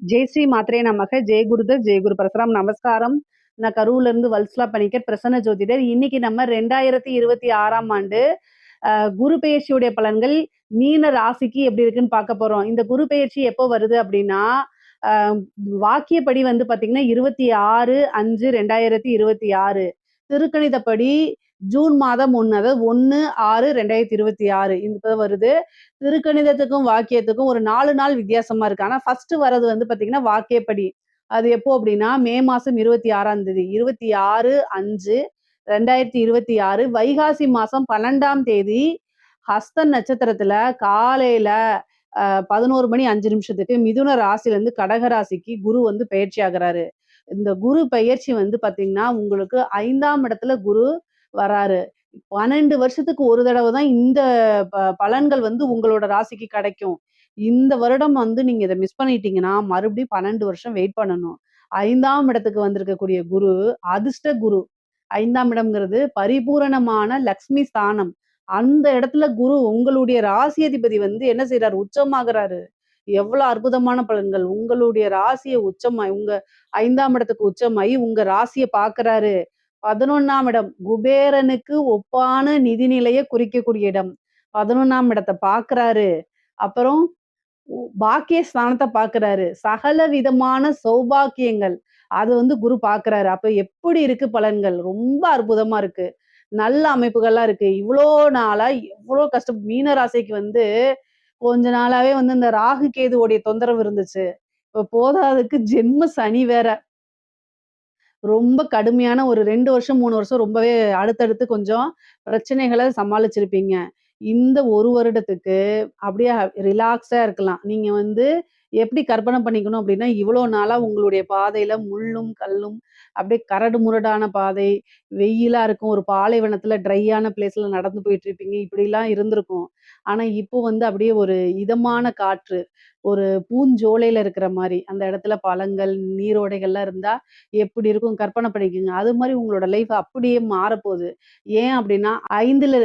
ஜெய் ஸ்ரீ மாத்ரே நமக. ஜெய் குருதர், ஜெய் குரு பரசுராம். நமஸ்காரம். நான் கரூர்ல இருந்து வல்சலா பணிக்கர், பிரசன்ன ஜோதிடர். இன்னைக்கு நம்ம 2026ஆம் ஆண்டு குரு பெயர்ச்சியுடைய பலன்கள் மீன ராசிக்கு எப்படி இருக்குன்னு பார்க்க போறோம். இந்த குரு பெயர்ச்சி எப்போ வருது அப்படின்னா, வாக்கியப்படி வந்து பாத்தீங்கன்னா 26/5/2026. திருக்கணிதப்படி ஜூன் மாதம் 1, அதாவது 1/6/2026 இந்த வருது. திருக்கணிதத்துக்கும் வாக்கியத்துக்கும் ஒரு 4 நாள் வித்தியாசமா இருக்கு. ஆனா ஃபர்ஸ்ட் வர்றது வந்து பாத்தீங்கன்னா வாக்கியப்படி. அது எப்போ அப்படின்னா மே மாசம் 26ஆம் தேதி, 26/5/2026 வைகாசி மாசம் 12ஆம் தேதி ஹஸ்த நட்சத்திரத்துல காலையில 11 மணி 5 நிமிஷத்துக்கு மிதுன ராசில இருந்து கடக ராசிக்கு குரு வந்து பெயர்ச்சி ஆகுறாரு. இந்த குரு பெயர்ச்சி வந்து பாத்தீங்கன்னா உங்களுக்கு 5ஆம் இடத்துல குரு வராரு. 12 வருஷத்துக்கு ஒரு தடவை தான் இந்த பலன்கள் வந்து உங்களோட ராசிக்கு கிடைக்கும். இந்த வருடம் வந்து நீங்க இத மிஸ் பண்ணிட்டீங்கன்னா, மறுபடியும் 12 வருஷம் வெயிட் பண்ணணும். 5ஆம் இடத்துக்கு வந்திருக்கக்கூடிய குரு, அதிர்ஷ்ட குரு. 5ஆம் இடம்ங்கிறது பரிபூரணமான லக்ஷ்மி ஸ்தானம். அந்த இடத்துல குரு உங்களுடைய ராசி அதிபதி வந்து என்ன செய்றாரு? உச்சமாகுறாரு. எவ்வளவு அற்புதமான பலன்கள். உங்களுடைய ராசிய உச்சமாய் உங்க 5ஆம் இடத்துக்கு உச்சமாயி உங்க ராசிய பார்க்குறாரு. 11ஆம் இடம் குபேரனுக்கு ஒப்பான நிதிநிலைய குறிக்கக்கூடிய இடம். 11ஆம் இடத்த பார்க்குறாரு. அப்புறம் பாக்கிய ஸ்தானத்த பார்க்குறாரு. சகல விதமான சௌபாக்கியங்கள் அது வந்து குரு பார்க்குறாரு. அப்ப எப்படி இருக்கு பலன்கள்? ரொம்ப அற்புதமா இருக்கு. நல்ல அமைப்புகள்லாம் இருக்கு. இவ்ளோ நாளா எவ்ளோ கஷ்டம் மீன ராசிக்கு வந்து கொஞ்ச நாளாவே வந்து இந்த ராகு கேதுவோடைய தொந்தரவு இருந்துச்சு. இப்ப போதாதுக்கு ஜென்ம சனி வேற. ரொம்ப கடுமையான ஒரு 2 வருஷம், 3 வருஷம் ரொம்பவே அடுத்தடுத்து கொஞ்சம் பிரச்சனைகள சமாளிச்சிருப்பீங்க. இந்த 1 வருடத்துக்கு அப்படியே ரிலாக்ஸா இருக்கலாம். நீங்க வந்து எப்படி கற்பனை பண்ணிக்கணும் அப்படின்னா, இவ்வளோ நாளா உங்களுடைய பாதையில முள்ளும், கல்லும் அப்படியே கரடு முரடான பாதை, வெயிலா இருக்கும். ஒரு பாலைவனத்துல ட்ரையான பிளேஸ்ல நடந்து போயிட்டுருப்பீங்க. இப்படிலாம் இருந்திருக்கும். ஆனா, இப்போ வந்து அப்படியே ஒரு இதமான காற்று, ஒரு பூஞ்சோலையில இருக்கிற மாரி, அந்த இடத்துல பழங்கள், நீரோடைகள்லாம் இருந்தா எப்படி இருக்கும் கற்பனை பண்ணிக்கங்க. அது மாரி உங்களோட லைஃப் அப்படியே மாறப்போகுது. ஏன் அப்படின்னா 5ல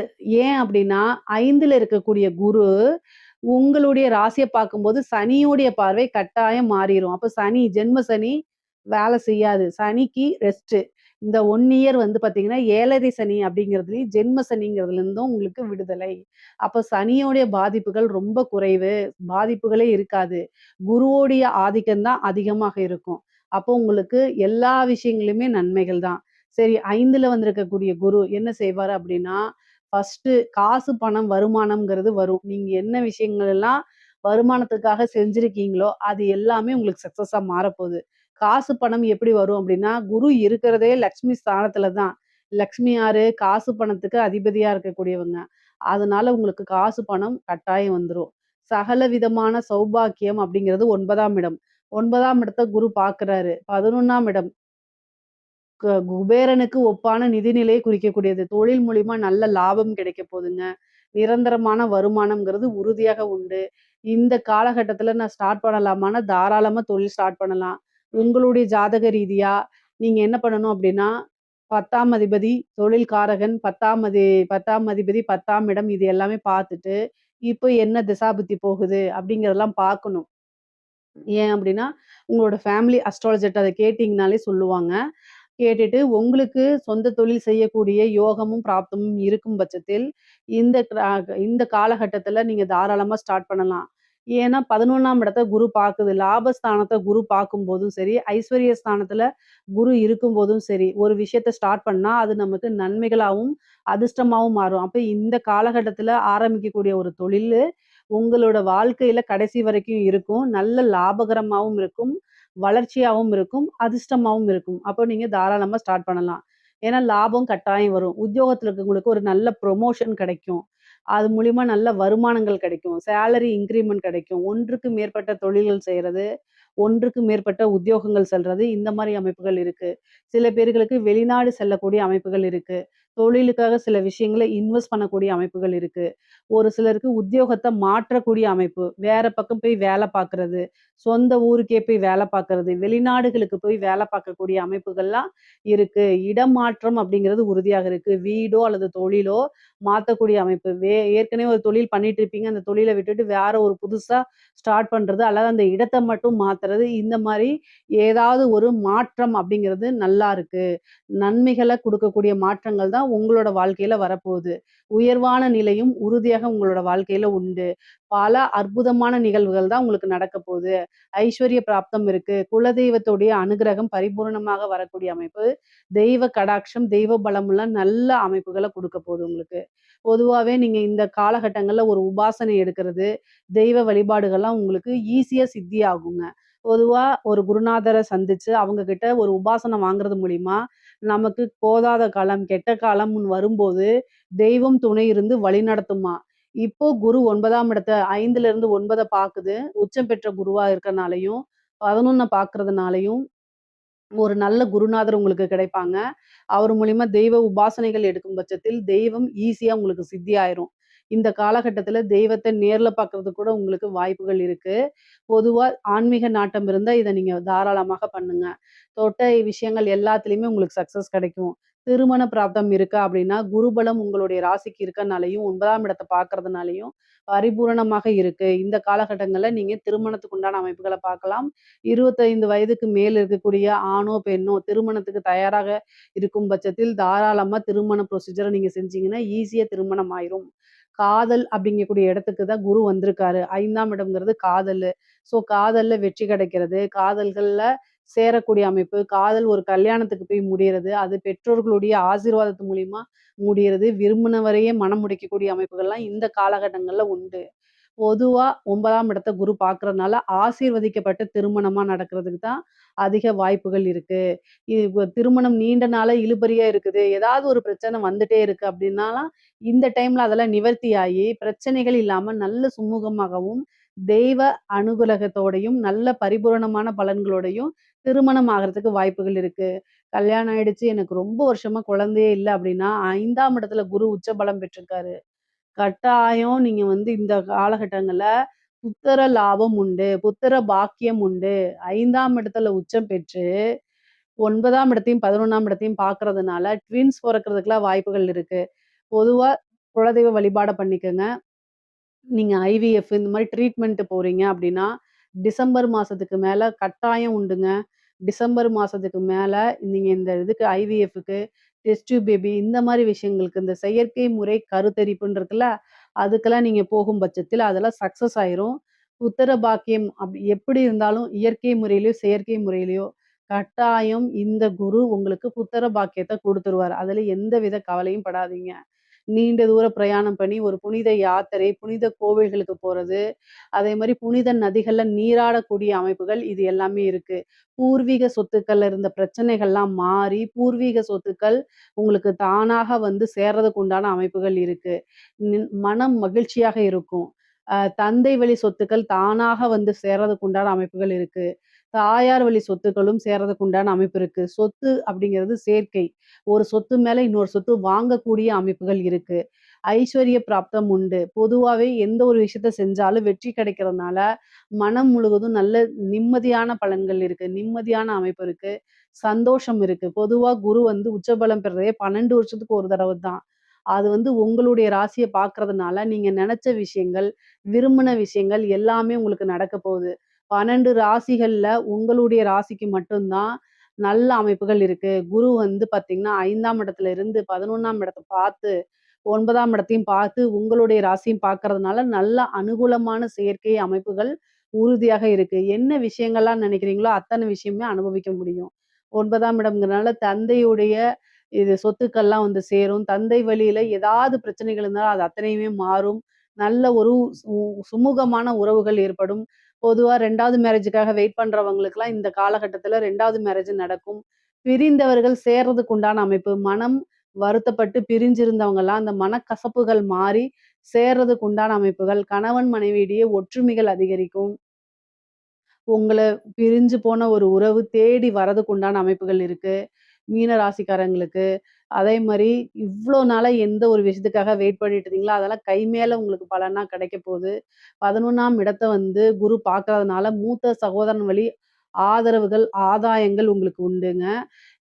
ஏன் அப்படின்னா 5ல இருக்கக்கூடிய குரு, உங்களுடைய ராசிய பார்க்கும்போது சனியுடைய பார்வை கட்டாயம் மாறிரும். அப்ப சனி, ஜென்ம சனி வேலை செய்யாது. சனிக்கு ரெஸ்ட்டு. இந்த 1 இயர் வந்து பார்த்தீங்கன்னா, 7 சனி அப்படிங்கிறதுலயும், ஜென்ம சனிங்கிறதுலருந்தும் உங்களுக்கு விடுதலை. அப்ப சனியோடைய பாதிப்புகள் ரொம்ப குறைவு. பாதிப்புகளே இருக்காது. குருவோடைய ஆதிக்கம் தான் அதிகமாக இருக்கும். அப்போ உங்களுக்கு எல்லா விஷயங்களுமே நன்மைகள் தான். சரி 5ல வந்திருக்கக்கூடிய குரு என்ன செய்வாரு அப்படின்னா, ஃபர்ஸ்ட்டு காசு, பணம், வருமானம்ங்கிறது வரும். நீங்க என்ன விஷயங்கள் எல்லாம் வருமானத்துக்காக செஞ்சிருக்கீங்களோ, அது எல்லாமே உங்களுக்கு சக்சஸா மாறப்போகுது. காசு, பணம் எப்படி வரும் அப்படின்னா, குரு இருக்கிறதே லக்ஷ்மி ஸ்தானத்துல தான். லக்ஷ்மி யாரு? காசு, பணத்துக்கு அதிபதியா இருக்கக்கூடியவங்க. அதனால உங்களுக்கு காசு, பணம் கட்டாயம் வந்துரும். சகல விதமான சௌபாக்கியம் அப்படிங்கிறது 9ஆம் இடம். 9ஆம் இடத்த குரு பார்க்குறாரு. 11ஆம் இடம் குபேரனுக்கு ஒப்பான நிதிநிலையை குறிக்கக்கூடியது. தொழில் மூலியமா நல்ல லாபம் கிடைக்க போதுங்க. நிரந்தரமான வருமானம்ங்கிறது உறுதியாக உண்டு. இந்த காலகட்டத்தில நான் ஸ்டார்ட் பண்ணலாமான்னா, தாராளமா தொழில் ஸ்டார்ட் பண்ணலாம். உங்களுடைய ஜாதக ரீதியா நீங்க என்ன பண்ணணும் அப்டின்னா, 10ஆம் அதிபதி தொழில் காரகன், 10ஆம் அதிபதி 10ஆம் இடம் இது எல்லாமே பார்த்துட்டு, இப்போ என்ன திசாபுத்தி போகுது அப்டிங்கிறதெல்லாம் பார்க்கணும். ஏன் அப்டின்னா, உங்களோட ஃபேமிலி அஸ்ட்ராலஜர்ட்ட அத கேட்டீங்கனாலே சொல்லுவாங்க. கேட்டுட்டு உங்களுக்கு சொந்த தொழில் செய்யக்கூடிய யோகமும், பிராப்தமும் இருக்கும் பட்சத்தில், இந்த இந்த காலகட்டத்தில நீங்க தாராளமா ஸ்டார்ட் பண்ணலாம். ஏன்னா 11ஆம் இடத்த குரு பார்க்குது. லாபஸ்தானத்த குரு பார்க்கும்போதும் சரி, ஐஸ்வர்ய ஸ்தானத்தில குரு இருக்கும்போதும் சரி, ஒரு விஷயத்த ஸ்டார்ட் பண்ணா, அது நமக்கு நன்மைகளாவும், அதிர்ஷ்டமாவும் மாறும். அப்ப இந்த காலகட்டத்தில ஆரம்பிக்கக்கூடிய ஒரு தொழிலு, உங்களோட வாழ்க்கையில கடைசி வரைக்கும் இருக்கும். நல்ல லாபகரமாவும் இருக்கும். வளர்ச்சியாவும் இருக்கும். அதிர்ஷ்டமாவும் இருக்கும். அப்போ நீங்க தாராளமா ஸ்டார்ட் பண்ணலாம். ஏன்னா லாபம் கட்டாயம் வரும். உத்தியோகத்துல இருக்கவங்களுக்கு ஒரு நல்ல ப்ரொமோஷன் கிடைக்கும். அது மூலியமா நல்ல வருமானங்கள் கிடைக்கும். சேலரி இன்கிரிமென்ட் கிடைக்கும். ஒன்றுக்கு மேற்பட்ட தொழில்கள் செய்றது, ஒன்றுக்கு மேற்பட்ட உத்தியோகங்கள் செல்றது, இந்த மாரி அமைப்புகள் இருக்கு. சில பேர்களுக்கு வெளிநாடு செல்லக்கூடிய அமைப்புகள் இருக்கு. தொழிலுக்காக சில விஷயங்கள இன்வெஸ்ட் பண்ணக்கூடிய அமைப்புகள் இருக்கு. ஒரு சிலருக்கு உத்தியோகத்த மாற்றக்கூடிய அமைப்பு. வேற பக்கம் போய் வேல பார்க்குறது, சொந்த ஊருக்கே போய் வேல பார்க்குறது, வெளிநாடுகளுக்கு போய் வேல பார்க்கக்கூடிய அமைப்புகள்லாம் இருக்கு. இடமாற்றம் அப்படிங்கிறது உறுதியாக இருக்கு. வீடோ அல்லது தொழிலோ மாத்தக்கூடிய அமைப்பு. ஏற்கனவே ஒரு தொழில் பண்ணிட்டு இருப்பீங்க. அந்த தொழில விட்டுட்டு வேற ஒரு புதுசா ஸ்டார்ட் பண்றது, அல்லது அந்த இடத்த மட்டும் மாத்துறது, இந்த மாரி ஏதாவது ஒரு மாற்றம் அப்படிங்கிறது நல்லா இருக்கு. நன்மைகள குடுக்கக்கூடிய மாற்றங்கள் தான் உங்களோட வாழ்க்கையில வரப்போகுது. உயர்வான நிலையும் உறுதியாக உங்களோட வாழ்க்கையில உண்டு. பல அற்புதமான நிகழ்வுகள் தான் உங்களுக்கு நடக்கப் போகுது. ஐஸ்வர்ய பிராப்தம் இருக்கு. குலதெய்வத்துடைய அனுக்கிரகம் பரிபூரணமாக வரக்கூடிய அமைப்பு. தெய்வ கடாட்சம், தெய்வ பலமுள்ள நல்ல அமைப்புகள குடுக்கப் போகுது உங்களுக்கு. பொதுவாவே நீங்க இந்த காலகட்டங்கள்ல ஒரு உபாசனை எடுக்கிறது, தெய்வ வழிபாடுகள்லாம் உங்களுக்கு ஈஸியா சித்தியாகுங்க. பொதுவா ஒரு குருநாதர சந்திச்சு, அவங்க கிட்ட ஒரு உபாசனம் வாங்குறது மூலியமா, நமக்கு போதாத காலம், கெட்ட காலம்ன்னு வரும்போது, தெய்வம் துணை இருந்து வழிநடத்துமாம். இப்போ குரு 9ஆம் இடத்த 5லிருந்து 9 பாக்குது. உச்சம் பெற்ற குருவா இருக்கனாலயும், 11 பாக்குறதுனாலயும் ஒரு நல்ல குருநாதர் உங்களுக்கு கிடைப்பாங்க. அவர் மூலியமா தெய்வ உபாசனைகள் எடுக்கும் பட்சத்தில், தெய்வம் ஈஸியா உங்களுக்கு சித்தி ஆயிரும். இந்த காலகட்டத்தில தெய்வத்த நேர்ல பார்க்கறதுக்கு கூட உங்களுக்கு வாய்ப்புகள் இருக்கு. பொதுவா ஆன்மீக நாட்டம் இருந்தா, இத நீங்க தாராளமாக பண்ணுங்க. தொட்ட விஷயங்கள் எல்லாத்துலயுமே உங்களுக்கு சக்சஸ் கிடைக்கும். திருமண பிராப்தம் இருக்கா அப்படின்னா, குருபலம் உங்களுடைய ராசிக்கு இருக்கனாலயும், 9ஆம் இடத்த பார்க்கறதுனாலயும் பரிபூரணமாக இருக்கு. இந்த காலகட்டங்கள்ல நீங்க திருமணத்துக்கு உண்டான அமைப்புகள பார்க்கலாம். 25 வயதுக்கு மேல் இருக்கக்கூடிய ஆணோ, பெண்ணோ திருமணத்துக்கு தயாராக இருக்கும் பட்சத்தில் தாராளமா திருமண ப்ரொசீஜர நீங்க செஞ்சீங்கன்னா, ஈஸியா திருமணம் ஆயிரும். காதல் அப்படிங்கக்கூடிய இடத்துக்கு தான் குரு வந்திருக்காரு. 5ஆம் இடம்ங்கிறது காதலு. ஸோ காதல்ல வெற்றி கிடைக்கிறது. காதல்கள்ல சேரக்கூடிய அமைப்பு. காதல் ஒரு கல்யாணத்துக்கு போய் முடியறது. அது பெற்றோர்களுடைய ஆசீர்வாதத்து மூலியமா முடியறது. விரும்பினவரையே மணம் முடிக்கக்கூடிய அமைப்புகள்லாம் இந்த காலகட்டங்கள்ல உண்டு. பொதுவா 9ஆம் இடத்த குரு பார்க்கறதுனால, ஆசீர்வதிக்கப்பட்ட திருமணமா நடக்கிறதுக்கு தான் அதிக வாய்ப்புகள் இருக்கு. இப்ப திருமணம் நீண்ட நாளா இழுபறியா இருக்குது. ஏதாவது ஒரு பிரச்சனை வந்துட்டே இருக்கு அப்படின்னாலாம், இந்த டைம்ல அதெல்லாம் நிவர்த்தியாயி, பிரச்சனைகள் இல்லாம நல்ல சுமூகமாகவும், தெய்வ அனுகிரகத்தோடையும், நல்ல பரிபூரணமான பலன்களோடையும் திருமணம் ஆகறதுக்கு வாய்ப்புகள் இருக்கு. கல்யாணம் ஆயிடுச்சு, எனக்கு ரொம்ப வருஷமா குழந்தையே இல்ல அப்படின்னா, 5ஆம் இடத்துல குரு உச்ச பலம் பெற்றிருக்காரு. கட்டாயம் நீங்க இந்த காலகட்டங்கள்ல புத்திர லாபம் உண்டு. புத்திர பாக்கியம் உண்டு. 5ஆம் இடத்துல உச்சம் பெற்று 9ஆம் இடத்தையும், 11ஆம் இடத்தையும் பார்க்கறதுனால ட்வின்ஸ் பொறக்கறதுக்குலாம் வாய்ப்புகள் இருக்கு. பொதுவா குலதெய்வ வழிபாட பண்ணிக்கங்க. நீங்க ஐவிஎஃப் இந்த மாரி ட்ரீட்மெண்ட் போறீங்க அப்படின்னா, டிசம்பர் மாசத்துக்கு மேல கட்டாயம் உண்டுங்க. டிசம்பர் மாசத்துக்கு மேல நீங்க இந்த இதுக்கு ஐவிஎஃப்க்கு, டெஸ்ட் டியூப் பேபி இந்த மாரி விஷயங்களுக்கு இந்த செயற்கை முறை கருத்தரிப்புன்னு இருக்குல்ல, அதுக்கெல்லாம் நீங்க போகும் பட்சத்தில அதெல்லாம் சக்சஸ் ஆயிரும். புத்திர பாக்கியம் எப்படி இருந்தாலும் இயற்கை முறையிலயோ, செயற்கை முறையிலயோ கட்டாயம் இந்த குரு உங்களுக்கு புத்திர பாக்கியத்த குடுத்துருவாரு. அதுல எந்தவித கவலையும் படாதீங்க. நீண்ட தூர பிரயாணம் பண்ணி ஒரு புனித யாத்திரை, புனித கோவில்களுக்கு போறது, அதே மாரி புனித நதிகள்ல நீராடக்கூடிய அமைப்புகள் இது எல்லாமே இருக்கு. பூர்வீக சொத்துக்கள்ல இருந்த பிரச்சனைகள்லாம் மாறி, பூர்வீக சொத்துக்கள் உங்களுக்கு தானாக சேர்றதுக்கு உண்டான அமைப்புகள் இருக்கு. மனம் மகிழ்ச்சியாக இருக்கும். தந்தை வழி சொத்துக்கள் தானாக சேர்றதுக்கு உண்டான அமைப்புகள் இருக்கு. தாயார் வழி சொத்துக்களும் சேர்றதுக்கு உண்டான அமைப்பு இருக்கு. சொத்து அப்படிங்கிறது சேர்க்கை. ஒரு சொத்து மேல இன்னொரு சொத்து வாங்கக்கூடிய அமைப்புகள் இருக்கு. ஐஸ்வர்ய பிராப்தம் உண்டு. பொதுவாவே எந்த ஒரு விஷயத்த செஞ்சாலும் வெற்றி கிடைக்கிறதுனால, மனம் முழுவதும் நல்ல நிம்மதியான பலன்கள் இருக்கு. நிம்மதியான அமைப்பு இருக்கு. சந்தோஷம் இருக்கு. பொதுவா குரு உச்சபலம் பெறதே 12 வருஷத்துக்கு ஒரு தடவ தான். அது உங்களுடைய ராசிய பார்க்கறதுனால, நீங்க நெனச்ச விஷயங்கள், விரும்பின விஷயங்கள் எல்லாமே உங்களுக்கு நடக்க போகுது. 12 ராசிகள்ல உங்களுடைய ராசிக்கு மட்டும் தான் நல்ல அமைப்புகள் இருக்கு. குரு பார்த்தீங்கன்னா, 5ஆம் இடத்துல இருந்து 11ஆம் இடத்த பார்த்து, 9ஆம் இடத்தையும் பார்த்து, உங்களுடைய ராசியும் பார்க்கறதுனால, நல்ல அனுகூலமான செயற்கை அமைப்புகள் உறுதியாக இருக்கு. என்ன விஷயங்கள்லாம் நினைக்கிறீங்களோ, அத்தன விஷயமே அனுபவிக்க முடியும். 9ஆம் இடம்ங்கிறனால தந்தையுடைய சொத்துக்கள்லாம் சேரும். தந்தை வழியில ஏதாவது பிரச்சனைகள் இருந்தாலும் அது அத்தனையுமே மாறும். நல்ல ஒரு சுமூகமான உறவுகள் ஏற்படும். பொதுவா 2வது மேரேஜுக்காக வெயிட் பண்றவங்களுக்குலாம் இந்த காலகட்டத்தில 2வது மேரேஜ் நடக்கும். பிரிந்தவர்கள் சேர்றதுக்கு உண்டான அமைப்பு. மனம் வருத்தப்பட்டு பிரிஞ்சிருந்தவங்கலாம் அந்த மனக்கசப்புகள் மாறி சேர்றதுக்கு உண்டான அமைப்புகள். கணவன் மனைவியிடையே ஒற்றுமைகள் அதிகரிக்கும். உங்கள பிரிஞ்சு போன ஒரு உறவு தேடி வரதுக்கு உண்டான அமைப்புகள் இருக்கு. மீன ராசிக்காரங்களுக்கு. அதே மாரி இவ்ளோ நாளா எந்த ஒரு விஷயத்துக்காக வெயிட் பண்ணிட்டு இருந்தீங்களோ, அதெல்லாம் கை மேல உங்களுக்கு பலனா கிடைக்க போது. 11ஆம் இடத்த வந்து குரு பார்க்கறதுனால மூத்த சகோதரன் வழி ஆதரவுகள், ஆதாயங்கள் உங்களுக்கு உண்டுங்க.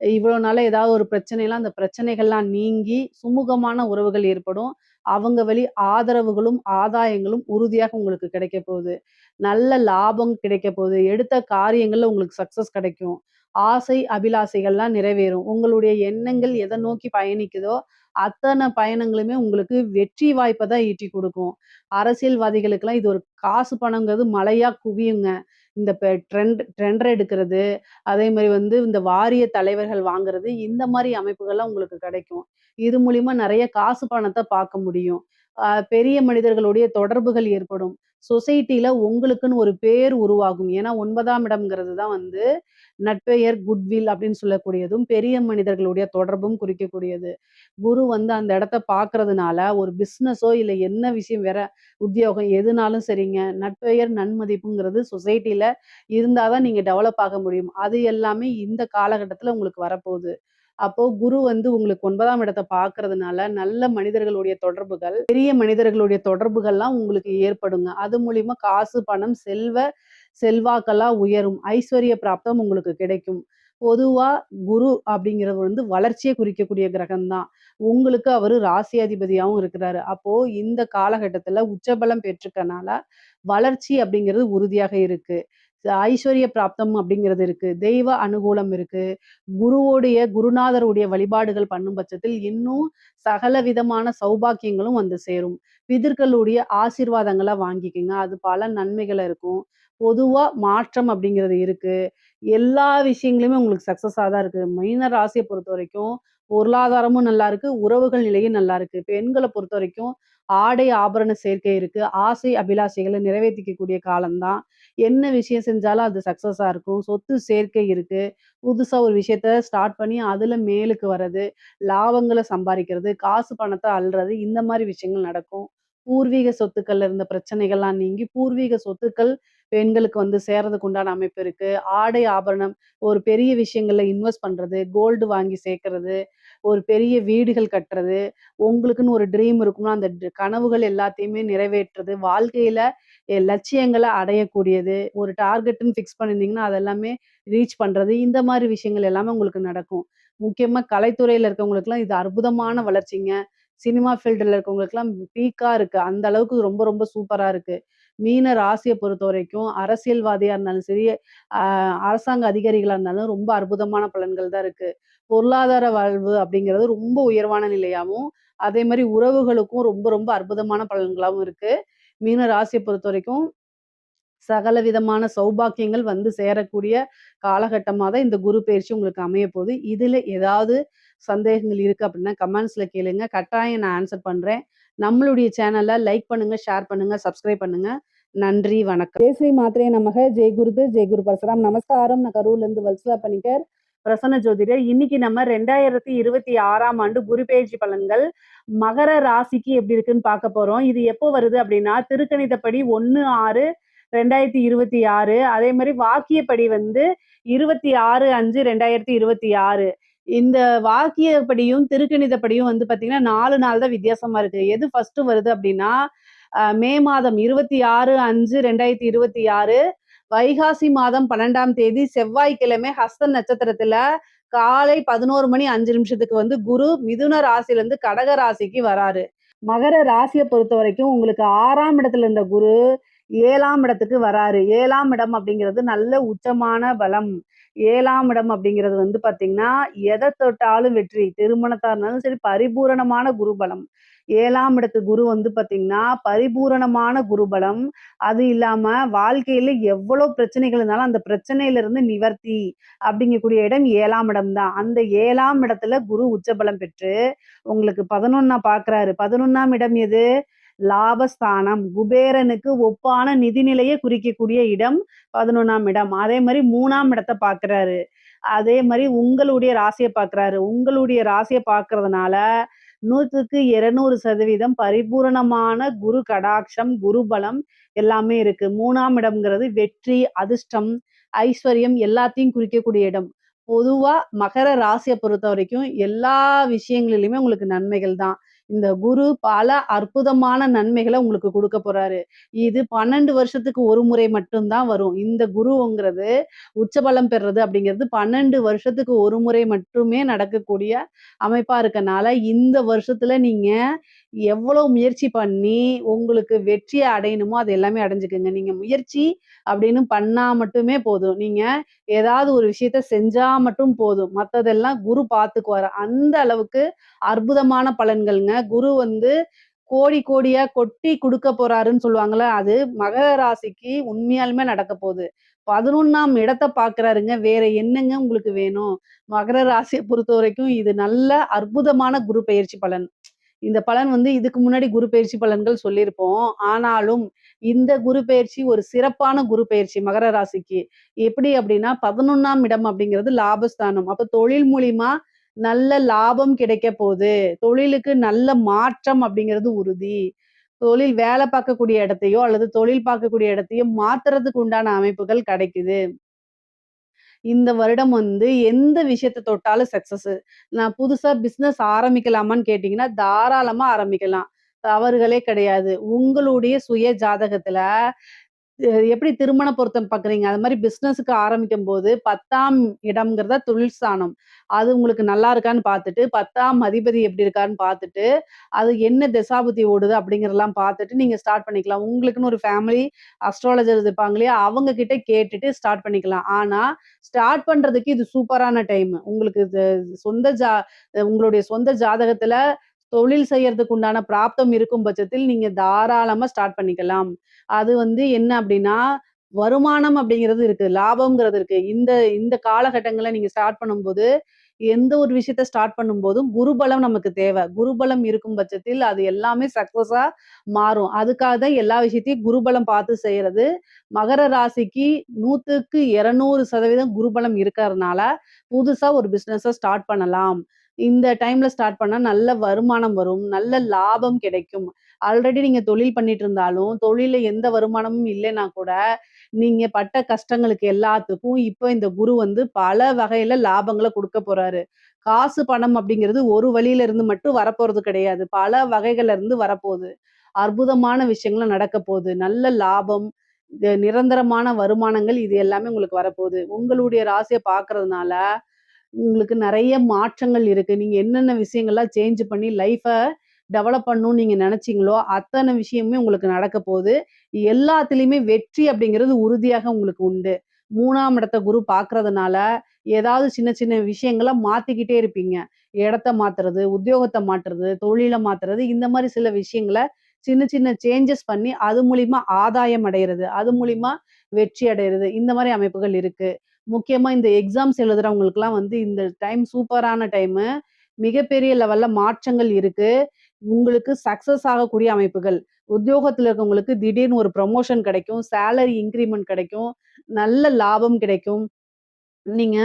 இவ்வளோ நாளா ஏதாவது ஒரு பிரச்சனைலாம் அந்த பிரச்சனைகள்லாம் நீங்கி சுமூகமான உறவுகள் ஏற்படும். அவங்க வழி ஆதரவுகளும், ஆதாயங்களும் உறுதியாக உங்களுக்கு கிடைக்க போகுது. நல்ல லாபம் கிடைக்க போகுது. எடுத்த காரியங்கள்ல உங்களுக்கு சக்சஸ் கிடைக்கும். ஆசை, அபிலாசைகள்லாம் நிறைவேறும். உங்களுடைய எண்ணங்கள் எத நோக்கி பயணிக்குதோ, அத்தன பயணங்களுமே உங்களுக்கு வெற்றி வாய்ப்ப தான் ஈட்டிக் குடுக்கும். அரசியல்வாதிகளுக்கெல்லாம் இது ஒரு காசு பணம்ங்கிறது மழையா குவியுங்க. இந்த டெண்டர் எடுக்கிறது, அதே மாரி வந்து இந்த வாரிய தலைவர்கள் வாங்குறது, இந்த மாரி அமைப்புகள்லாம் உங்களுக்கு கிடைக்கும். இது மூலியமா நெறைய காசு பணத்த பார்க்க முடியும். பெரிய மனிதர்களுடைய தொடர்புகள் ஏற்படும். சொசைட்டில உங்களுக்குன்னு ஒரு பேர் உருவாகும். ஏன்னா 9ஆம் இடம்ங்கிறது தான் வந்து நட்பெயர், குட்வில் அப்படின்னு சொல்லக்கூடியதும், பெரிய மனிதர்களுடைய தொடர்பும் குறிக்கக்கூடியது. குரு வந்து அந்த இடத்த பார்க்கறதுனால, ஒரு பிசினஸோ இல்ல என்ன விஷயம் வேற உத்தியோகம் எதுனாலும் சரிங்க, நட்பெயர், நன்மதிப்புங்கிறது சொசைட்டில இருந்தா தான் நீங்க டெவலப் ஆக முடியும். அது எல்லாமே இந்த காலகட்டத்தில உங்களுக்கு வரப்போது. அப்போ குரு வந்து உங்களுக்கு 9ஆம் இடத்த பார்க்கறதுனால, நல்ல மனிதர்களுடைய தொடர்புகள், பெரிய மனிதர்களுடைய தொடர்புகள்லாம் உங்களுக்கு ஏற்படுங்க. அது மூலியமா காசு, பணம், செல்வாக்கெல்லாம் உயரும். ஐஸ்வர்ய பிராப்தம் உங்களுக்கு கிடைக்கும். பொதுவா குரு அப்படிங்கிறவர் வந்து வளர்ச்சிய குறிக்கக்கூடிய கிரகம் தான். உங்களுக்கு அவரு ராசியாதிபதியாவும் இருக்கிறாரு. அப்போ இந்த காலகட்டத்தில உச்சபலம் பெற்றுக்கனால, வளர்ச்சி அப்படிங்கிறது உறுதியாக இருக்கு. ஐஸ்வர்ய பிராப்தம் அப்படிங்கிறது இருக்கு. தெய்வ அனுகூலம் இருக்கு. குருநாதருடைய வழிபாடுகள் பண்ணும் பட்சத்தில் இன்னும் சகல விதமான சௌபாக்கியங்களும் வந்து சேரும். பிதர்களுடைய ஆசீர்வாதங்கள வாங்கிக்கங்க. அது பல நன்மைகள இருக்கும். பொதுவா மாற்றம் அப்படிங்கிறது இருக்கு. எல்லா விஷயங்களுமே உங்களுக்கு சக்சஸா தான் இருக்கு. மீன ராசிய பொறுத்தவரைக்கும் பொருளாதாரமும் நல்லா இருக்கு. உறவுகள் நிலையும் நல்லா இருக்கு. பெண்கள பொறுத்தவரைக்கும் ஆடை, ஆபரண சேர்க்கை இருக்கு. ஆசை, அபிலாஷைகள நிறைவேத்திக்கக்கூடிய காலம் தான். என்ன விஷயம் செஞ்சாலும் அது சக்சஸா இருக்கும். சொத்து சேர்க்கை இருக்கு. புதுசா ஒரு விஷயத்த ஸ்டார்ட் பண்ணி அதுல மேலுக்கு வர்றது, லாபங்கள சம்பாரிக்கிறது, காசு பணத்த அள்றது, இந்த மாரி விஷயங்கள் நடக்கும். பூர்வீக சொத்துக்கள்ல இருந்த பிரச்சனைகள்லாம் நீங்கி, பூர்வீக சொத்துக்கள் பெண்களுக்கு வந்து சேர்றதுக்கு உண்டான அமைப்பு இருக்கு. ஆடை, ஆபரணம் ஒரு பெரிய விஷயங்கள்ல இன்வெஸ்ட் பண்றது, கோல்டு வாங்கி சேர்க்கறது, ஒரு பெரிய வீடுகள் கட்டுறது, உங்களுக்குன்னு ஒரு ட்ரீம் இருக்கும்னா, அந்த கனவுகள் எல்லாத்தையுமே நிறைவேற்றுறது, வாழ்க்கையில லட்சியங்கள அடையக்கூடியது, ஒரு டார்கெட்ன்னு ஃபிக்ஸ் பண்ணியிருந்தீங்கன்னா, அது எல்லாமே ரீச் பண்றது, இந்த மாரி விஷயங்கள் எல்லாமே உங்களுக்கு நடக்கும். முக்கியமா கலைத்துறையில இருக்கவங்களுக்கெல்லாம் இது அற்புதமான வளர்ச்சிங்க. சினிமா ஃபீல்டுல இருக்கவங்களுக்கெல்லாம் பீக்கா இருக்கு. அந்த அளவுக்கு ரொம்ப ரொம்ப சூப்பரா இருக்கு. மீன ராசிய பொறுத்தவரைக்கும் அரசியல்வாதியா இருந்தாலும் சரி, அ அரசாங்க அதிகாரிகளா இருந்தாலும் ரொம்ப அற்புதமான பலன்கள் தான் இருக்கு. பொருளாதார வாழ்வு அப்படிங்கிறது ரொம்ப உயர்வான நிலையாவும், அதே மாரி உறவுகளுக்கும் ரொம்ப ரொம்ப அற்புதமான பலன்களாவும் இருக்கு. மீன ராசிய பொறுத்தவரைக்கும் சகல விதமான சௌபாக்கியங்கள் வந்து சேரக்கூடிய காலகட்டமா தான் இந்த குரு பெயர்ச்சி உங்களுக்கு அமையப்போகுது. இதுல ஏதாவது சந்தேகங்கள் இருக்கு அப்படின்னா கமெண்ட்ஸ்ல கேளுங்க. கட்டாயம் நான் ஆன்சர் பண்றேன். நம்மளுடைய சேனல லைக் பண்ணுங்க, ஷேர் பண்ணுங்க, சப்ஸ்கிரைப் பண்ணுங்க. நன்றி, வணக்கம். ஜெய் ஸ்ரீ மாத்ரே நமக. ஜெய் குருது, ஜெய் குரு பரசுராம். நமஸ்காரம். நான் கரூர்லேருந்து வல்சலா பணிக்கர். பிரசன்ன ஜோதிடர். இன்னைக்கு நம்ம 2026ஆம் ஆண்டு குரு பெயர்ச்சி பலன்கள் மகர ராசிக்கு எப்படி இருக்குன்னு பார்க்க போறோம். இது எப்போ வருது அப்படின்னா திருக்கணிதப்படி 1/6/2026. அதே மாதிரி வாக்கியப்படி வந்து 26/5/2026. இந்த வாக்கியப்படியும் திருக்கணிதப்படியும் வந்து பாத்தீங்கன்னா 4 நாள் தான் வித்தியாசமா இருக்கு. எது ஃபர்ஸ்ட் வருது அப்படின்னா மே மாதம் 26/5/2026, வைகாசி மாதம் 12ஆம் தேதி செவ்வாய்க்கிழமை ஹஸ்த நட்சத்திரத்துல காலை 11:05 வந்து குரு மிதுன ராசியிலிருந்து கடக ராசிக்கு வராரு. மகர ராசியை பொறுத்த வரைக்கும் உங்களுக்கு 6ஆம் இடத்துல இருந்த குரு 7ஆம் இடத்துக்கு வராரு. 7ஆம் இடம் அப்படிங்கிறது நல்ல உச்சமான பலம். 7ஆம் இடம் அப்படிங்கிறது வந்து பாத்தீங்கன்னா எதை தொட்டாலும் வெற்றி. திருமணத்தா இருந்தாலும் சரி, பரிபூரணமான குரு பலம். 7ஆம் இடத்து குரு வந்து பாத்தீங்கன்னா பரிபூரணமான குருபலம். அது இல்லாம வாழ்க்கையில எவ்வளவு பிரச்சனைகள் இருந்தாலும் அந்த பிரச்சனையில இருந்து நிவர்த்தி அப்படிங்கக்கூடிய இடம் 7ஆம் இடம் தான். அந்த 7ஆம் இடத்துல குரு உச்சபலம் பெற்று உங்களுக்கு 11 பாக்குறாரு. 11ஆம் இடம் எது? லாபஸ்தானம். குபேரனுக்கு ஒப்பான நிதிநிலையை குறிக்கக்கூடிய இடம் 11ஆம் இடம். அதே மாதிரி 3ஆம் இடத்தை பாக்குறாரு. அதே மாதிரி உங்களுடைய ராசியை பாக்குறாரு. உங்களுடைய ராசியை பாக்குறதுனால 100க்கு 200% பரிபூரணமான குரு கடாட்சம், குரு பலம் எல்லாமே இருக்கு. 3ஆம் இடம்ங்கிறது வெற்றி, அதிர்ஷ்டம், ஐஸ்வர்யம் எல்லாத்தையும் குறிக்கக்கூடிய இடம். பொதுவா மகர ராசிய பொறுத்தவரைக்கும் எல்லா விஷயங்களிலுமே உங்களுக்கு நன்மைகள் தான். இந்த குரு பல அற்புதமான நன்மைகள உங்களுக்கு குடுக்க போறாரு. இது 12 வருஷத்துக்கு ஒரு முறை மட்டும் தான் வரும். இந்த குருங்கிறது உச்சபலம் பெறுறது அப்படிங்கிறது 12 வருஷத்துக்கு ஒரு முறை மட்டுமே நடக்கக்கூடிய அமைப்பா இருக்கனால, இந்த வருஷத்துல நீங்க எவ்வளோ முயற்சி பண்ணி உங்களுக்கு வெற்றிய அடையணுமோ, அது எல்லாமே அடைஞ்சுக்குங்க. நீங்க முயற்சி அப்படின்னு பண்ணா மட்டுமே போதும். நீங்க ஏதாவது ஒரு விஷயத்த செஞ்சா மட்டும் போதும். மத்ததெல்லாம் குரு பார்த்துக்குவாரு. அந்த அளவுக்கு அற்புதமான பலன்கள்ங்க. குரு வந்து கோடி கோடியா கொட்டி குடுக்க போறாருன்னு சொல்லுவாங்கல்ல, அது மகர ராசிக்கு உண்மையாலுமே நடக்க போது. 11ஆம் இடத்த பார்க்குறாருங்க. வேற என்னங்க உங்களுக்கு வேணும்? மகர ராசிய பொறுத்தவரைக்கும் இது நல்ல அற்புதமான குரு பெயர்ச்சி பலன். இந்த பலன் வந்து இதுக்கு முன்னாடி குரு பெயர்ச்சி பலன்கள் சொல்லியிருப்போம். ஆனாலும் இந்த குரு பெயர்ச்சி ஒரு சிறப்பான குரு பெயர்ச்சி மகர ராசிக்கு. எப்படி அப்படின்னா 11ஆம் இடம் அப்படிங்கிறது லாபஸ்தானம். அப்ப தொழில் மூலியமா நல்ல லாபம் கிடைக்க போது. தொழிலுக்கு நல்ல மாற்றம் அப்படிங்கிறது உறுதி. தொழில் வேலை பார்க்கக்கூடிய இடத்தையோ அல்லது தொழில் பார்க்கக்கூடிய இடத்தையோ மாத்துறதுக்கு உண்டான அமைப்புகள் கிடைக்குது. இந்த வருடம் வந்து எந்த விஷயத்த தொட்டாலும் சக்சஸு. நான் புதுசா பிசினஸ் ஆரம்பிக்கலாமான்னு கேட்டீங்கன்னா, தாராளமா ஆரம்பிக்கலாம். தவறுகளே கிடையாது. உங்களுடைய சுய ஜாதகத்துல எப்படி திருமண பொருத்தம் பார்க்குறீங்க, அது மாரி பிசினஸுக்கு ஆரம்பிக்கும்போது 10ஆம் இடம்ங்கிறத தொழில் ஸ்தானம். அது உங்களுக்கு நல்லா இருக்கான்னு பார்த்துட்டு, 10ஆம் அதிபதி எப்படி இருக்கான்னு பார்த்துட்டு, அது என்ன திசாபுத்தி ஓடுது அப்படிங்கிறதெல்லாம் பார்த்துட்டு நீங்க ஸ்டார்ட் பண்ணிக்கலாம். உங்களுக்குன்னு ஒரு ஃபேமிலி அஸ்ட்ராலஜர் இருப்பாங்க இல்லையா? அவங்க கிட்ட கேட்டுட்டு ஸ்டார்ட் பண்ணிக்கலாம். ஆனா, ஸ்டார்ட் பண்றதுக்கு இது சூப்பரான டைம். உங்களுக்கு இது சொந்த ஜா உங்களுடைய சொந்த ஜாதகத்துல தொழில் செய்யறதுக்கு உண்டான பிராப்தம் இருக்கும் பட்சத்தில் நீங்க தாராளமா ஸ்டார்ட் பண்ணிக்கலாம். அது வந்து என்ன அப்டின்னா, வருமானம் அப்படிங்கிறது இருக்கு. லாபம்ங்கிறது இருக்கு. இந்த இந்த காலகட்டங்கள்ல நீங்க ஸ்டார்ட் பண்ணும்போது, எந்த ஒரு விஷயத்த ஸ்டார்ட் பண்ணும்போதும் குருபலம் நமக்கு தேவ. குருபலம் இருக்கும் பட்சத்தில் அது எல்லாமே சக்சஸா மாறும். அதுக்காக தான் எல்லா விஷயத்தையும் குருபலம் பார்த்து செய்றது. மகர ராசிக்கு 100க்கு 200% குருபலம் இருக்கறதுனால, புதுசா ஒரு பிசினஸ ஸ்டார்ட் பண்ணலாம். இந்த டைம்ல ஸ்டார்ட் பண்ணா நல்ல வருமானம் வரும். நல்ல லாபம் கிடைக்கும். ஆல்ரெடி நீங்க தொழில் பண்ணிட்டு இருந்தாலும், தொழில்ல எந்த வருமானமும் இல்லைன்னா கூட, நீங்க பட்ட கஷ்டங்களுக்கு எல்லாத்துக்கும் இப்ப இந்த குரு வந்து பல வகையில லாபங்கள குடுக்க போறாரு. காசு, பணம் அப்படிங்கிறது ஒரு வழியில இருந்து மட்டும் வரப்போறது கிடையாது. பல வகைகள்ல இருந்து வரப்போது. அற்புதமான விஷயங்களும் நடக்க போது. நல்ல லாபம், நிரந்தரமான வருமானங்கள் இது எல்லாமே உங்களுக்கு வரப்போது. உங்களுடைய ராசிய பார்க்கறதுனால உங்களுக்கு நெறைய மாற்றங்கள் இருக்கு. நீங்க என்னென்ன விஷயங்கள்லாம் சேஞ்ச் பண்ணி லைஃப டெவலப் பண்ணணும்னு நீங்க நெனச்சீங்களோ, அத்தன விஷயமுமே உங்களுக்கு நடக்க போது. எல்லாத்துலயுமே வெற்றி அப்படிங்கிறது உறுதியாக உங்களுக்கு உண்டு. 3ஆம் இடத்த குரு பார்க்கறதுனால, ஏதாவது சின்ன சின்ன விஷயங்கள மாத்திக்கிட்டே இருப்பீங்க. இடத்த மாத்துறது, உத்தியோகத்த மாத்துறது, தொழில மாத்துறது, இந்த மாரி சில விஷயங்கள சின்ன சின்ன சேஞ்சஸ் பண்ணி, அது மூலியமா ஆதாயம் அடையறது, அது மூலியமா வெற்றி அடையறது, இந்த மாரி அமைப்புகள் இருக்கு. முக்கியமா இந்த எக்ஸாம்ஸ் எழுதுறவங்களுக்குலாம் வந்து இந்த டைம் சூப்பரான டைமு. மிகப்பெரிய லெவல்ல மாற்றங்கள் இருக்கு. உங்களுக்கு சக்சஸ் ஆகக்கூடிய அமைப்புகள். உத்தியோகத்துல இருக்கவங்களுக்கு திடீர்னு ஒரு ப்ரமோஷன் கிடைக்கும். சேலரி இன்கிரிமென்ட் கிடைக்கும். நல்ல லாபம் கிடைக்கும். நீங்க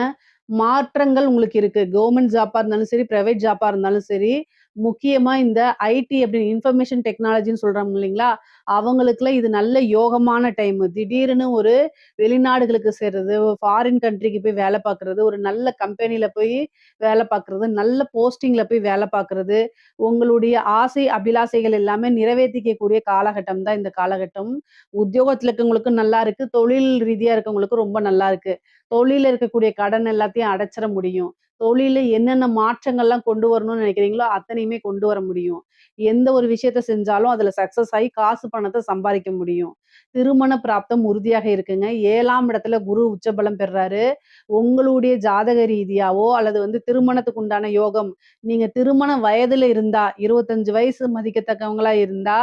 மாற்றங்கள் உங்களுக்கு இருக்கு. கவர்ன்மென்ட் ஜாப்பா இருந்தாலும் சரி, பிரைவேட் ஜாப்பா இருந்தாலும் சரி, முக்கியமா இந்த ஐடி அப்படின்னு இன்ஃபர்மேஷன் டெக்னாலஜின்னு சொல்றாங்க இல்லைங்களா? அவங்களுக்குலாம் இது நல்ல யோகமான டைமு. திடீர்னு ஒரு வெளிநாடுகளுக்கு சேர்றது, ஃபாரின் கண்ட்ரிக்கு போய் வேலை பார்க்குறது, ஒரு நல்ல கம்பெனில போய் வேலை பார்க்குறது, நல்ல போஸ்டிங்ல போய் வேலை பார்க்குறது, உங்களுடைய ஆசை, அபிலாசைகள் எல்லாமே நிறைவேத்திக்கக்கூடிய காலகட்டம் தான் இந்த காலகட்டம். உத்தியோகத்துல இருக்கவங்களுக்கும் நல்லா இருக்கு. தொழில் ரீதியா இருக்கவங்களுக்கும் ரொம்ப நல்லா இருக்கு. தொழில்ல இருக்கக்கூடிய கடன் எல்லாத்தையும் அடைச்சிற முடியும். தொழில்ல என்னென்ன மாற்றங்கள்லாம் கொண்டு வரணும்னு நினைக்கிறீங்களோ, அத்தனையுமே கொண்டு வர முடியும். எந்த ஒரு விஷயத்த செஞ்சாலும் அதுல சக்சஸ் ஆயி காசு பணத்த சம்பாரிக்க முடியும். திருமண பிராப்தம் உறுதியாக இருக்குங்க. 7ஆம் இடத்துல குரு உச்சபலம் பெறுறாரு. உங்களுடைய ஜாதக ரீதியாவோ அல்லது வந்து திருமணத்துக்கு உண்டான யோகம், நீங்க திருமண வயதுல இருந்தா 25 வயசு மதிக்கத்தக்கவங்களா இருந்தா,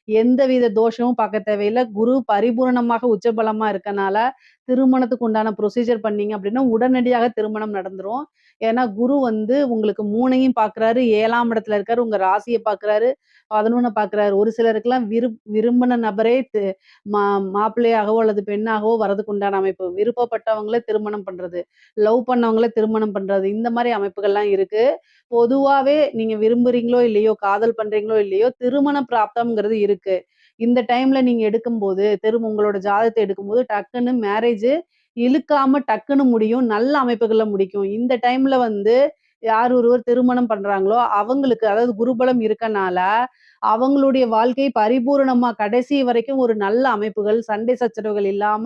எந்தவித தோஷமும் பார்க்க தேவையில்ல. குரு பரிபூரணமாக உச்சபலமா இருக்கனால, திருமணத்துக்கு உண்டான ப்ரொசீஜர் பண்ணீங்க அப்படின்னா, உடனடியாக திருமணம் நடந்துரும். ஏன்னா, குரு வந்து உங்களுக்கு 3யும் பார்க்குறாரு, 7ஆம் இடத்துல இருக்காரு, உங்க ராசிய பார்க்குறாரு, 11 பார்க்குறாரு. ஒரு சிலருக்குலாம் விரும்பின நபரே மா மாப்பிள்ளையாகவோ அல்லது பெண்ணாகவோ வரதுக்கு உண்டான அமைப்பு. விருப்பப்பட்டவங்கள திருமணம் பண்றது, லவ் பண்ணவங்கள திருமணம் பண்றது, இந்த மாரி அமைப்புகள்லாம் இருக்கு. பொதுவாவே நீங்க விரும்புறீங்களோ இல்லையோ, காதல் பண்றீங்களோ இல்லையோ, திருமண பிராப்தம்ங்கிறது இருக்கு. இந்த டைம்ல நீங்க எடுக்கும்போது, உங்களோட ஜாதகத்த எடுக்கும்போது டக்குன்னு மேரேஜு இழுக்காம டக்குன்னு முடியும். நல்ல அமைப்புகள்ல முடிக்கும். இந்த டைம்ல வந்து யார் ஒருவர் திருமணம் பண்றாங்களோ, அவங்களுக்கு அதாவது குருபலம் இருக்கனால, அவங்களுடைய வாழ்க்கை பரிபூரணமா கடைசி வரைக்கும் ஒரு நல்ல அமைப்புகள், சண்டை சச்சரவுகள் இல்லாம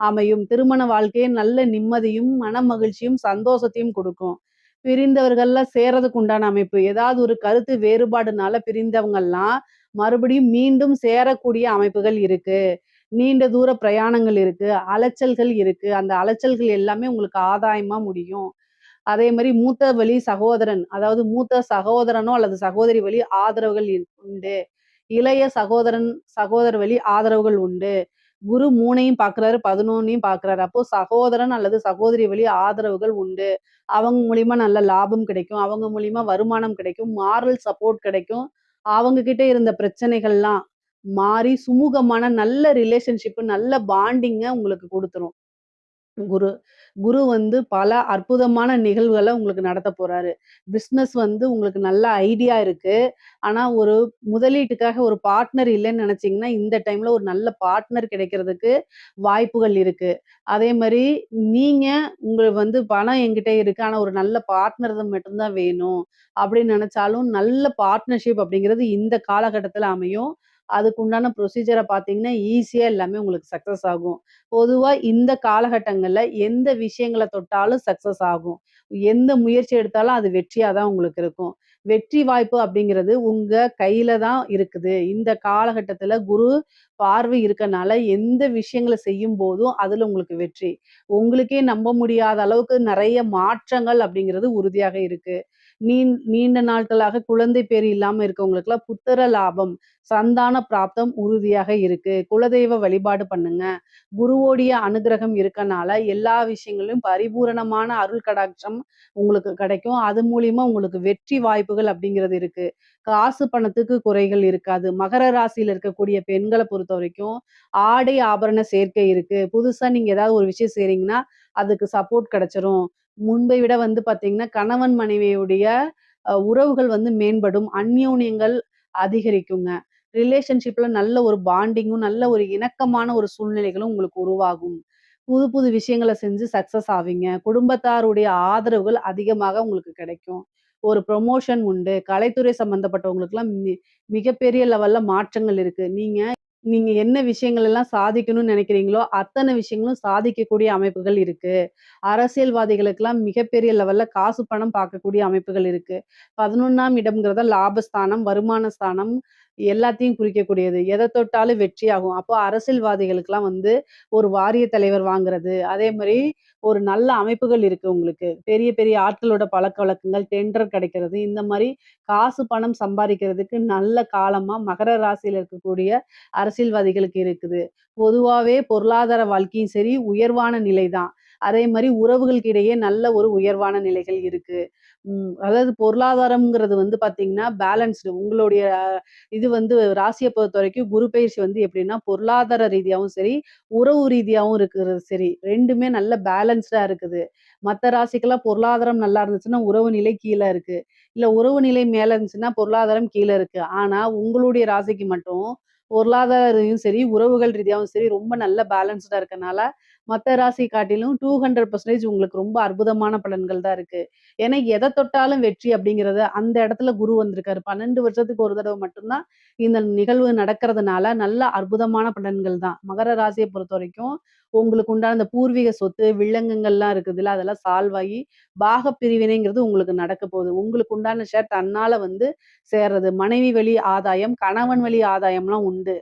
அமையும். திருமண வாழ்க்கை நல்ல நிம்மதியும், மன மகிழ்ச்சியும், சந்தோஷத்தையும் குடுக்கும். பிரிந்தவர்கள்லாம் சேர்றதுக்கு உண்டான அமைப்பு. ஏதாவது ஒரு கருத்து வேறுபாடுனால பிரிந்தவங்கலாம் மறுபடியும் மீண்டும் சேரக்கூடிய அமைப்புகள் இருக்கு. நீண்ட தூர பிரயாணங்கள் இருக்கு. அலைச்சல்கள் இருக்கு. அந்த அலைச்சல்கள் எல்லாமே உங்களுக்கு ஆதாயமா முடியும். அதே மாரி மூத்த வழி சகோதரன், அதாவது மூத்த சகோதரனோ அல்லது சகோதரி வழி ஆதரவுகள் உண்டு. இளைய சகோதரன், சகோதர வழி ஆதரவுகள் உண்டு. குரு 3யும் பார்க்குறாரு, 11யும் பார்க்குறாரு. அப்போ சகோதரன் அல்லது சகோதரி வழி ஆதரவுகள் உண்டு. அவங்க மூலியமா நல்ல லாபம் கிடைக்கும். அவங்க மூலியமா வருமானம் கிடைக்கும். மாரல் சப்போர்ட் கிடைக்கும். அவங்க கிட்ட இருந்த பிரச்சனைகள்லாம் மாறி சுமூகமான நல்ல ரிலேஷன்ஷிப், நல்ல பாண்டிங்க உங்களுக்கு குடுத்துரும். குரு. குரு வந்து பல அற்புதமான நிகழ்வுகள உங்களுக்கு நடத்தப் போறாரு. பிசினஸ் வந்து உங்களுக்கு நல்ல ஐடியா இருக்கு. ஆனா, ஒரு முதலீட்டுக்காக ஒரு பார்ட்னர் இல்லன்னு நெனச்சீங்கன்னா, இந்த டைம்ல ஒரு நல்ல பார்ட்னர் கிடைக்கிறதுக்கு வாய்ப்புகள் இருக்கு. அதே மாரி நீங்க வந்து பணம் என்கிட்ட இருக்கு. ஆனா, ஒரு நல்ல பார்ட்னர் மட்டும் தான் வேணும். அப்படின்னு நெனச்சாலும், நல்ல பார்ட்னர்ஷிப் அப்படிங்கிறது இந்த காலகட்டத்தில அமையும். அதுக்கு உண்டான ப்ரொசீஜர பார்த்தீங்கன்னா, ஈஸியா எல்லாமே உங்களுக்கு சக்சஸ் ஆகும். பொதுவா இந்த காலகட்டங்கள்ல எந்த விஷயங்கள தொட்டாலும் சக்சஸ் ஆகும். எந்த முயற்சி எடுத்தாலும் அது வெற்றியா தான் உங்களுக்கு இருக்கும். வெற்றி வாய்ப்பு அப்படிங்கிறது உங்க கையில தான் இருக்குது. இந்த காலகட்டத்தில குரு பார்வை இருக்கனால எந்த விஷயங்கள செய்யும்போதும் அதுல உங்களுக்கு வெற்றி. உங்களுக்கே நம்ப முடியாத அளவுக்கு நெறைய மாற்றங்கள் அப்படிங்கிறது உறுதியாக இருக்கு. நீண்ட நாட்களாக குழந்தை பேறு இல்லாம இருக்கவங்களுக்கெல்லாம் புத்திர லாபம், சந்தான பிராப்தம் உறுதியாக இருக்கு. குலதெய்வ வழிபாடு பண்ணுங்க. குருவோடைய அனுக்கிரகம் இருக்கனால எல்லா விஷயங்களிலும் பரிபூரணமான அருள் கடாட்சம் உங்களுக்கு கிடைக்கும். அது மூலியமா உங்களுக்கு வெற்றி வாய்ப்புகள் அப்படிங்கிறது இருக்கு. காசு பணத்துக்கு குறைகள் இருக்காது. மகர ராசியில இருக்கக்கூடிய பெண்கள பொறுத்தவரைக்கும், ஆடை ஆபரண சேர்க்கை இருக்கு. புதுசா நீங்க ஏதாவது ஒரு விஷயம் செய்றீங்கன்னா, அதுக்கு சப்போர்ட் கிடைச்சிரும். முன்பை விட வந்து பார்த்தீங்கன்னா, கணவன் மனைவியுடைய உறவுகள் வந்து மேம்படும். அந்யோன்யங்கள் அதிகரிக்குங்க. ரிலேஷன்ஷிப்ல நல்ல ஒரு பாண்டிங்கும், நல்ல ஒரு இணக்கமான ஒரு சூழ்நிலைகளும் உங்களுக்கு உருவாகும். புது புது விஷயங்கள செஞ்சு சக்சஸ் ஆவீங்க. குடும்பத்தாருடைய ஆதரவுகள் அதிகமாக உங்களுக்கு கிடைக்கும். ஒரு ப்ரமோஷன் உண்டு. கலைத்துறை சம்மந்தப்பட்டவங்களுக்கெல்லாம் மிகப்பெரிய லெவல்ல மாற்றங்கள் இருக்கு. நீங்க நீங்க என்ன விஷயங்கள் எல்லாம் சாதிக்கணும்னு நினைக்கிறீங்களோ, அத்தன விஷயங்களும் சாதிக்கக்கூடிய அமைப்புகள் இருக்கு. அரசியல்வாதிகளுக்கெல்லாம் மிகப்பெரிய லெவல்ல காசு, பணம் பார்க்கக்கூடிய அமைப்புகள் இருக்கு. 11ஆம் இடம்ங்கிறத லாபஸ்தானம், வருமான ஸ்தானம் எல்லாத்தையும் குறிக்கக்கூடியது. எத தொட்டாலும் வெற்றியாகும். அப்போ அரசியல்வாதிகளுக்கெல்லாம் வந்து ஒரு வாரிய தலைவர் வாங்குறது, அதே மாரி ஒரு நல்ல அமைப்புகள் இருக்கு உங்களுக்கு. பெரிய பெரிய ஆட்களோட பழக்கவழக்கங்கள், டெண்டர் கிடைக்கிறது, இந்த மாரி காசு, பணம் சம்பாரிக்கிறதுக்கு நல்ல காலமா மகர ராசியில இருக்கக்கூடிய அரசியல்வாதிகளுக்கு இருக்குது. பொதுவாவே பொருளாதார வாழ்க்கையும் சரி, உயர்வான நிலை தான். அதே மாரி உறவுகளுக்கு இடையே நல்ல ஒரு உயர்வான நிலைகள் இருக்கு. அதாவது பொருளாதாரம்ங்கிறது வந்து பார்த்தீங்கன்னா, பேலன்ஸ்டு உங்களுடைய இது வந்து ராசிய பொறுத்தவரைக்கும் குரு பெயர்ச்சி வந்து எப்படின்னா, பொருளாதார ரீதியாவும் சரி, உறவு ரீதியாவும் இருக்கிறது சரி, 2மே நல்ல பேலன்ஸ்டா இருக்குது. மத்த ராசிக்கெல்லாம் பொருளாதாரம் நல்லா இருந்துச்சுன்னா, உறவு நிலை கீழ இருக்கு. இல்ல உறவு நிலை மேல இருந்துச்சுன்னா, பொருளாதாரம் கீழ இருக்கு. ஆனா, உங்களுடைய ராசிக்கு மட்டும் பொருளாதார ரீதியும் சரி, உறவுகள் ரீதியாவும் சரி, ரொம்ப நல்ல பேலன்ஸ்டா இருக்கனால, மத்த ராசி காட்டிலும் 200% உங்களுக்கு ரொம்ப அற்புதமான பலன்கள் தான் இருக்கு. ஏன்னா, எத தொட்டாலும் வெற்றி அப்படிங்கிறது அந்த இடத்துல குரு வந்திருக்காரு. 12 வருஷத்துக்கு ஒரு தடவ மட்டும் தான் இந்த நிகழ்வு நடக்கிறதுனால, நல்ல அற்புதமான பலன்கள் தான். மகர ராசிய பொறுத்தவரைக்கும், உங்களுக்கு உண்டான இந்த பூர்வீக சொத்து, வில்லங்கங்கள்லாம் இருக்குதுல்ல, அதெல்லாம் சால்வ் ஆகி, பாகப் பிரிவினைங்கிறது உங்களுக்கு நடக்க போகுது. உங்களுக்கு உண்டான ஷேர் தன்னால வந்து சேர்றது. மனைவி வழி ஆதாயம், கணவன் வழி ஆதாயம்லாம் உண்டு.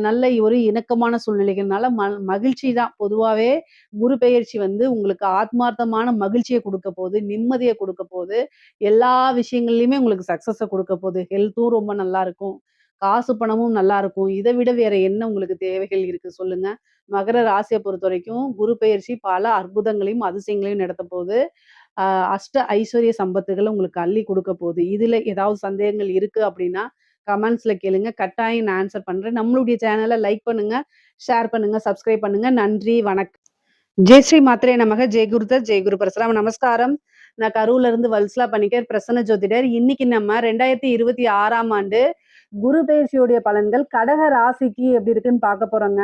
நல்ல ஒரு இணக்கமான சூழ்நிலைகள்னால மகிழ்ச்சி தான். பொதுவாவே குரு பெயர்ச்சி வந்து உங்களுக்கு ஆத்மார்த்தமான மகிழ்ச்சிய குடுக்க போது, நிம்மதிய குடுக்க போது, எல்லா விஷயங்கள்லயுமே உங்களுக்கு சக்சஸ குடுக்க போது. ஹெல்த்தும் ரொம்ப நல்லா இருக்கும். காசு பணமும் நல்லா இருக்கும். இத விட வேற என்ன உங்களுக்கு தேவைகள் இருக்கு சொல்லுங்க? மகர ராசிய பொறுத்தவரைக்கும் குரு பெயர்ச்சி பல அற்புதங்களையும், அதிசயங்களையும் நடத்த போது. அ அஷ்ட ஐஸ்வர்ய சம்பத்துகள உங்களுக்கு அள்ளி குடுக்க போது. இதுல ஏதாவது சந்தேகங்கள் இருக்கு அப்டின்னா, கமெண்ட்ஸ்ல கேளுங்க. கட்டாயம் நான் ஆன்ஸர் பண்றேன். நம்மளுடைய சேனல லைக் பண்ணுங்க, ஷேர் பண்ணுங்க, சப்ஸ்கிரைப் பண்ணுங்க. நன்றி, வணக்கம். ஜெய் ஸ்ரீ மாத்ரே நமக. ஜெய் குருதத், ஜெய் குரு பரசுராம். நமஸ்காரம். நான் கரூர்ல இருந்து வல்சலா பணிக்கர், பிரசன்ன ஜோதிடர். இன்னைக்கு நம்ம 2026ஆம் ஆண்டு குரு பெயர்ச்சியுடைய பலன்கள் கடக ராசிக்கு எப்படி இருக்குன்னு பார்க்க போறோங்க.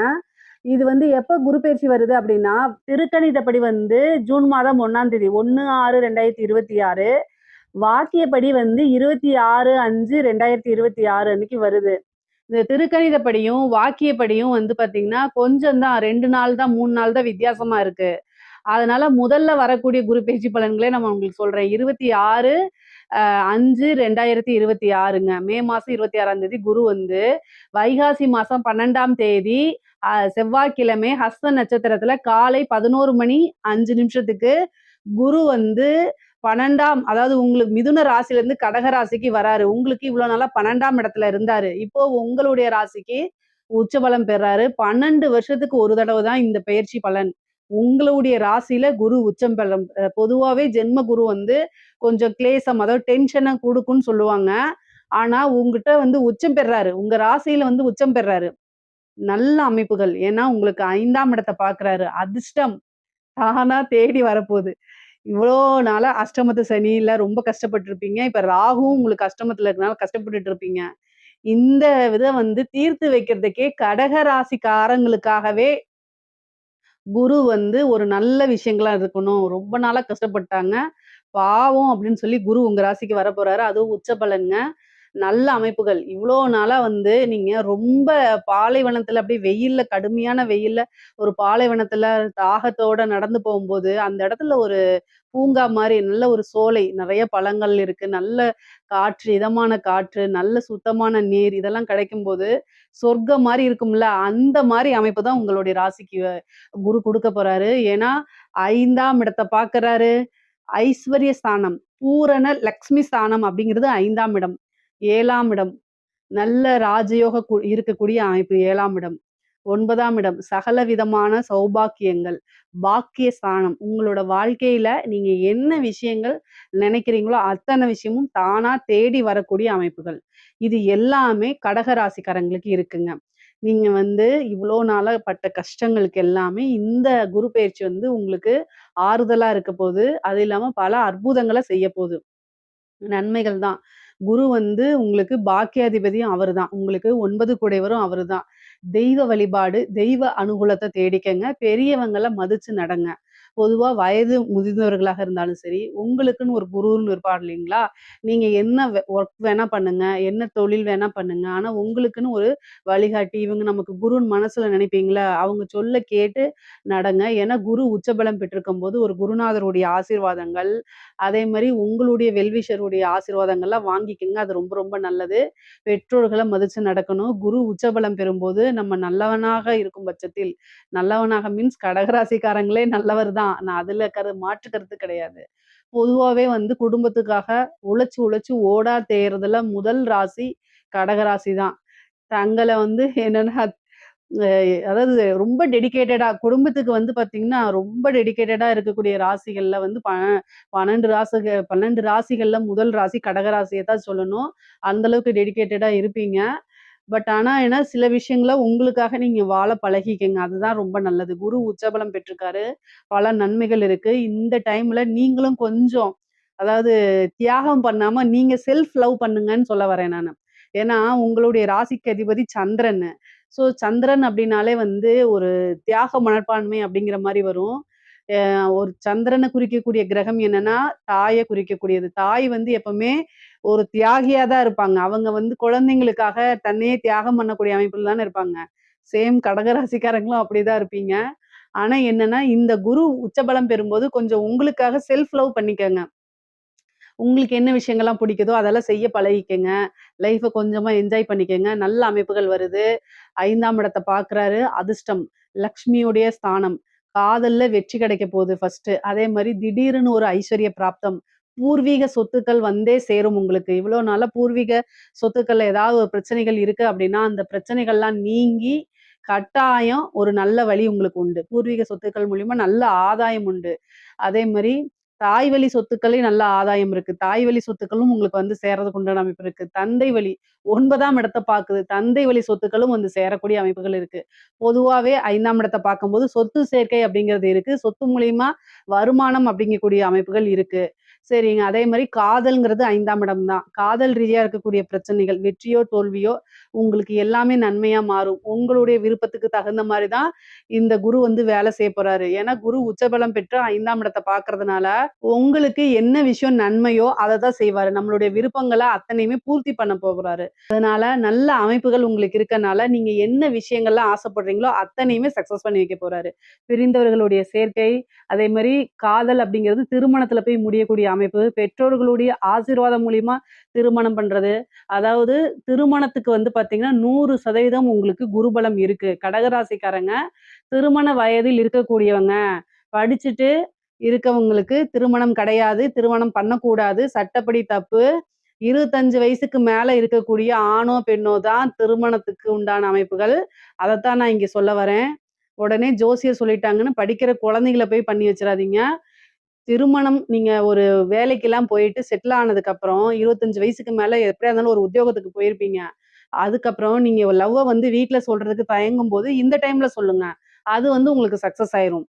இது வந்து எப்ப குரு பெயர்ச்சி வருது அப்படின்னா, திருக்கணிதப்படி வந்து ஜூன் மாதம் 1ஆம் தேதி 1/6/2026 வாக்கியப்படி வந்து 26/5/2026 அன்னைக்கு வருது. இந்த திருக்கணிதப்படியும், வாக்கியப்படியும் வந்து பார்த்தீங்கன்னா, கொஞ்சம் தான் 2 நாள் தான், 3 நாள் தான் வித்தியாசமா இருக்கு. அதனால முதல்ல வரக்கூடிய குரு பெயர்ச்சி பலன்களே நம்ம உங்களுக்கு சொல்றேன். 26 5/2026ங்க. மே மாசம் 26ஆம் தேதி குரு வந்து வைகாசி மாசம் 12ஆம் தேதி செவ்வாய்க்கிழமை ஹஸ்த நட்சத்திரத்துல காலை 11 மணி 5 நிமிஷத்துக்கு குரு வந்து 12ஆம், அதாவது உங்களுக்கு மிதுன ராசியிலிருந்து கடக ராசிக்கு வராரு. உங்களுக்கு இவ்வளவு நாளா 12ஆம் இடத்துல இருந்தாரு. இப்போ உங்களுடைய ராசிக்கு உச்சபலம் பெறாரு. 12 வருஷத்துக்கு ஒரு தடவை தான் இந்த பெயர்ச்சி பலன். உங்களுடைய ராசியில குரு உச்சம் பெறும். பொதுவாவே ஜென்ம குரு வந்து கொஞ்சம் கிளேசம், அதாவது டென்ஷன குடுக்கும்ன்னு சொல்லுவாங்க. ஆனா உங்கிட்ட வந்து உச்சம் பெறாரு. உங்க ராசியில வந்து உச்சம் பெறாரு. நல்ல அமைப்புகள். ஏன்னா உங்களுக்கு 5ஆம் இடத்த பார்க்குறாரு. அதிர்ஷ்டம் தானா தேடி வரப்போகுது. இவ்வளோ நாளா அஷ்டமத்து சனியில ரொம்ப கஷ்டப்பட்டுருப்பீங்க. இப்ப ராகுவும் உங்களுக்கு அஷ்டமத்துல இருக்கனால கஷ்டப்பட்டுட்டு இருப்பீங்க. இந்த இத வந்து தீர்த்து வைக்கிறதுக்கே கடக ராசிக்காரங்களுக்காகவே குரு வந்து ஒரு நல்ல விஷயங்களா இருக்கணும். ரொம்ப நாளா கஷ்டப்பட்டாங்க. பாவம் அப்படின்னு சொல்லி குரு உங்க ராசிக்கு வரப்போறாரு. அதுவும் உச்ச பலன்ங்க. நல்ல அமைப்புகள். இவ்ளோ நாளா வந்து நீங்க ரொம்ப பாலைவனத்துல அப்படியே வெயில்ல கடுமையான வெயில்ல ஒரு பாலைவனத்துல தாகத்தோட நடந்து போகும்போது, அந்த இடத்துல ஒரு பூங்கா மாரி நல்ல ஒரு சோலை, நெறைய பழங்கள் இருக்கு. நல்ல காற்று, இதமான காற்று, நல்ல சுத்தமான நீர் இதெல்லாம் கிடைக்கும்போது, சொர்க்கம் மாரி இருக்கும்ல, அந்த மாரி அமைப்பு தான் உங்களுடைய ராசிக்கு குரு குடுக்க போறாரு. ஏன்னா, 5ஆம் இடத்த பார்க்குறாரு. ஐஸ்வர்ய ஸ்தானம், பூரண லக்ஷ்மி ஸ்தானம் அப்படிங்கிறது 5ஆம் இடம். 7ஆம் இடம், நல்ல ராஜயோக இருக்கக்கூடிய அமைப்பு 7ஆம் இடம். 9ஆம் இடம், சகல விதமான சௌபாக்கியங்கள், பாக்கிய ஸ்தானம். உங்களோட வாழ்க்கையில நீங்க என்ன விஷயங்கள் நினைக்கிறீங்களோ, அத்தன விஷயமும் தானா தேடி வரக்கூடிய அமைப்புகள். இது எல்லாமே கடக ராசிக்காரங்களுக்கு இருக்குங்க. நீங்க வந்து இவ்ளோ நாளா பட்ட கஷ்டங்களுக்கு எல்லாமே இந்த குரு பெயர்ச்சி வந்து உங்களுக்கு ஆறுதலா இருக்க போது. அது இல்லாம பல அற்புதங்கள செய்யப்போது. நன்மைகள் தான். குரு வந்து உங்களுக்கு பாக்கியாதிபதியும் அவருதான். உங்களுக்கு 9 குடையவரும் அவருதான். தெய்வ வழிபாடு, தெய்வ அனுகூலத்த தேடிக்கங்க. பெரியவங்கள மதிச்சு நடங்க. பொதுவா வயது முதிர்ந்தவர்களாக இருந்தாலும் சரி, உங்களுக்குன்னு ஒரு குருன்னு இருப்பார் இல்லைங்களா? நீங்க என்ன ஒர்க் வேணா பண்ணுங்க, என்ன தொழில் வேணா பண்ணுங்க. ஆனா உங்களுக்குன்னு ஒரு வழிகாட்டி, இவங்க நமக்கு குருன்னு மனசுல நினைப்பீங்கள்ல, அவங்க சொல்ல கேட்டு நடங்க. ஏன்னா குரு உச்சபலம் பெற்றிருக்கும்போது, ஒரு குருநாதருடைய ஆசீர்வாதங்கள், அதே மாரி உங்களுடைய வெல்விஷருடைய ஆசீர்வாதங்கள்லாம் வாங்கிக்கங்க. அது ரொம்ப ரொம்ப நல்லது. பெற்றோர்கள மதிச்சு நடக்கணும். குரு உச்சபலம் பெறும்போது, நம்ம நல்லவனாக இருக்கும் பட்சத்தில், நல்லவனாக மீன்ஸ் கடகராசிக்காரங்களே நல்லவர் தான். நான் அதுல மாற்று கருத்து கிடையாது. பொதுவாவே வந்து குடும்பத்துக்காக உழைச்சு உழைச்சு ஓடா தேயறதுல முதல் ராசி கடகராசி தான். தங்கள வந்து என்னன்னா அ அதாவது ரொம்ப டெடிகேட்டடா குடும்பத்துக்கு வந்து பார்த்தீங்கன்னா, ரொம்ப டெடிகேட்டடா இருக்கக்கூடிய ராசிகள்ல வந்து 12 ராசிகள்ல முதல் ராசி கடக ராசிய தான் சொல்லணும். அந்த அளவுக்கு டெடிகேட்டடா இருப்பீங்க. பட் ஆனா என்ன சில விஷயங்கள உங்களுக்காக நீங்க வாழ பழகிக்கங்க. அதுதான் ரொம்ப நல்லது. குரு உச்சபலம் பெற்றிருக்காரு. பல நன்மைகள் இருக்கு. இந்த டைம்ல நீங்களும் கொஞ்சம் அதாவது தியாகம் பண்ணாம நீங்க செல்ஃப் லவ் பண்ணுங்கன்னு சொல்ல வரேன் நானு. ஏன்னா உங்களுடைய ராசிக்கு அதிபதி சந்திரன். ஸோ சந்திரன் அப்படின்னாலே வந்து ஒரு தியாக மனப்பான்மை அப்படிங்கிற மாரி வரும். ஒரு சந்திரன குறிக்கக்கூடிய கிரகம் என்னன்னா, தாய குறிக்கக்கூடியது. தாய் வந்து எப்பவுமே ஒரு தியாகியா தான் இருப்பாங்க. அவங்க வந்து குழந்தைங்களுக்காக தன்னையே தியாகம் பண்ணக்கூடிய அமைப்புல தானே இருப்பாங்க. சேம் கடகராசிக்காரங்களும் அப்படிதான் இருப்பீங்க. ஆனா என்னன்னா, இந்த குரு உச்சபலம் பெறும்போது கொஞ்சம் உங்களுக்காக செல்ஃப் லவ் பண்ணிக்கங்க. உங்களுக்கு என்ன விஷயங்கள்லாம் பிடிக்குதோ, அதெல்லாம் செய்ய பழகிக்கங்க. லைஃப கொஞ்சமா என்ஜாய் பண்ணிக்கங்க. நல்ல அமைப்புகள் வருது. 5ஆம் இடத்த பார்க்குறாரு. அதிர்ஷ்டம், லக்ஷ்மியுடைய ஸ்தானம். காதல்ல வெற்றி கிடைக்க போகுது ஃபர்ஸ்ட்டு. அதே மாரி திடீர்னு ஒரு ஐஸ்வர்ய பிராப்தம். பூர்வீக சொத்துக்கள் வந்தே சேரும் உங்களுக்கு. இவ்வளோ நாளா பூர்வீக சொத்துக்கள்ல ஏதாவது ஒரு பிரச்சனைகள் இருக்கு அப்டின்னா, அந்த பிரச்சனைகள்லாம் நீங்கி, கட்டாயம் ஒரு நல்ல வழி உங்களுக்கு உண்டு. பூர்வீக சொத்துக்கள் மூலியமா நல்ல ஆதாயம் உண்டு. அதே மாரி தாய் வழி சொத்துக்கள்லயும் நல்ல ஆதாயம் இருக்கு. தாய் வழி சொத்துக்களும் உங்களுக்கு வந்து சேர்றதுக்கு உண்டான அமைப்பு இருக்கு. தந்தை வழி 9ஆம் இடத்த பாக்குது. தந்தை வழி சொத்துக்களும் வந்து சேரக்கூடிய அமைப்புகள் இருக்கு. பொதுவாவே 5ஆம் இடத்த பார்க்கும்போது சொத்து சேர்க்கை அப்படிங்கிறது இருக்கு. சொத்து மூலியமா வருமானம் அப்படிங்கக்கூடிய அமைப்புகள் இருக்கு. சரிங்க. அதே மாரி காதல்ங்கிறது 5ஆம் இடம் தான். காதல் ரீதியா இருக்கக்கூடிய பிரச்சனைகள், வெற்றியோ, தோல்வியோ உங்களுக்கு எல்லாமே நன்மையா மாறும். உங்களுடைய விருப்பத்துக்கு தகுந்த மாரி தான் இந்த குரு வந்து வேலை செய்ய போறாரு. ஏன்னா, குரு உச்சபலம் பெற்று 5ஆம் இடத்த பார்க்கறதுனால, உங்களுக்கு என்ன விஷயம் நன்மையோ அத தான் செய்வாரு. நம்மளுடைய விருப்பங்கள அத்தனையுமே பூர்த்தி பண்ண போறாரு. அதனால நல்ல அமைப்புகள் உங்களுக்கு இருக்கனால, நீங்க என்ன விஷயங்கள்லாம் ஆசைப்படுறீங்களோ, அத்தனையுமே சக்சஸ் பண்ணி வைக்க போறாரு. பிரிந்தவர்களுடைய சேர்க்கை, அதே மாரி காதல் அப்படிங்கிறது திருமணத்தில போய் முடியக்கூடிய அமைப்பு. பெற்றோர்களுடைய ஆசீர்வாதம் மூலியமா திருமணம் பண்றது. அதாவது திருமணத்துக்கு வந்து பார்த்தீங்கன்னா, 100% உங்களுக்கு குருபலம் இருக்கு. கடகராசிக்காரங்க திருமண வயதில் இருக்கக்கூடியவங்க. படிச்சுட்டு இருக்கவங்களுக்கு திருமணம் கிடையாது. திருமணம் பண்ணக்கூடாது. சட்டப்படி தப்பு. 25 வயசுக்கு மேல இருக்கக்கூடிய ஆணோ, பெண்ணோ தான் திருமணத்துக்கு உண்டான அமைப்புகள். அதத்தான் நான் இங்க சொல்ல வரேன். உடனே ஜோசியர் சொல்லிட்டாங்கன்னு படிக்கிற குழந்தைகள போய் பண்ணி வச்சுறாதீங்க. திருமணம் நீங்க ஒரு வேலைக்கெல்லாம் போயிட்டு செட்டில் ஆனதுக்கப்புறம் 25 வயசுக்கு மேல எப்படியா இருந்தாலும் ஒரு உத்தியோகத்துக்கு போயிருப்பீங்க. அதுக்கப்புறம் நீங்க லவ்வ வந்து வீட்ல சொல்றதுக்கு தயங்கும்போது, இந்த டைம்ல சொல்லுங்க. அது வந்து உங்களுக்கு சக்சஸ் ஆயிரும்.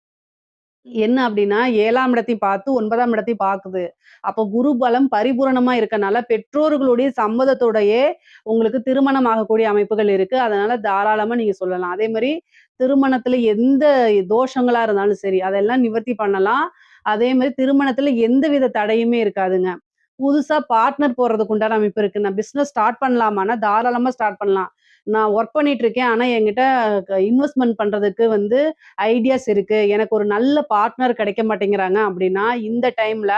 என்ன அப்டின்னா, 7ஆம் இடத்தையும் பார்த்து 9ஆம் இடத்தையும் பாக்குது. அப்போ குரு பலம் பரிபூரணமா இருக்கனால, பெற்றோர்களுடைய சம்மதத்தோடயே உங்களுக்கு திருமணம் ஆகக்கூடிய அமைப்புகள் இருக்கு. அதனால தாராளமா நீங்க சொல்லலாம். அதே மாரி திருமணத்துல எந்த தோஷங்களா இருந்தாலும் சரி, அதெல்லாம் நிவர்த்தி பண்ணலாம். அதே மாரி திருமணத்துல எந்தவித தடையுமே இருக்காதுங்க. புதுசா பார்ட்னர் போடுறதுக்கு உண்டான அமைப்பு இருக்கு. நான் பிசினஸ் ஸ்டார்ட் பண்ணலாமான்னா, தாராளமா ஸ்டார்ட் பண்ணலாம். நான் ஒர்க் பண்ணிட்டு இருக்கேன். ஆனா என்கிட்ட இன்வெஸ்ட்மென்ட் பண்றதுக்கு வந்து ஐடியாஸ் இருக்கு. எனக்கு ஒரு நல்ல பார்ட்னர் கிடைக்க மாட்டேங்கிறாங்க அப்படின்னா, இந்த டைம்ல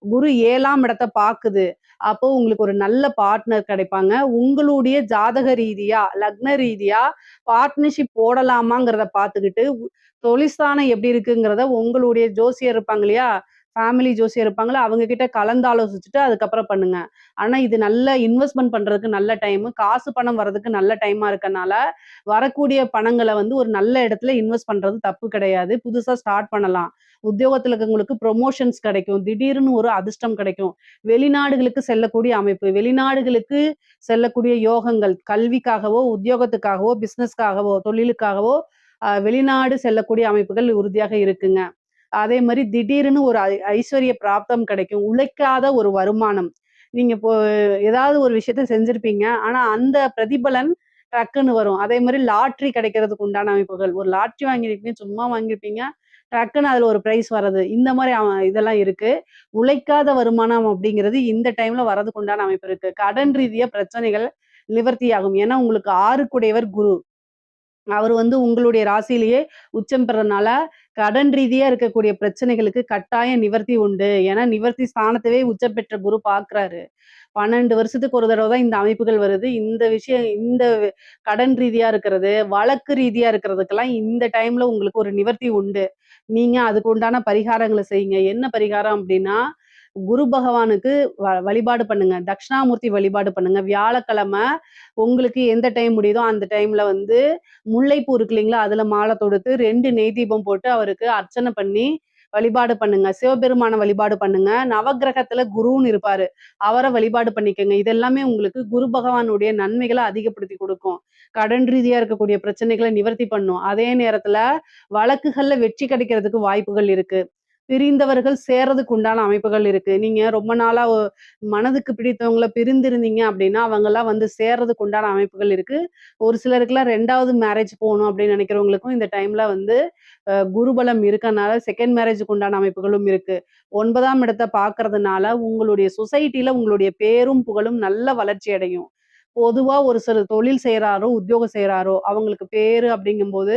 குரு 7ஆம் இடத்த பாக்குது. அப்போ உங்களுக்கு ஒரு நல்ல பார்ட்னர் கிடைப்பாங்க. உங்களுடைய ஜாதக ரீதியா, லக்ன ரீதியா பார்ட்னர்ஷிப் போடலாமாங்கிறத பார்த்துக்கிட்டு, தொழில்ஸ்தானம் எப்படி இருக்குங்கிறத உங்களுடைய ஜோசியர் இருப்பாங்க இல்லையா? ஃபேமிலி ஜோசியர் இருப்பாங்கல்ல, அவங்க கிட்ட கலந்தாலோசிச்சுட்டு அதுக்கப்புறம் பண்ணுங்க. ஆனா இது நல்ல இன்வெஸ்ட்மென்ட் பண்றதுக்கு நல்ல டைமு. காசு பணம் வரதுக்கு நல்ல டைமா இருக்கனால, வரக்கூடிய பணங்கள வந்து ஒரு நல்ல இடத்துல இன்வெஸ்ட் பண்றது தப்பு கிடையாது. புதுசா ஸ்டார்ட் பண்ணலாம். உத்தியோகத்துல இருக்கவங்களுக்கு புரமோஷன்ஸ் கிடைக்கும். திடீர்னு ஒரு அதிர்ஷ்டம் கிடைக்கும். வெளிநாடுகளுக்கு செல்லக்கூடிய அமைப்பு. வெளிநாடுகளுக்கு செல்லக்கூடிய யோகங்கள். கல்விக்காகவோ, உத்தியோகத்துக்காகவோ, பிசினஸ்க்காகவோ, தொழிலுக்காகவோ வெளிநாடு செல்லக்கூடிய அமைப்புகள் உறுதியாக இருக்குங்க. அதே மாரி திடீர்னு ஒரு ஐஸ்வர்ய பிராப்தம் கிடைக்கும். உழைக்காத ஒரு வருமானம். நீங்க இப்போ ஏதாவது ஒரு விஷயத்த செஞ்சிருப்பீங்க. ஆனா அந்த பிரதிபலன் டக்குன்னு வரும். அதே மாரி லாட்டரி கிடைக்கிறதுக்கு உண்டான அமைப்புகள். ஒரு லாட்டரி வாங்கியிருப்பீங்க, சும்மா வாங்கியிருப்பீங்க. டக்குன்னு அதுல ஒரு பிரைஸ் வர்றது. இந்த மாரி இதெல்லாம் இருக்கு. உழைக்காத வருமானம் அப்படிங்கிறது இந்த டைம்ல வரதுக்கு உண்டான அமைப்பு இருக்கு. கடன் ரீதியா பிரச்சனைகள் நிவர்த்தியாகும். ஏன்னா உங்களுக்கு 6க்குடையவர் குரு. அவரு வந்து உங்களுடைய ராசியிலேயே உச்சம் பெறனால, கடன் ரீதியா இருக்கக்கூடிய பிரச்சனைகளுக்கு கட்டாயம் நிவர்த்தி உண்டு. ஏன்னா, நிவர்த்தி ஸ்தானத்தவே உச்சம் பெற்ற குரு பார்க்கிறாரு. 12 வருஷத்துக்கு ஒரு தடவ தான் இந்த அமைப்புகள் வருது. இந்த விஷயம் இந்த கடன் ரீதியா இருக்கிறது, வழக்கு ரீதியா இருக்கிறதுக்கெல்லாம் இந்த டைம்ல உங்களுக்கு ஒரு நிவர்த்தி உண்டு. நீங்க அதுக்கு உண்டான பரிகாரங்கள செய்யுங்க. என்ன பரிகாரம் அப்டின்னா, குரு பகவானுக்கு வழிபாடு பண்ணுங்க. தட்சிணாமூர்த்தி வழிபாடு பண்ணுங்க. வியாழக்கிழமை உங்களுக்கு எந்த டைம் முடியுதோ அந்த டைம்ல வந்து முல்லைப்பூ இருக்கு இல்லைங்களா? அதுல மாலை தொடுத்து 2 நெய் தீபம் போட்டு அவருக்கு அர்ச்சனை பண்ணி வழிபாடு பண்ணுங்க. சிவபெருமான வழிபாடு பண்ணுங்க. நவக்கிரகத்துல குருன்னு இருப்பாரு. அவர வழிபாடு பண்ணிக்கங்க. இதெல்லாமே உங்களுக்கு குரு பகவானுடைய நன்மைகள அதிகப்படுத்தி குடுக்கும். கடன் ரீதியா இருக்கக்கூடிய பிரச்சனைகள நிவர்த்தி பண்ணும். அதே நேரத்துல வழக்குகள்ல வெற்றி கிடைக்கிறதுக்கு வாய்ப்புகள் இருக்கு. பிரிந்தவர்கள் சேர்றதுக்கு உண்டான அமைப்புகள் இருக்கு. நீங்க ரொம்ப நாளா மனதுக்கு பிடித்தவங்கள பிரிந்திருந்தீங்க அப்படின்னா, அவங்கலாம் வந்து சேர்றதுக்கு உண்டான அமைப்புகள் இருக்கு. ஒரு சிலருக்குலாம் 2வது மேரேஜ் போணும் அப்படின்னு நினைக்கிறவங்களுக்கும் இந்த டைம்ல வந்து குருபலம் இருக்கனால 2ண்ட் மேரேஜுக்கு உண்டான அமைப்புகளும் இருக்கு. 9ஆம் இடத்த பார்க்கறதுனால உங்களுடைய சொசைட்டில உங்களுடைய பேரும், புகழும் நல்ல வளர்ச்சி அடையும். பொதுவா ஒரு சிலர் தொழில் செய்றாரோ, உத்தியோகம் செய்றாரோ, அவங்களுக்கு பேரு அப்படிங்கும்போது,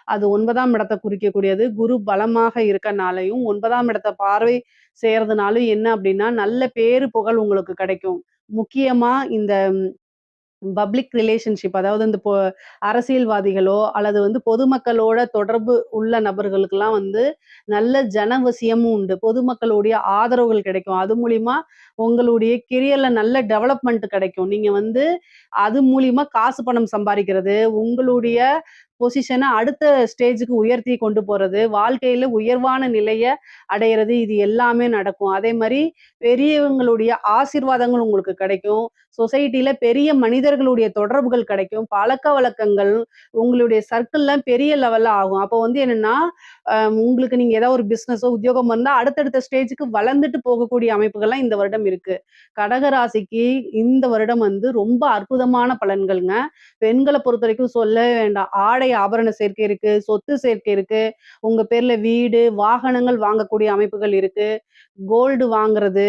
அது 9ஆம் இடத்த குறிக்கக்கூடியது. குரு பலமாக இருக்கனாலயும், 9ஆம் இடத்த பார்வை செய்றதுனாலும் என்ன அப்படின்னா, நல்ல பேரு, புகழ் உங்களுக்கு கிடைக்கும். முக்கியமா இந்த பப்ளிக் ரிலேஷன்ஷிப் அதாவது இந்த அரசியல்வாதிகளோ, அல்லது வந்து பொதுமக்களோட தொடர்பு உள்ள நபர்களுக்கெல்லாம் வந்து நல்ல ஜனவசியமும் உண்டு. பொதுமக்களுடைய ஆதரவுகள் கிடைக்கும். அது மூலியமா உங்களுடைய கெரியர்ல நல்ல டெவலப்மெண்ட் கிடைக்கும். நீங்க வந்து அது மூலியமா காசு பணம் சம்பாரிக்கிறது, உங்களுடைய பொசிஷன அடுத்த ஸ்டேஜுக்கு உயர்த்தி கொண்டு போறது, வாழ்க்கையில உயர்வான நிலைய அடையறது இது எல்லாமே நடக்கும். அதே மாரி பெரியவங்களுடைய ஆசீர்வாதங்கள் உங்களுக்கு கிடைக்கும். சொசைட்டில பெரிய மனிதர்களுடைய தொடர்புகள் கிடைக்கும். பழக்கவழக்கங்கள் உங்களுடைய சர்க்கிள்லாம் பெரிய லெவல்ல ஆகும். அப்போ வந்து என்னன்னா, உங்களுக்கு நீங்க ஏதாவது ஒரு பிசினஸோ, உத்தியோகமோ இருந்தா அடுத்தடுத்த ஸ்டேஜுக்கு வளர்ந்துட்டு போகக்கூடிய அமைப்புகள்லாம் இந்த வருடம் இருக்கு. கடக ராசிக்கு இந்த வருடம் வந்து ரொம்ப அற்புதமான பலன்கள்ங்க. பெண்கள பொறுத்தவரைக்கும் சொல்லவே வேண்டாம். ஆடை ஆபரண சேர்க்கை இருக்கு, சொத்து சேர்க்கை இருக்கு, உங்க பேர்ல வீடு, வாகனங்கள் வாங்கக்கூடிய அமைப்புகள் இருக்கு, கோல்டு வாங்குறது,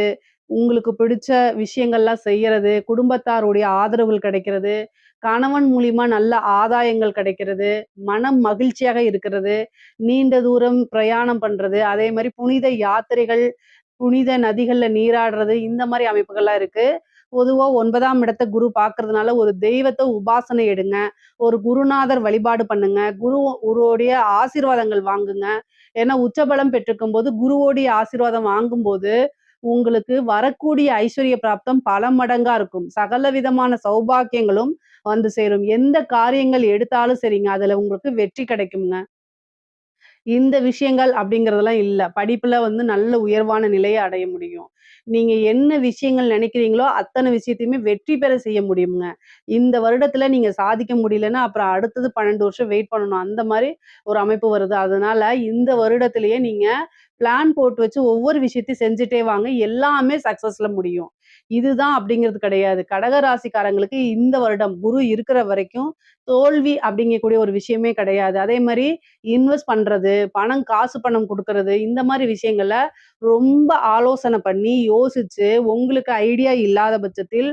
உங்களுக்கு பிடிச்ச விஷயங்கள்லாம் செய்யறது, குடும்பத்தாருடைய ஆதரவுகள் கிடைக்கிறது, கணவன் மூலியமா நல்ல ஆதாயங்கள் கிடைக்கிறது, மனம் மகிழ்ச்சியாக இருக்கிறது, நீண்ட தூரம் பிரயாணம் பண்றது, அதே மாரி புனித யாத்திரைகள், புனித நதிகள்ல நீராடுறது, இந்த மாரி அமைப்புகள்லாம் இருக்கு. பொதுவா 9ஆம் இடத்த குரு பார்க்கறதுனால ஒரு தெய்வத்த உபாசனை எடுங்க. ஒரு குருநாதர் வழிபாடு பண்ணுங்க. குருவுடைய ஆசீர்வாதங்கள் வாங்குங்க. ஏன்னா உச்சபலம் பெற்றிருக்கும்போது, குருவோடைய ஆசீர்வாதம் வாங்கும்போது, உங்களுக்கு வரக்கூடிய ஐஸ்வர்ய பிராப்தம் பல மடங்கா இருக்கும். சகல விதமான சௌபாக்கியங்களும் வந்து சேரும். எந்த காரியங்கள் எடுத்தாலும் சரிங்க, அதுல உங்களுக்கு வெற்றி கிடைக்கும்ங்க. இந்த விஷயங்கள் அப்படிங்கிறதெல்லாம் இல்ல. படிப்புல வந்து நல்ல உயர்வான நிலைய அடைய முடியும். நீங்க என்ன விஷயங்கள் நினைக்கிறீங்களோ, அத்தன விஷயத்தையுமே வெற்றி பெற செய்ய முடியும்ங்க. இந்த வருடத்துல நீங்க சாதிக்க முடியலன்னா, அப்புறம் அடுத்தது 12 வருஷம் வெயிட் பண்ணணும். அந்த மாரி ஒரு அமைப்பு வருது. அதனால இந்த வருடத்திலேயே நீங்க பிளான் போட்டு வச்சு ஒவ்வொரு விஷயத்தையும் செஞ்சுட்டே வாங்க. எல்லாமே சக்சஸ்ல முடியும். இதுதான் அப்படிங்கிறது கிடையாது. கடக ராசிக்காரங்களுக்கு இந்த வருடம் குரு இருக்கிற வரைக்கும் தோல்வி அப்படிங்கக்கூடிய ஒரு விஷயமே கிடையாது. அதே மாரி இன்வெஸ்ட் பண்றது, காசு பணம் குடுக்கறது, இந்த மாரி விஷயங்கள்ல ரொம்ப ஆலோசனை பண்ணி, யோசிச்சு, உங்களுக்கு ஐடியா இல்லாத பட்சத்தில்,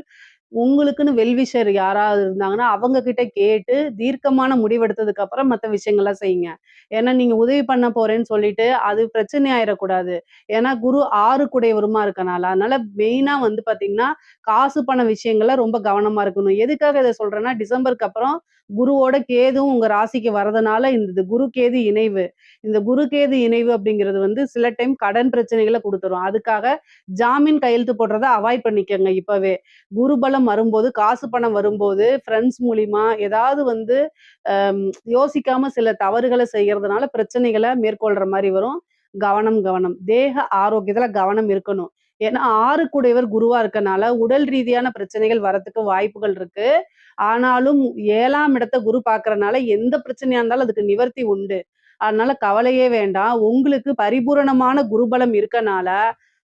உங்களுக்குன்னு வெல்விஷர் யாராவது இருந்தாங்கன்னா, அவங்க கிட்ட கேட்டு தீர்க்கமான முடிவெடுத்ததுக்கு அப்புறம் மத்த விஷயங்கள்லாம் செய்யுங்க. ஏன்னா, நீங்க உதவி பண்ண போறேன்னு சொல்லிட்டு, அது பிரச்சனை ஆயிறக்கூடாது. ஏன்னா, குரு 6 குடையவருமா இருக்கனால. அதனால மெயினா வந்து பாத்தீங்கன்னா, காசு பண விஷயங்கள்ல ரொம்ப கவனமா இருக்கணும். எதுக்காக இத சொல்றேன்னா, டிசம்பருக்கு அப்புறம் குருவோட கேதுவும் உங்க ராசிக்கு வரதுனால, இந்த குரு கேது இணைவு. இந்த குரு கேது இணைவு அப்படிங்கிறது வந்து சில டைம் கடன் பிரச்சனைகள குடுத்துரும். அதுக்காக ஜாமீன் கையெழுத்து போடுறத அவாய்ட் பண்ணிக்கங்க இப்பவே. குரு பலம் வரும்போது, காசு பணம் வரும்போது, ஃப்ரெண்ட்ஸ் மூலியமா ஏதாவது வந்து அம் யோசிக்காம சில தவறுகள செய்யறதுனால பிரச்சனைகள மேற்கொள்ற மாரி வரும். கவனம், கவனம். தேக ஆரோக்கியத்துல கவனம் இருக்கணும். ஏன்னா 6 கூடையவர் குருவா இருக்கனால, உடல் ரீதியான பிரச்சனைகள் வரதுக்கு வாய்ப்புகள் இருக்கு. ஆனாலும் 7ஆம் இடத்த குரு பார்க்கறனால, எந்த பிரச்சனையா இருந்தாலும் அதுக்கு நிவர்த்தி உண்டு. அதனால கவலையே வேண்டாம். உங்களுக்கு பரிபூரணமான குருபலம் இருக்கனால,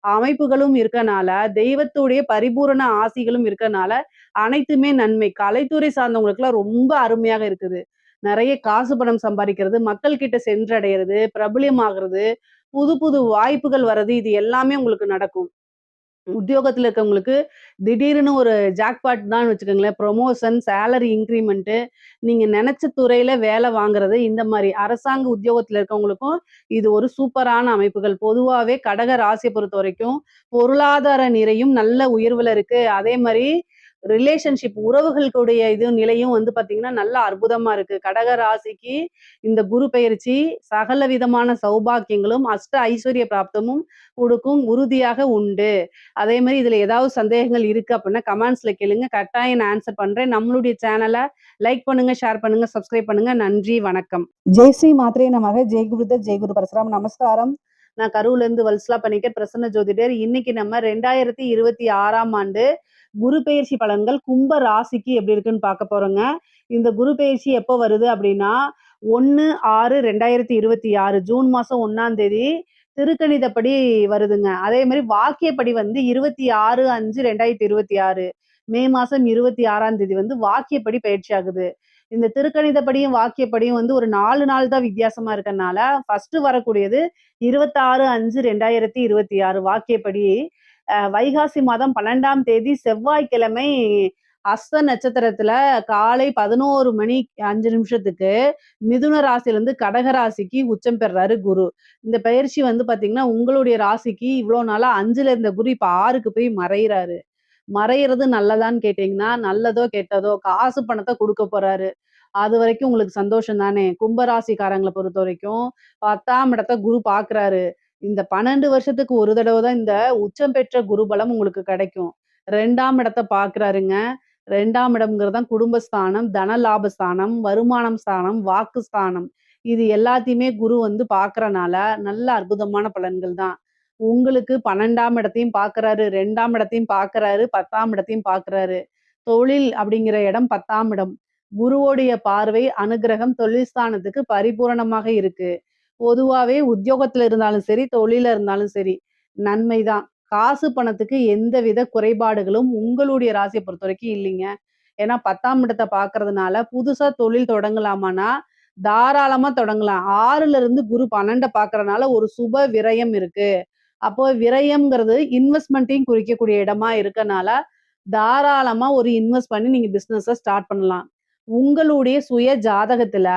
அமைப்புகளும் இருக்கனால, தெய்வத்துடைய பரிபூரண ஆசிகளும் இருக்கனால, அனைத்துமே நன்மை. கலைத்துறை சார்ந்தவங்களுக்குலாம் ரொம்ப அருமையாக இருக்குது. நெறைய காசு பணம் சம்பாரிக்கிறது, மக்கள் கிட்ட சென்றடையறது, பிரபல்யமாகறது, புது புது வாய்ப்புகள் வர்றது, இது எல்லாமே உங்களுக்கு நடக்கும். உத்தியோகத்துல இருக்கவங்களுக்கு திடீர்னு ஒரு ஜாக்பாட் தான் வச்சுக்கோங்களேன். ப்ரமோஷன், சேலரி இன்கிரிமென்ட்டு, நீங்க நெனச்ச துறையில வேலை வாங்குறது, இந்த மாரி அரசாங்க உத்தியோகத்துல இருக்கவங்களுக்கும் இது ஒரு சூப்பரான அமைப்புகள். பொதுவாவே கடக ராசிய பொறுத்தவரைக்கும் பொருளாதார நிறையும் நல்ல உயர்வுல இருக்கு. அதே மாரி ரிலேஷன்ஷிப் உறவுகளுடைய நிலையும் வந்து பார்த்தீங்கன்னா, நல்ல அற்புதமா இருக்கு. கடக ராசிக்கு இந்த குரு பெயர்ச்சி சகல விதமான சௌபாக்கியங்களும், அஷ்ட ஐஸ்வர்ய பிராப்தமும் குடுக்கும். உறுதியாக உண்டு. அதே மாரி இதுல ஏதாவது சந்தேகங்கள் இருக்கு அப்படின்னா, கமெண்ட்ஸ்ல கேளுங்க. கட்டாயம் நான் ஆன்சர் பண்றேன். நம்மளுடைய சேனல லைக் பண்ணுங்க, ஷேர் பண்ணுங்க, சப்ஸ்கிரைப் பண்ணுங்க. நன்றி, வணக்கம். ஜெய் ஸ்ரீ மாத்ரே நமக. ஜெய் குருதத், ஜெய் குரு பரசுராம். நமஸ்காரம். நான் கரூர்லேருந்து வல்சலா பணிக்கர், பிரசன்ன ஜோதிடர். இன்னைக்கு நம்ம 2026ஆம் ஆண்டு குரு பெயர்ச்சி பலன்கள் கும்ப ராசிக்கு எப்படி இருக்குன்னு பார்க்க போறோங்க. இந்த குரு பெயர்ச்சி எப்போ வருது அப்படின்னா, 1/6/2026 ஜூன் மாசம் 1ஆம் தேதி திருக்கணிதப்படி வருதுங்க. அதே மாரி வாக்கியப்படி வந்து 26/5/2026 மே மாசம் 26ஆம் தேதி வந்து வாக்கியப்படி பயிற்சி ஆகுது. இந்த திருக்கணிதப்படியும், வாக்கியப்படியும் வந்து ஒரு 4 நாள் தான் வித்தியாசமா இருக்கனால, ஃபர்ஸ்ட்டு வரக்கூடியது 26/5/2026 வாக்கியப்படி. வைகாசி மாதம் 12ஆம் தேதி செவ்வாய்க்கிழமை ஹஸ்த நட்சத்திரத்துல காலை 11 மணி 5 நிமிஷத்துக்கு மிதுன ராசியிலிருந்து கடக ராசிக்கு உச்சம் பெறுறாரு குரு. இந்த பயிற்சி வந்து பாத்தீங்கன்னா, உங்களுடைய ராசிக்கு இவ்ளோ நாளா 5ல இருந்த குரு இப்ப 6க்கு போய் மறையிறாரு. மறையிறது நல்லதான்னு கேட்டீங்கன்னா, நல்லதோ, கெட்டதோ காசு பணத்த குடுக்க போறாரு. அதுவரைக்கும் உங்களுக்கு சந்தோஷம் தானே! கும்பராசிக்காரங்கள பொறுத்தவரைக்கும் 10ஆம் இடத்த குரு பார்க்குறாரு. இந்த 12 வருஷத்துக்கு ஒரு தடவ தான் இந்த உச்சம் பெற்ற குரு பலம் உங்களுக்கு கிடைக்கும். 2ஆம் இடத்த பார்க்குறாருங்க. 2ஆம் இடம்ங்கிறது தான் குடும்பஸ்தானம், தன லாபஸ்தானம், வருமானம் ஸ்தானம், வாக்கு ஸ்தானம். இது எல்லாத்தையுமே குரு வந்து பார்க்கறனால, நல்ல அற்புதமான பலன்கள் தான். உங்களுக்கு 12ஆம் இடத்தையும் பார்க்குறாரு, 2ஆம் இடத்தையும் பார்க்குறாரு, 10ஆம் இடத்தையும் பார்க்குறாரு. தொழில் அப்படிங்கிற இடம் 10ஆம் இடம். குருவோடைய பார்வை, அனுக்கிரகம் தொழில் ஸ்தானத்துக்கு பரிபூரணமாக இருக்கு. பொதுவாவே உத்தியோகத்துல இருந்தாலும் சரி, தொழில்ல இருந்தாலும் சரி, நன்மை தான். காசு பணத்துக்கு எந்தவித குறைபாடுகளும் உங்களுடைய ராசிய பொறுத்தவரைக்கும் இல்லைங்க. ஏன்னா 10ஆம் இடத்த பார்க்கறதுனால, புதுசா தொழில் தொடங்கலாமான்னா, தாராளமா தொடங்கலாம். 6ல இருந்து குரு 12 பார்க்கறனால ஒரு சுப விரயம் இருக்கு. அப்போ விரயம்ங்கிறது இன்வெஸ்ட்மென்ட்டையும் குறிக்கக்கூடிய இடமா இருக்கனால, தாராளமா ஒரு இன்வெஸ்ட் பண்ணி நீங்க பிசினஸ ஸ்டார்ட் பண்ணலாம். உங்களுடைய சுய ஜாதகத்துல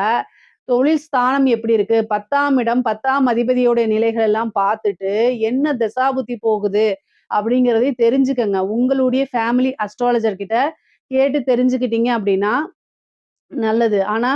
தொழில் ஸ்தானம் எப்படி இருக்கு? 10ஆம் இடம், 10ஆம் அதிபதியோட நிலைகள் எல்லாம் பார்த்துட்டு, என்ன திசாபுத்தி போகுது அப்படிங்கிறதையும் தெரிஞ்சுக்கங்க. உங்களுடைய ஃபேமிலி அஸ்ட்ராலஜர் கிட்ட கேட்டு தெரிஞ்சுக்கிட்டீங்க அப்படின்னா நல்லது. ஆனா,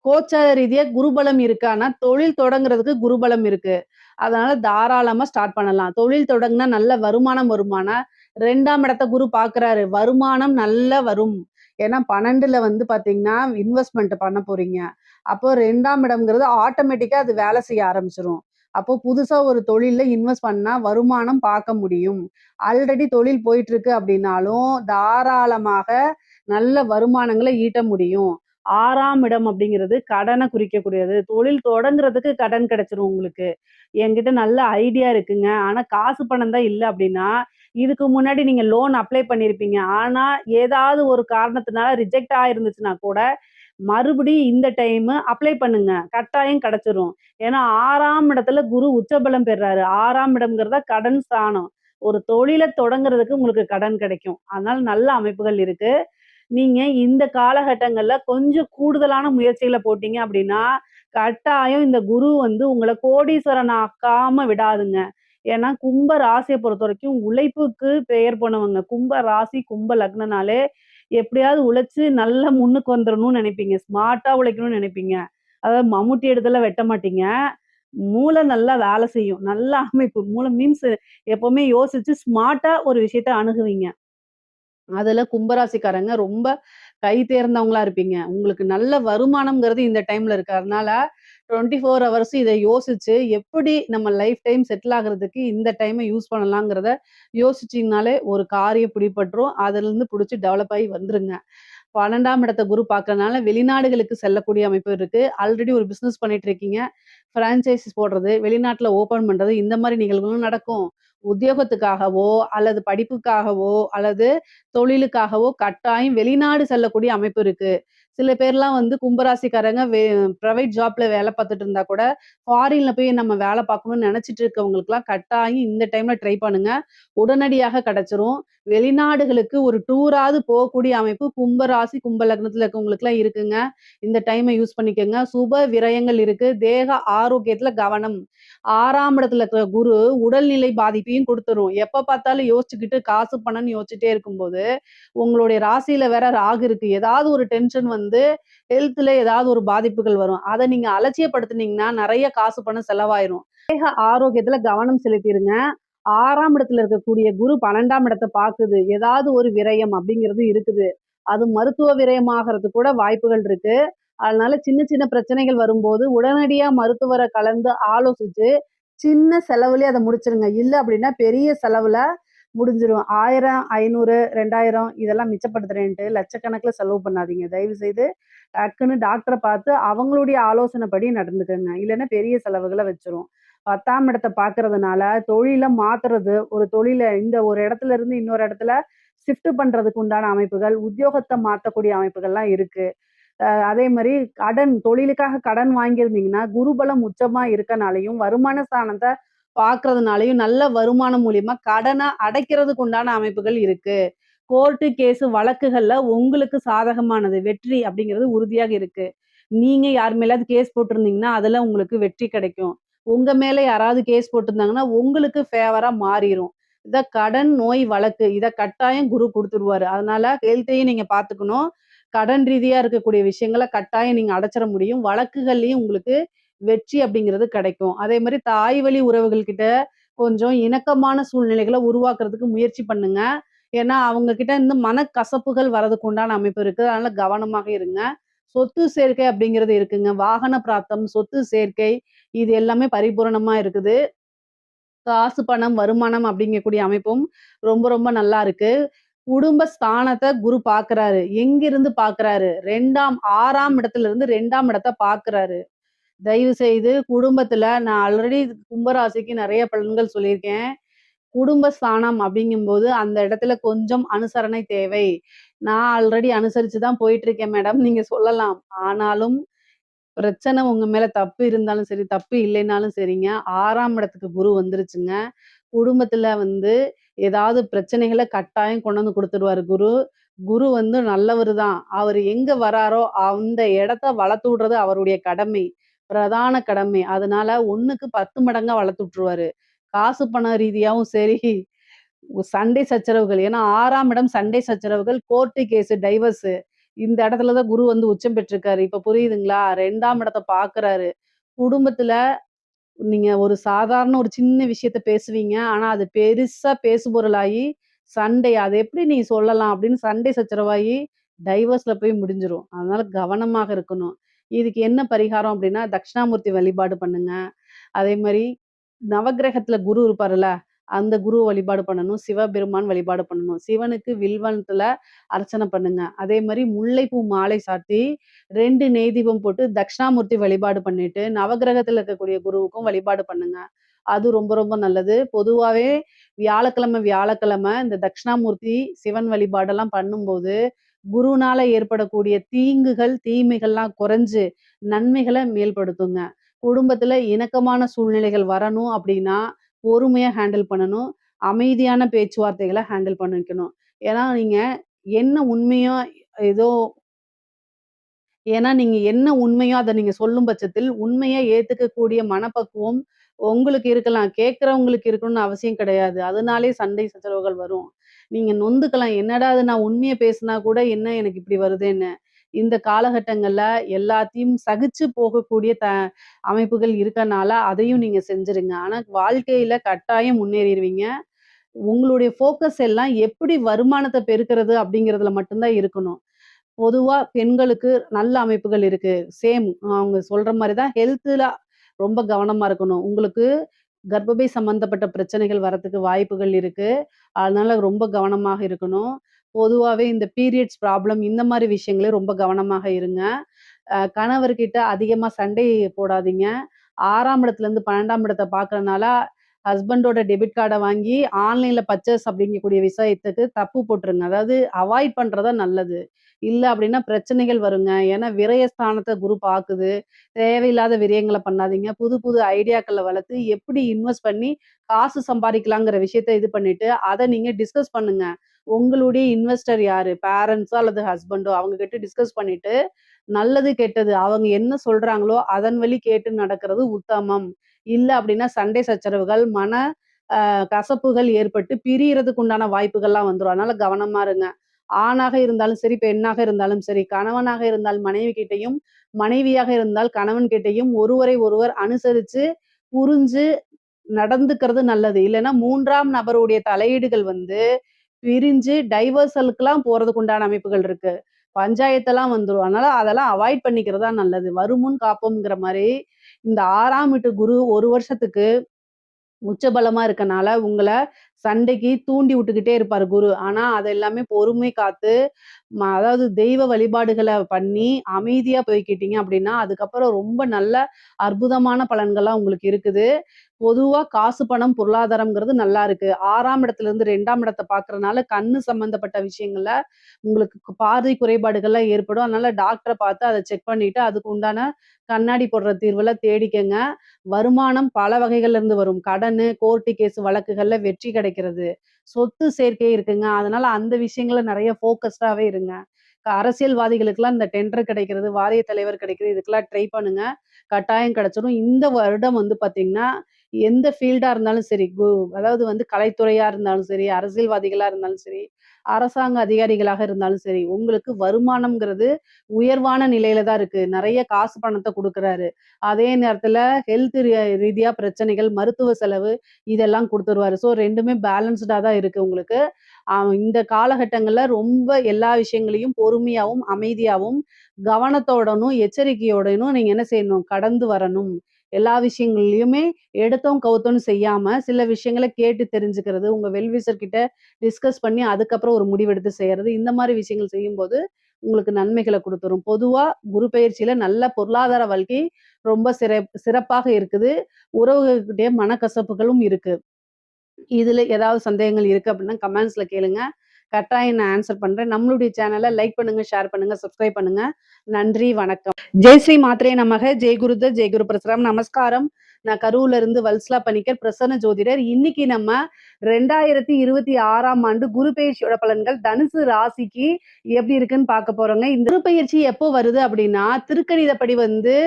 கோச்சார ரீதியா குருபலம் இருக்கான்னா, தொழில் தொடங்குறதுக்கு குருபலம் இருக்கு. அதனால தாராளமா ஸ்டார்ட் பண்ணலாம். தொழில் தொடங்குனா நல்ல வருமானம் வருமானா, 2ஆம் இடத்த குரு பார்க்குறாரு. வருமானம் நல்லா வரும். ஏன்னா 12ல வந்து பார்த்தீங்கன்னா, இன்வெஸ்ட்மென்ட் பண்ண போறீங்க. அப்போ 2ஆம் இடம்ங்கிறது ஆட்டோமேட்டிக்கா அது வேலை செய்ய ஆரம்பிச்சுரும். அப்போ புதுசா ஒரு தொழில்ல இன்வெஸ்ட் பண்ணா வருமானம் பார்க்க முடியும். ஆல்ரெடி தொழில் போயிட்டு இருக்கு அப்படின்னாலும், தாராளமாக நல்ல வருமானங்கள ஈட்ட முடியும். 6ஆம் இடம் அப்படிங்கிறது கடன குறிக்கக்கூடியது. தொழில் தொடங்குறதுக்கு கடன் கிடைச்சிரும் உங்களுக்கு. என்கிட்ட நல்ல ஐடியா இருக்குங்க. ஆனா காசு பணம் தான் இல்ல அப்படின்னா, இதுக்கு முன்னாடி நீங்க லோன் அப்ளை பண்ணியிருப்பீங்க. ஆனா ஏதாவது ஒரு காரணத்தினால ரிஜெக்ட் ஆயிருந்துச்சுன்னா கூட, மறுபடியும் இந்த டைமு அப்ளை பண்ணுங்க. கட்டாயம் கிடைச்சிரும். ஏன்னா 6ஆம் இடத்துல குரு உச்சபலம் பெறாரு. 6ஆம் இடம்ங்கிறத கடன் ஸ்தானம். ஒரு தொழில தொடங்குறதுக்கு உங்களுக்கு கடன் கிடைக்கும். அதனால நல்ல அமைப்புகள் இருக்கு. நீங்க இந்த காலகட்டங்கள்ல கொஞ்சம் கூடுதலான முயற்சிகள போட்டீங்க அப்படின்னா, கட்டாயம் இந்த குரு வந்து உங்கள கோடீஸ்வரன் ஆக்காம விடாதுங்க. ஏன்னா கும்ப ராசிய பொறுத்தவரைக்கும் உழைப்புக்கு பெயர் போனவங்க. கும்ப ராசி, கும்ப லக்னனாலே எப்படியாவது உழைச்சு நல்லா முன்னுக்கு வந்துரணும்னு நினைப்பீங்க. ஸ்மார்ட்டா உழைக்கணும்னு நினைப்பீங்க. அதாவது மம்முட்டி எடுத்தெல்லாம் வெட்ட மாட்டீங்க. மூளை நல்லா வேலை செய்யும். நல்ல அமைப்பு. மூளை மீன்ஸ் எப்பவுமே யோசிச்சு ஸ்மார்ட்டா ஒரு விஷயத்த அணுகுவீங்க. அதுல கும்பராசிக்காரங்க ரொம்ப கை தேர்ந்தவங்களா இருப்பீங்க. உங்களுக்கு நல்ல வருமானம்ங்கிறது இந்த டைம்ல இருக்கு. அதனால 24 ஹவர்ஸ் இத யோசிச்சு, எப்படி நம்ம லைஃப் டைம் செட்டில் ஆகுறதுக்கு இந்த டைம யூஸ் பண்ணலாங்கிறத யோசிச்சீங்கனாலே ஒரு காரியம் பிடிபட்டுரும். அதுலருந்து புடிச்சு டெவலப் ஆயி வந்துருங்க. 12ஆம் இடத்த குரு பார்க்கறனால வெளிநாடுகளுக்கு செல்லக்கூடிய அமைப்பு இருக்கு. ஆல்ரெடி ஒரு பிசினஸ் பண்ணிட்டு இருக்கீங்க. ஃப்ரான்சைஸிஸ் போடுறது, வெளிநாட்ல ஓப்பன் பண்றது இந்த மாரி நிகழ்வுகளும் நடக்கும். உத்தியோகத்துக்காகவோ, அல்லது படிப்புக்காகவோ, அல்லது தொழிலுக்காகவோ கட்டாயம் வெளிநாடு செல்லக்கூடிய அமைப்பு இருக்கு. சில பேர்லாம் வந்து கும்பராசிக்காரங்க பிரைவேட் ஜாப்ல வேலை பார்த்துட்டு இருந்தா கூட, ஃபாரின்ல போய் நம்ம வேலை பார்க்கணும்னு நெனச்சிட்டு இருக்கவங்களுக்குலாம் கட்டாயம் இந்த டைம்ல ட்ரை பண்ணுங்க. உடனடியாக கிடைச்சிரும். வெளிநாடுகளுக்கு ஒரு டூராவது போகக்கூடிய அமைப்பு கும்ப ராசி, கும்ப லக்னத்துல இருக்கவங்களுக்குலாம் இருக்குங்க. இந்த டைம யூஸ் பண்ணிக்கங்க. சுப விரயங்கள் இருக்கு. தேக ஆரோக்கியத்துல கவனம். 6ஆம் இடத்துல இருக்கிற குரு உடல்நிலை பாதிப்பையும் குடுத்துரும். எப்ப பார்த்தாலும் யோசிச்சுக்கிட்டு காசு, பணம்னு யோசிச்சுட்டே இருக்கும்போது, உங்களுடைய ராசியில வேற ராகு இருக்கு. ஏதாவது ஒரு டென்ஷன் வந்து ஹெல்த்ல ஏதாவது ஒரு பாதிப்புகள் வரும். அத நீங்க அலட்சியப்படுத்துனீங்கன்னா, நெறைய காசு, பணம் செலவாயிரும். தேக ஆரோக்கியத்துல கவனம் செலுத்திருங்க. 6ஆம் இடத்துல இருக்கக்கூடிய குரு 12ஆம் இடத்த பாக்குது. ஏதாவது ஒரு விரயம் அப்படிங்கிறது இருக்குது. அது மருத்துவ விரயமாகறதுக்கு கூட வாய்ப்புகள் இருக்கு. அதனால சின்ன சின்ன பிரச்சனைகள் வரும்போது உடனடியா மருத்துவர கலந்து ஆலோசிச்சு, சின்ன செலவுலயே அத முடிச்சிருங்க. இல்ல அப்படின்னா பெரிய செலவுல முடிஞ்சிரும். 1000, 500, 2000 இதெல்லாம் மிச்சப்படுத்துறேன்ட்டு லட்சக்கணக்குல செலவு பண்ணாதீங்க. தயவு செய்து டக்குன்னு டாக்டர பார்த்து அவங்களுடைய ஆலோசனைப்படி நடந்துக்கங்க. இல்லன்னா பெரிய செலவுகள வச்சுரும். 10ஆம் இடத்த பார்க்கறதுனால தொழில மாத்துறது, ஒரு தொழில இந்த ஒரு இடத்துல இருந்து இன்னொரு இடத்துல ஷிஃப்ட் பண்றதுக்கு உண்டான அமைப்புகள், உத்தியோகத்த மாத்தக்கூடிய அமைப்புகள்லாம் இருக்கு. அதே மாரி கடன் தொழிலுக்காக கடன் வாங்கியிருந்தீங்கன்னா, குருபலம் உச்சமா இருக்கனாலயும், வருமான ஸ்தானத்த பார்க்கறதுனாலயும் நல்ல வருமானம் மூலியமா கடன அடைக்கிறதுக்கு உண்டான அமைப்புகள் இருக்கு. கோர்ட்டு, கேஸ் வழக்குகள்ல உங்களுக்கு சாதகமானது. வெற்றி அப்படிங்கிறது உறுதியாக இருக்கு. நீங்க யார் மேலயாவது கேஸ் போட்டிருந்தீங்கன்னா, அதுல உங்களுக்கு வெற்றி கிடைக்கும். உங்க மேல யாராவது கேஸ் போட்டிருந்தாங்கன்னா, உங்களுக்கு ஃபேவரா மாறிரும். இத கடன், நோய், வழக்கு இத கட்டாயம் குரு குடுத்துருவாரு. அதனால ஹெல்த்தையும் நீங்க பார்த்துக்கணும். கடன் ரீதியா இருக்கக்கூடிய விஷயங்கள கட்டாயம் நீங்க அடைச்சிற முடியும். வழக்குகள்லயும் உங்களுக்கு வெற்றி அப்படிங்கிறது கிடைக்கும். அதே மாரி தாய் வழி உறவுகள் கிட்ட கொஞ்சம் இணக்கமான சூழ்நிலைகள உருவாக்குறதுக்கு முயற்சி பண்ணுங்க. ஏன்னா, அவங்க கிட்ட இருந்து மனக்கசப்புகள் வரதுக்கு உண்டான அமைப்பு இருக்கு. அதனால கவனமாக இருங்க. சொத்து சேர்க்கை அப்படிங்கிறது இருக்குங்க. வாகன பிராப்தம், சொத்து சேர்க்கை இது எல்லாமே பரிபூரணமா இருக்குது. காசு, பணம், வருமானம் அப்படிங்கக்கூடிய அமைப்பும் ரொம்ப ரொம்ப நல்லா இருக்கு. குடும்ப ஸ்தானத்த குரு பார்க்குறாரு. எங்கிருந்து பார்க்குறாரு? 6ஆம் இடத்திலிருந்து 2ஆம் இடத்த பார்க்குறாரு. தயவு செய்து குடும்பத்துல நான் ஆல்ரெடி கும்பராசிக்கு நெறைய பலன்கள் சொல்லியிருக்கேன். குடும்பஸ்தானம் அப்படிங்கும்போது, அந்த இடத்துல கொஞ்சம் அனுசரணை தேவை. நான் ஆல்ரெடி அனுசரிச்சு தான் போயிட்டுருக்கேன் மேடம். நீங்க சொல்லலாம். ஆனாலும் பிரச்சனை உங்க மேல தப்பு இருந்தாலும் சரி, தப்பு இல்லைனாலும் சரிங்க, 6ஆம் இடத்துக்கு குரு வந்துருச்சுங்க. குடும்பத்துல வந்து ஏதாவது பிரச்சனைகள கட்டாயம் கொண்டு வந்து குடுத்துருவாரு குரு. குரு வந்து நல்லவரு தான். அவரு எங்க வராரோ, அந்த இடத்த வளர்த்து விடுறது அவருடைய கடமை. பிரதான கடமை. அதனால 1க்கு 10 மடங்கா வளர்த்து விட்டுருவாரு. காசு பணம் ரீதியாவும் சரி, சண்டை சச்சரவுகள். ஏன்னா 6ஆம் இடம் சண்டை சச்சரவுகள், கோர்ட்டு கேஸு, டைவர்ஸு. இந்த இடத்துல தான் குரு வந்து உச்சம் பெற்றிருக்காரு. இப்ப புரியுதுங்களா? 2ஆம் இடத்த பார்க்குறாரு. குடும்பத்துல நீங்க ஒரு சாதாரண ஒரு சின்ன விஷயத்த பேசுவீங்க. ஆனா, அது பெருசா பேசுபொருளாகி, சண்டை "அத எப்படி நீ சொல்லலாம்?" அப்படின்னு சண்டை சச்சரவாகி, டைவர்ஸ்ல போய் முடிஞ்சிரும். அதனால கவனமாக இருக்கணும். இதுக்கு என்ன பரிகாரம் அப்படின்னா, தட்சிணாமூர்த்தி வழிபாடு பண்ணுங்க. அதே மாரி நவக்கிரகத்துல குரு இருப்பாருல்ல, அந்த குருவ வழிபாடு பண்ணணும். சிவபெருமான் வழிபாடு பண்ணணும். சிவனுக்கு வில்வத்துல அர்ச்சனை பண்ணுங்க. அதே மாரி முல்லைப்பூ மாலை சாத்தி 2 நெய் தீபம் போட்டு தட்சிணாமூர்த்தி வழிபாடு பண்ணிட்டு, நவக்கிரகத்துல இருக்கக்கூடிய குருவுக்கும் வழிபாடு பண்ணுங்க. அது ரொம்ப ரொம்ப நல்லது. பொதுவாவே வியாழக்கிழமை, வியாழக்கிழமை இந்த தட்சிணாமூர்த்தி, சிவன் வழிபாடெல்லாம் பண்ணும்போது, குருனால ஏற்படக்கூடிய தீங்குகள், தீமைகள்லாம் குறைஞ்சு நன்மைகள மேல்படுத்துங்க. குடும்பத்துல இணக்கமான சூழ்நிலைகள் வரணும் அப்படின்னா, பொறுமையா ஹேண்டில் பண்ணணும். அமைதியான பேச்சுவார்த்தைகள ஹேண்டில் பண்ணிக்கணும். ஏன்னா, நீங்க என்ன உண்மையோ ஏதோ ஏன்னா, நீங்க என்ன உண்மையோ அத நீங்க சொல்லும் பட்சத்தில், உண்மைய ஏத்துக்கக்கூடிய மனப்பக்குவம் உங்களுக்கு இருக்கலாம். கேட்கிறவங்களுக்கு இருக்கணும்னு அவசியம் கிடையாது. அதனாலே சண்டை சச்சரவுகள் வரும். நீங்க நொந்துக்கலாம். என்னடா இது நான் உண்மைய பேசினா கூட என்ன எனக்கு இப்படி வருதேன்னு. இந்த காலகட்டங்கள்ல எல்லாத்தையும் சகிச்சு போகக்கூடிய அமைப்புகள் இருக்கனால, அதையும் நீங்க செஞ்சுருங்க. ஆனா வாழ்க்கையில கட்டாயம் முன்னேறிருவீங்க. உங்களுடைய ஃபோக்கஸ் எல்லாம் எப்படி வருமானத்த பெருக்குறது அப்படிங்கிறதுல மட்டும் தான் இருக்கணும். பொதுவா பெண்களுக்கு நல்ல அமைப்புகள் இருக்கு. சேம் அவங்க சொல்ற மாரி தான் ஹெல்த்ல ரொம்ப கவனமா இருக்கணும். உங்களுக்கு கர்ப்பப்பை சம்மந்தப்பட்ட பிரச்சனைகள் வரதுக்கு வாய்ப்புகள் இருக்கு. அதனால ரொம்ப கவனமாக இருக்கணும். பொதுவாவே இந்த பீரியட்ஸ் ப்ராப்ளம் இந்த மாரி விஷயங்கள ரொம்ப கவனமாக இருங்க. கணவர்கிட்ட அதிகமா சண்டை போடாதீங்க. 6ஆம் இடத்துலருந்து 12ஆம் இடத்த பார்க்கறனால, ஹஸ்பண்டோட டெபிட் கார்ட வாங்கி ஆன்லைன்ல பர்ச்சேஸ் அப்படிங்கக்கூடிய விஷயத்துக்கு தப்பு போட்டுருங்க. அதாவது அவாய்ட் பண்றது தான் நல்லது. இல்ல அப்படின்னா பிரச்சனைகள் வருங்க. ஏன்னா விரயஸ்தானத்த குரு பாக்குது. தேவையில்லாத விரயங்கள பண்ணாதீங்க. புது புது ஐடியாக்கள வளர்த்து எப்படி இன்வெஸ்ட் பண்ணி காசு சம்பாரிக்கலாங்கிற விஷயத்த இது பண்ணிட்டு, அத நீங்க டிஸ்கஸ் பண்ணுங்க. உங்களுடைய இன்வெஸ்டர் யாரு? பேரண்ட்ஸோ அல்லது ஹஸ்பண்டோ அவங்க கிட்ட டிஸ்கஸ் பண்ணிட்டு, நல்லது, கெட்டது அவங்க என்ன சொல்றாங்களோ, அதன் வழி கேட்டு நடக்கிறது உத்தமம். இல்ல அப்படின்னா சண்டை சச்சரவுகள், மன கசப்புகள் ஏற்பட்டு பிரியறதுக்கு உண்டான வாய்ப்புகள்லாம் வந்துரும். அதனால கவனமா இருங்க. ஆணாக இருந்தாலும் சரி, பெண்ணாக இருந்தாலும் சரி, கணவனாக இருந்தால் மனைவி கிட்டயும், மனைவியாக இருந்தால் கணவன் கிட்டயும் ஒருவரை ஒருவர் அனுசரிச்சு, புரிஞ்சு நடந்துக்கிறது நல்லது. இல்லன்னா 3ஆம் நபருடைய தலையீடுகள் வந்து பிரிஞ்சு டைவர்சலுக்குலாம் போறதுக்கு உண்டான அமைப்புகள் இருக்கு. பஞ்சாயத்தெல்லாம் வந்துரும். அதனால அதெல்லாம் அவாய்ட் பண்ணிக்கிறது தான் நல்லது. வருமுன் காப்போம்ங்கிற மாரி, இந்த 6ஆம் வீட்டு குரு 1 வருஷத்துக்கு உச்சபலமா இருக்கனால, உங்கள சண்டைக்கு தூண்டி விட்டுக்கிட்டே இருப்பாரு குரு. ஆனா, அது எல்லாமே பொறுமை காத்து, அதாவது தெய்வ வழிபாடுகள பண்ணி, அமைதியா போய்க்கிட்டீங்க அப்படின்னா, அதுக்கப்புறம் ரொம்ப நல்ல அற்புதமான பலன்கள்லாம் உங்களுக்கு இருக்குது. பொதுவா காசு, பணம், பொருளாதாரம்ங்கிறது நல்லா இருக்கு. 6ஆம் இடத்துலருந்து 2ஆம் இடத்த பார்க்கறனால, கண்ணு சம்மந்தப்பட்ட விஷயங்கள்ல உங்களுக்கு பார்வை குறைபாடுகள்லாம் ஏற்படும். அதனால டாக்டர பார்த்து அத செக் பண்ணிட்டு, அதுக்கு உண்டான கண்ணாடி போடுற தீர்வுல தேடிக்கங்க. வருமானம் பல வகைகள்ல இருந்து வரும். கடனு, கோர்ட்டு கேஸ் வழக்குகள்ல வெற்றி கிடைக்கிறது. சொத்து சேர்க்கை இருக்குங்க. அதனால அந்த விஷயங்கள்ல நெறைய ஃபோக்கஸ்டாவே இருங்க. அரசியல்வாதிகளுக்கெல்லாம் இந்த டெண்டர் கிடைக்கிறது, வாரிய தலைவர் கிடைக்கிறது இதுக்கெல்லாம் ட்ரை பண்ணுங்க. கட்டாயம் கிடைச்சிரும். இந்த வருடம் வந்து பார்த்தீங்கன்னா, எந்த ஃபீல்டா இருந்தாலும் சரி, அதாவது வந்து கலைத்துறையா இருந்தாலும் சரி, அரசியல்வாதிகளா இருந்தாலும் சரி, அரசாங்க அதிகாரிகளாக இருந்தாலும் சரி, உங்களுக்கு வருமானம்ங்கிறது உயர்வான நிலையில தான் இருக்கு. நெறைய காசு பணத்த குடுக்குறாரு. அதே நேரத்துல ஹெல்த் ரீதியா பிரச்சனைகள், மருத்துவ செலவு இதெல்லாம் குடுத்துருவாரு. ஸோ 2மே பேலன்ஸ்டா தான் இருக்கு உங்களுக்கு. இந்த காலகட்டங்கள்ல ரொம்ப எல்லா விஷயங்களையும் பொறுமையாவும், அமைதியாவும், கவனத்தோடனும், எச்சரிக்கையோடனும் நீங்க என்ன செய்யணும்? கடந்து வரணும். எல்லா விஷயங்கள்லயுமே எடுத்தோம், கவுத்தோம்ன்னு செய்யாம, சில விஷயங்கள கேட்டு தெரிஞ்சுக்கிறது, உங்க வெல்விஷர் கிட்ட டிஸ்கஸ் பண்ணி அதுக்கப்புறம் ஒரு முடிவெடுத்து செய்யறது, இந்த மாரி விஷயங்கள் செய்யும்போது, உங்களுக்கு நன்மைகள குடுத்துரும். பொதுவா குரு பெயர்ச்சியில நல்ல பொருளாதார வாழ்க்கை ரொம்ப சிறப்பாக இருக்குது. உறவுகள்கிட்டயே மனக்கசப்புகளும் இருக்கு. இதுல ஏதாவது சந்தேகங்கள் இருக்கு அப்படின்னா கமெண்ட்ஸ்ல கேளுங்க. கட்டாயம் நான் ஆன்சர் பண்றேன். நம்மளுடைய சேனல லைக் பண்ணுங்க, ஷேர் பண்ணுங்க, சப்ஸ்கிரைப் பண்ணுங்க. நன்றி, வணக்கம். ஜெய் ஸ்ரீ மாத்ரே நமக. ஜெய் குருதத், ஜெய் குரு பிரசாரம். நமஸ்காரம். நான் கரூர்ல இருந்து வல்சலா பணிக்கர், பிரசன்ன ஜோதிடர். இன்னைக்கு நம்ம 2026ஆம் ஆண்டு குரு பெயர்ச்சியோட பலன்கள் தனுசு ராசிக்கு எப்படி இருக்குன்னு பார்க்க போறோங்க. இந்த குரு பெயர்ச்சி எப்போ வருது அப்படின்னா, திருக்கணிதப்படி வந்து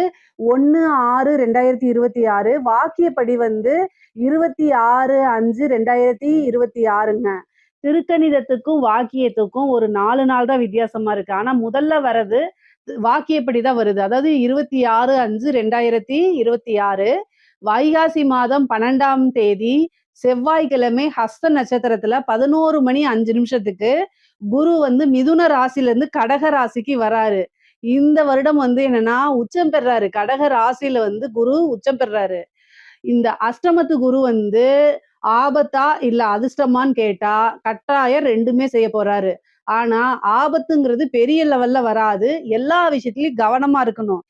1/6/2026, வாக்கியப்படி வந்து 26/5/2026ங்க. திருக்கணிதத்துக்கும் வாக்கியத்துக்கும் ஒரு 4 நாள் தான் வித்தியாசமா இருக்கு. ஆனா முதல்ல வர்றது வாக்கியப்படி தான் வருது. அதாவது 26/5/2026 வைகாசி மாதம் 12ஆம் தேதி செவ்வாய்க்கிழமை ஹஸ்த நட்சத்திரத்துல 11 மணி 5 நிமிஷத்துக்கு குரு வந்து மிதுன ராசியில இருந்து கடக ராசிக்கு வராரு. இந்த வருடம் வந்து என்னன்னா உச்சம் பெறாரு. கடக ராசியில வந்து குரு உச்சம் பெறாரு. இந்த அஷ்டமத்து குரு வந்து ஆபத்தா இல்ல அதிர்ஷ்டமான்னு கேட்டா கட்டாயம் 2மே செய்ய போறாரு. ஆனா ஆபத்துங்கிறது பெரிய லெவல்ல வராது. எல்லா விஷயத்திலயும் கவனமா இருக்கணும்.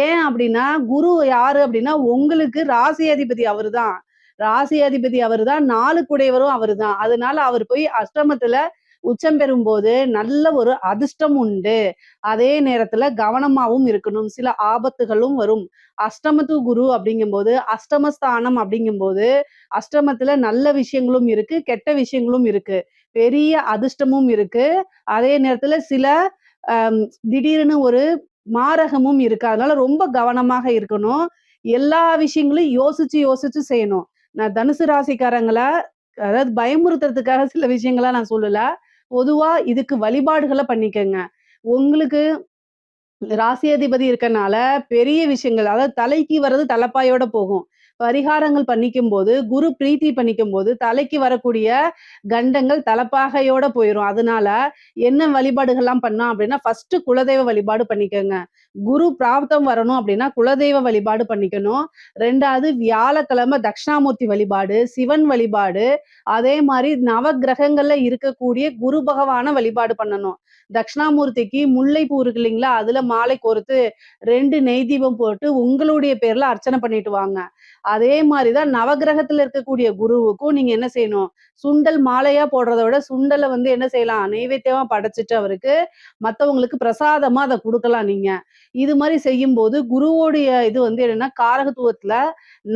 ஏன் அப்படின்னா குரு யாரு அப்படின்னா உங்களுக்கு ராசி அதிபதி அவருதான். ராசி அதிபதி அவருதான். 4 குடையவரும் அவருதான். அதனால அவர் போய் அஷ்டமத்துல உச்சம் பெறும்போது நல்ல ஒரு அதிர்ஷ்டம் உண்டு. அதே நேரத்துல கவனமாவும் இருக்கணும். சில ஆபத்துகளும் வரும். அஷ்டமத்து குரு அப்படிங்கும்போது அஷ்டமஸ்தானம் அப்படிங்கும்போது அஷ்டமத்துல நல்ல விஷயங்களும் இருக்கு, கெட்ட விஷயங்களும் இருக்கு. பெரிய அதிர்ஷ்டமும் இருக்கு. அதே நேரத்துல சில அம் திடீர்னு ஒரு மாரகமும் இருக்கு. அதனால ரொம்ப கவனமாக இருக்கணும். எல்லா விஷயங்களையும் யோசிச்சு, யோசிச்சு செய்யணும். நான் தனுசு ராசிக்காரங்கள அதாவது பயமுறுத்துறதுக்காக சில விஷயங்கள நான் சொல்லல. பொதுவா இதுக்கு வழிபாடுகள பண்ணிக்கங்க. உங்களுக்கு ராசியாதிபதி இருக்கனால பெரிய விஷயங்கள் அதாவது தலைக்கு வர்றது தலைப்பாயோட போகும். பரிகாரங்கள் பண்ணிக்கும்போது, குரு பிரீத்தி பண்ணிக்கும்போது, தலைக்கு வரக்கூடிய கண்டங்கள் தலப்பாகையோட போயிரும். அதனால என்ன வழிபாடுகள்லாம் பண்ணலாம் அப்படின்னா, ஃபர்ஸ்ட்டு குலதெய்வ வழிபாடு பண்ணிக்கங்க. குரு பிராப்தம் வரணும் அப்படின்னா, குலதெய்வ வழிபாடு பண்ணிக்கணும். 2வது வியாழக்கிழமை தட்சிணாமூர்த்தி வழிபாடு, சிவன் வழிபாடு, அதே மாரி நவக்கிரகங்கள்ல இருக்கக்கூடிய குரு பகவான வழிபாடு பண்ணணும். தட்சிணாமூர்த்திக்கு முல்லைப்பூ இருக்கு இல்லைங்களா? அதுல மாலை கோர்த்து 2 நெய் தீபம் போட்டு உங்களுடைய பேர்ல அர்ச்சனை பண்ணிட்டு வாங்க. அதே மாரி தான் நவக்கிரகத்துல இருக்கக்கூடிய குருவுக்கும் நீங்க என்ன செய்யணும்? சுண்டல் மாலையா போடுறத விட சுண்டல வந்து என்ன செய்யலாம்? நெய்வேத்தியமா படைச்சுட்டு அவருக்கு மத்தவங்களுக்கு பிரசாதமா அத குடுக்கலாம் நீங்க. இது மாரி செய்யும்போது குருவோடைய இது வந்து என்னன்னா, காரகத்துவத்துல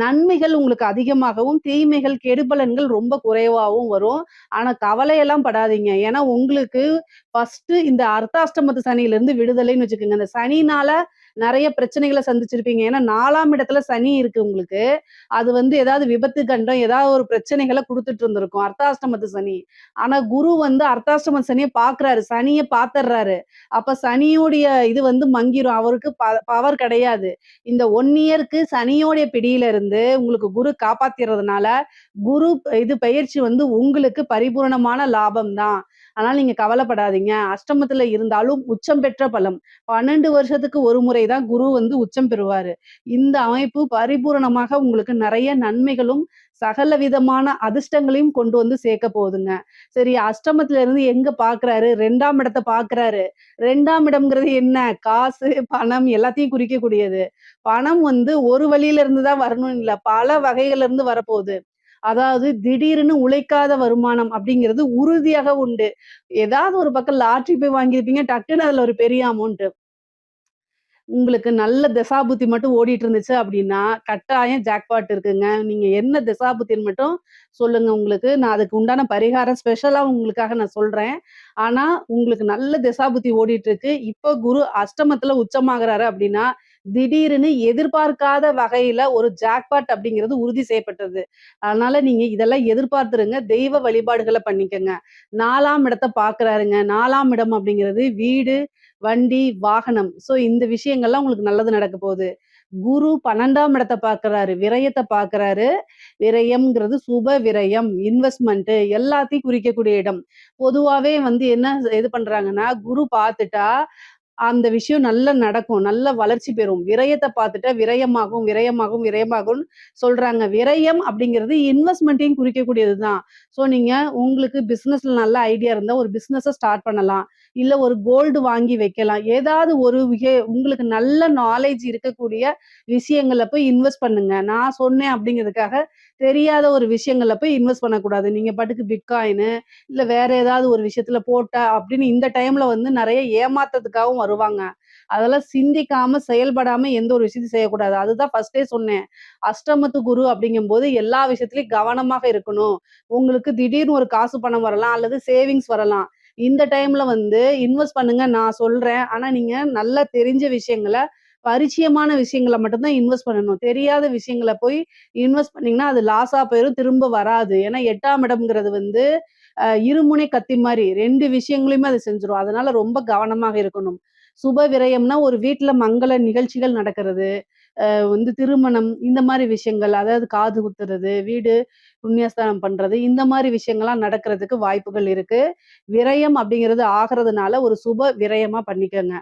நன்மைகள் உங்களுக்கு அதிகமாகவும், தீமைகள், கெடுபலன்கள் ரொம்ப குறைவாவும் வரும். ஆனா கவலையெல்லாம் படாதீங்க. ஏன்னா உங்களுக்கு ஃபர்ஸ்ட்டு இந்த அர்த்தாஷ்டமத்து சனியிலிருந்து விடுதலைன்னு வச்சுக்கோங்க. இந்த சனினால நெறைய பிரச்சனைகள சந்திச்சிருப்பீங்க. ஏன்னா 4ஆம் இடத்துல சனி இருக்கு உங்களுக்கு. அது வந்து ஏதாவது விபத்து கண்டம், ஏதாவது ஒரு பிரச்சனைகள குடுத்துட்டு இருந்திருக்கும். அர்த்தாஷ்டமத்து சனி. ஆனா குரு வந்து அர்த்தாஷ்டம சனிய பார்க்குறாரு. சனிய பார்த்துடுறாரு. அப்ப சனியுடைய இது வந்து மங்கிரும். அவருக்கு பவர் கிடையாது. இந்த 1 இயர்க்கு சனியோடைய பிடியில இருந்து உங்களுக்கு குரு காப்பாத்திறதுனால, குரு இது பெயர்ச்சி வந்து உங்களுக்கு பரிபூரணமான லாபம் தான். அதனால நீங்க கவலைப்படாதீங்க. அஷ்டமத்துல இருந்தாலும் உச்சம் பெற்ற பலம். 12 வருஷத்துக்கு ஒரு முறை தான் குரு வந்து உச்சம் பெறுவாரு. இந்த அமைப்பு பரிபூரணமாக உங்களுக்கு நெறைய நன்மைகளும், சகல விதமான அதிர்ஷ்டங்களையும் கொண்டு வந்து சேர்க்க போகுதுங்க. சரி அஷ்டமத்துல இருந்து எங்க பார்க்குறாரு? 2ஆம் இடத்த பார்க்குறாரு. 2ஆம் இடம்ங்கிறது என்ன? காசு, பணம் எல்லாத்தையும் குறிக்கக்கூடியது. பணம் வந்து ஒரு வழியில இருந்து தான் வரணும்னு இல்ல. பல வகைகள்ல இருந்து வரப்போகுது. அதாவது திடீர்னு உழைக்காத வருமானம் அப்படிங்கிறது உறுதியாக உண்டு. ஏதாவது ஒரு பக்கம் லாட்டரி போய் வாங்கியிருப்பீங்க. டக்குன்னு அதுல ஒரு பெரிய அமௌண்ட். உங்களுக்கு நல்ல திசாபுத்தி மட்டும் ஓடிட்டு இருந்துச்சு அப்படின்னா, கட்டாயம் ஜாக்பாட் இருக்குங்க. நீங்க என்ன திசாபுத்தின்னு மட்டும் சொல்லுங்க உங்களுக்கு. நான் அதுக்கு உண்டான பரிகாரம் ஸ்பெஷலா உங்களுக்காக நான் சொல்றேன். ஆனா, உங்களுக்கு நல்ல திசாபுத்தி ஓடிட்டு இருக்கு. இப்போ குரு அஷ்டமத்துல உச்சமாகுறாரு அப்படின்னா, திடீர்னு எதிர்பார்க்காத வகையில ஒரு ஜாக்பாட் அப்படிங்கிறது உறுதி செய்யப்பட்டது. அதனால நீங்க இதெல்லாம் எதிர்பார்த்துருங்க. தெய்வ வழிபாடுகள பண்ணிக்கங்க. 4ஆம் இடத்த பார்க்குறாருங்க. 4ஆம் இடம் அப்படிங்கிறது வீடு, வண்டி, வாகனம். இந்த விஷயங்கள்லாம் உங்களுக்கு நல்லது நடக்க போகுது. குரு 12ஆம் இடத்த பார்க்குறாரு. விரயத்த பார்க்குறாரு. விரயம்ங்கிறது சுப விரயம், இன்வெஸ்ட்மென்ட் எல்லாத்தையும் குறிக்கக்கூடிய இடம். பொதுவாவே என்ன இது பண்றாங்கன்னா, குரு பார்த்துட்டா அந்த விஷயம் நல்லா நடக்கும். நல்ல வளர்ச்சி பெறும். விரயத்த பார்த்துட்டா விரயமாகும், விரயமாகும், விரயமாகும்ன்னு சொல்றாங்க. விரயம் அப்படிங்கிறது இன்வெஸ்ட்மென்ட்டையும் குறிக்கக்கூடியது தான். நீங்க உங்களுக்கு பிசினஸ்ல நல்ல ஐடியா இருந்தா ஒரு பிசினஸ ஸ்டார்ட் பண்ணலாம். இல்ல ஒரு கோல்டு வாங்கி வைக்கலாம். ஏதாவது ஒரு உங்களுக்கு நல்ல நாலேட்ஜ் இருக்கக்கூடிய விஷயங்கள்ல போய் இன்வெஸ்ட் பண்ணுங்க. நான் சொன்னேன் அப்படிங்கிறதுக்காக தெரியாத ஒரு விஷயங்கள்ல போய் இன்வெஸ்ட் பண்ணக்கூடாது. நீங்க பாட்டுக்கு பிட்காயினு இல்ல வேற ஏதாவது ஒரு விஷயத்துல போட்டா அப்படின்னு இந்த டைம்ல நெறைய ஏமாத்ததுக்காகவும் வருவாங்க. அதெல்லாம் சிந்திக்காம, செயல்படாம எந்த ஒரு விஷயத்தையும் செய்யக்கூடாது. அதுதான் ஃபர்ஸ்ட்டே சொன்னேன். அஷ்டமத்து குரு அப்படிங்கும்போது எல்லா விஷயத்திலயும் கவனமாக இருக்கணும். உங்களுக்கு திடீர்னு ஒரு காசு பணம் வரலாம் அல்லது சேவிங்ஸ் வரலாம். இந்த டைம்ல இன்வெஸ்ட் பண்ணுங்க நான் சொல்றேன். ஆனா நீங்க நல்லா தெரிஞ்ச விஷயங்கள, பரிச்சயமான விஷயங்கள மட்டும் தான் இன்வெஸ்ட் பண்ணணும். தெரியாத விஷயங்கள போய் இன்வெஸ்ட் பண்ணீங்கன்னா, அது லாஸா போயிரும். திரும்ப வராது. ஏன்னா 8ஆம் இடம்ங்கிறது இருமுனை கத்தி மாரி 2 விஷயங்களையுமே அது செஞ்சுரும். அதனால ரொம்ப கவனமாக இருக்கணும். சுப விரயம்னா ஒரு வீட்ல மங்கள நிகழ்ச்சிகள் நடக்கிறது. திருமணம் இந்த மாரி விஷயங்கள். அதாவது காது குத்துறது, வீடு புண்ணியஸ்தானம் பண்றது, இந்த மாரி விஷயங்கள்லாம் நடக்கிறதுக்கு வாய்ப்புகள் இருக்கு. விரயம் அப்படிங்கிறது ஆகுறதுனால ஒரு சுப விரயமா பண்ணிக்கங்க.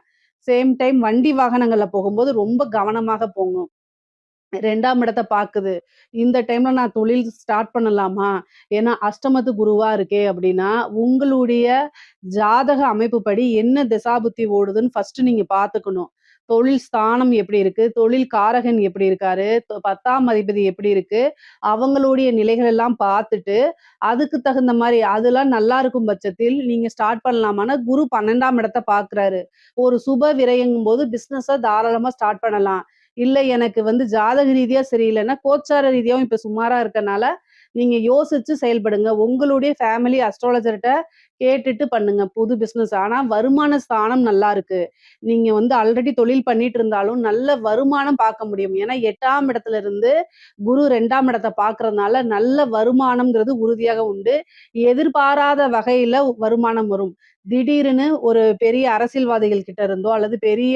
சேம் டைம் வண்டி வாகனங்கள்ல போகும்போது ரொம்ப கவனமாக போங்க. 2ஆம் இடத்த பாக்குது. இந்த டைம்ல நான் தொழில் ஸ்டார்ட் பண்ணலாமா? ஏன்னா அஷ்டமத்து குருவா இருக்கே அப்டின்னா, உங்களுடைய ஜாதக அமைப்புப்படி என்ன திசாபுத்தி ஓடுதுன்னு ஃபர்ஸ்ட் நீங்க பாத்துக்கணும். தொழில் ஸ்தானம் எப்படி இருக்கு? தொழில் காரகன் எப்படி இருக்காரு? 10ஆம் அதிபதி எப்படி இருக்கு? அவங்களுடைய நிலைகள் எல்லாம் பார்த்துட்டு, அதுக்கு தகுந்த மாரி அதெல்லாம் நல்லா இருக்கும் பட்சத்தில் நீங்க ஸ்டார்ட் பண்ணலாமான்னா, குரு 12ஆம் இடத்த பார்க்குறாரு. ஒரு சுப விரயங்கும்போது பிசினஸ தாராளமா ஸ்டார்ட் பண்ணலாம். இல்ல எனக்கு ஜாதக ரீதியா சரியில்லன்னா, கோச்சார ரீதியாவும் இப்ப சுமாரா இருக்கனால, நீங்க யோசிச்சு செயல்படுங்க. உங்களுடைய ஃபேமிலி அஸ்ட்ராலஜர்ட்ட கேட்டுட்டு பண்ணுங்க புது பிசினஸ். ஆனா வருமான ஸ்தானம் நல்லா இருக்கு. நீங்க ஆல்ரெடி தொழில் பண்ணிட்டு இருந்தாலும் நல்ல வருமானம் பார்க்க முடியும். ஏன்னா 8ஆம் இடத்துல இருந்து குரு 2ஆம் இடத்த பார்க்கறதுனால நல்ல வருமானம்ங்கிறது உறுதியாக உண்டு. எதிர்பாராத வகையில வருமானம் வரும். திடீர்னு ஒரு பெரிய அரசியல்வாதிகள் கிட்ட இருந்தோ, அல்லது பெரிய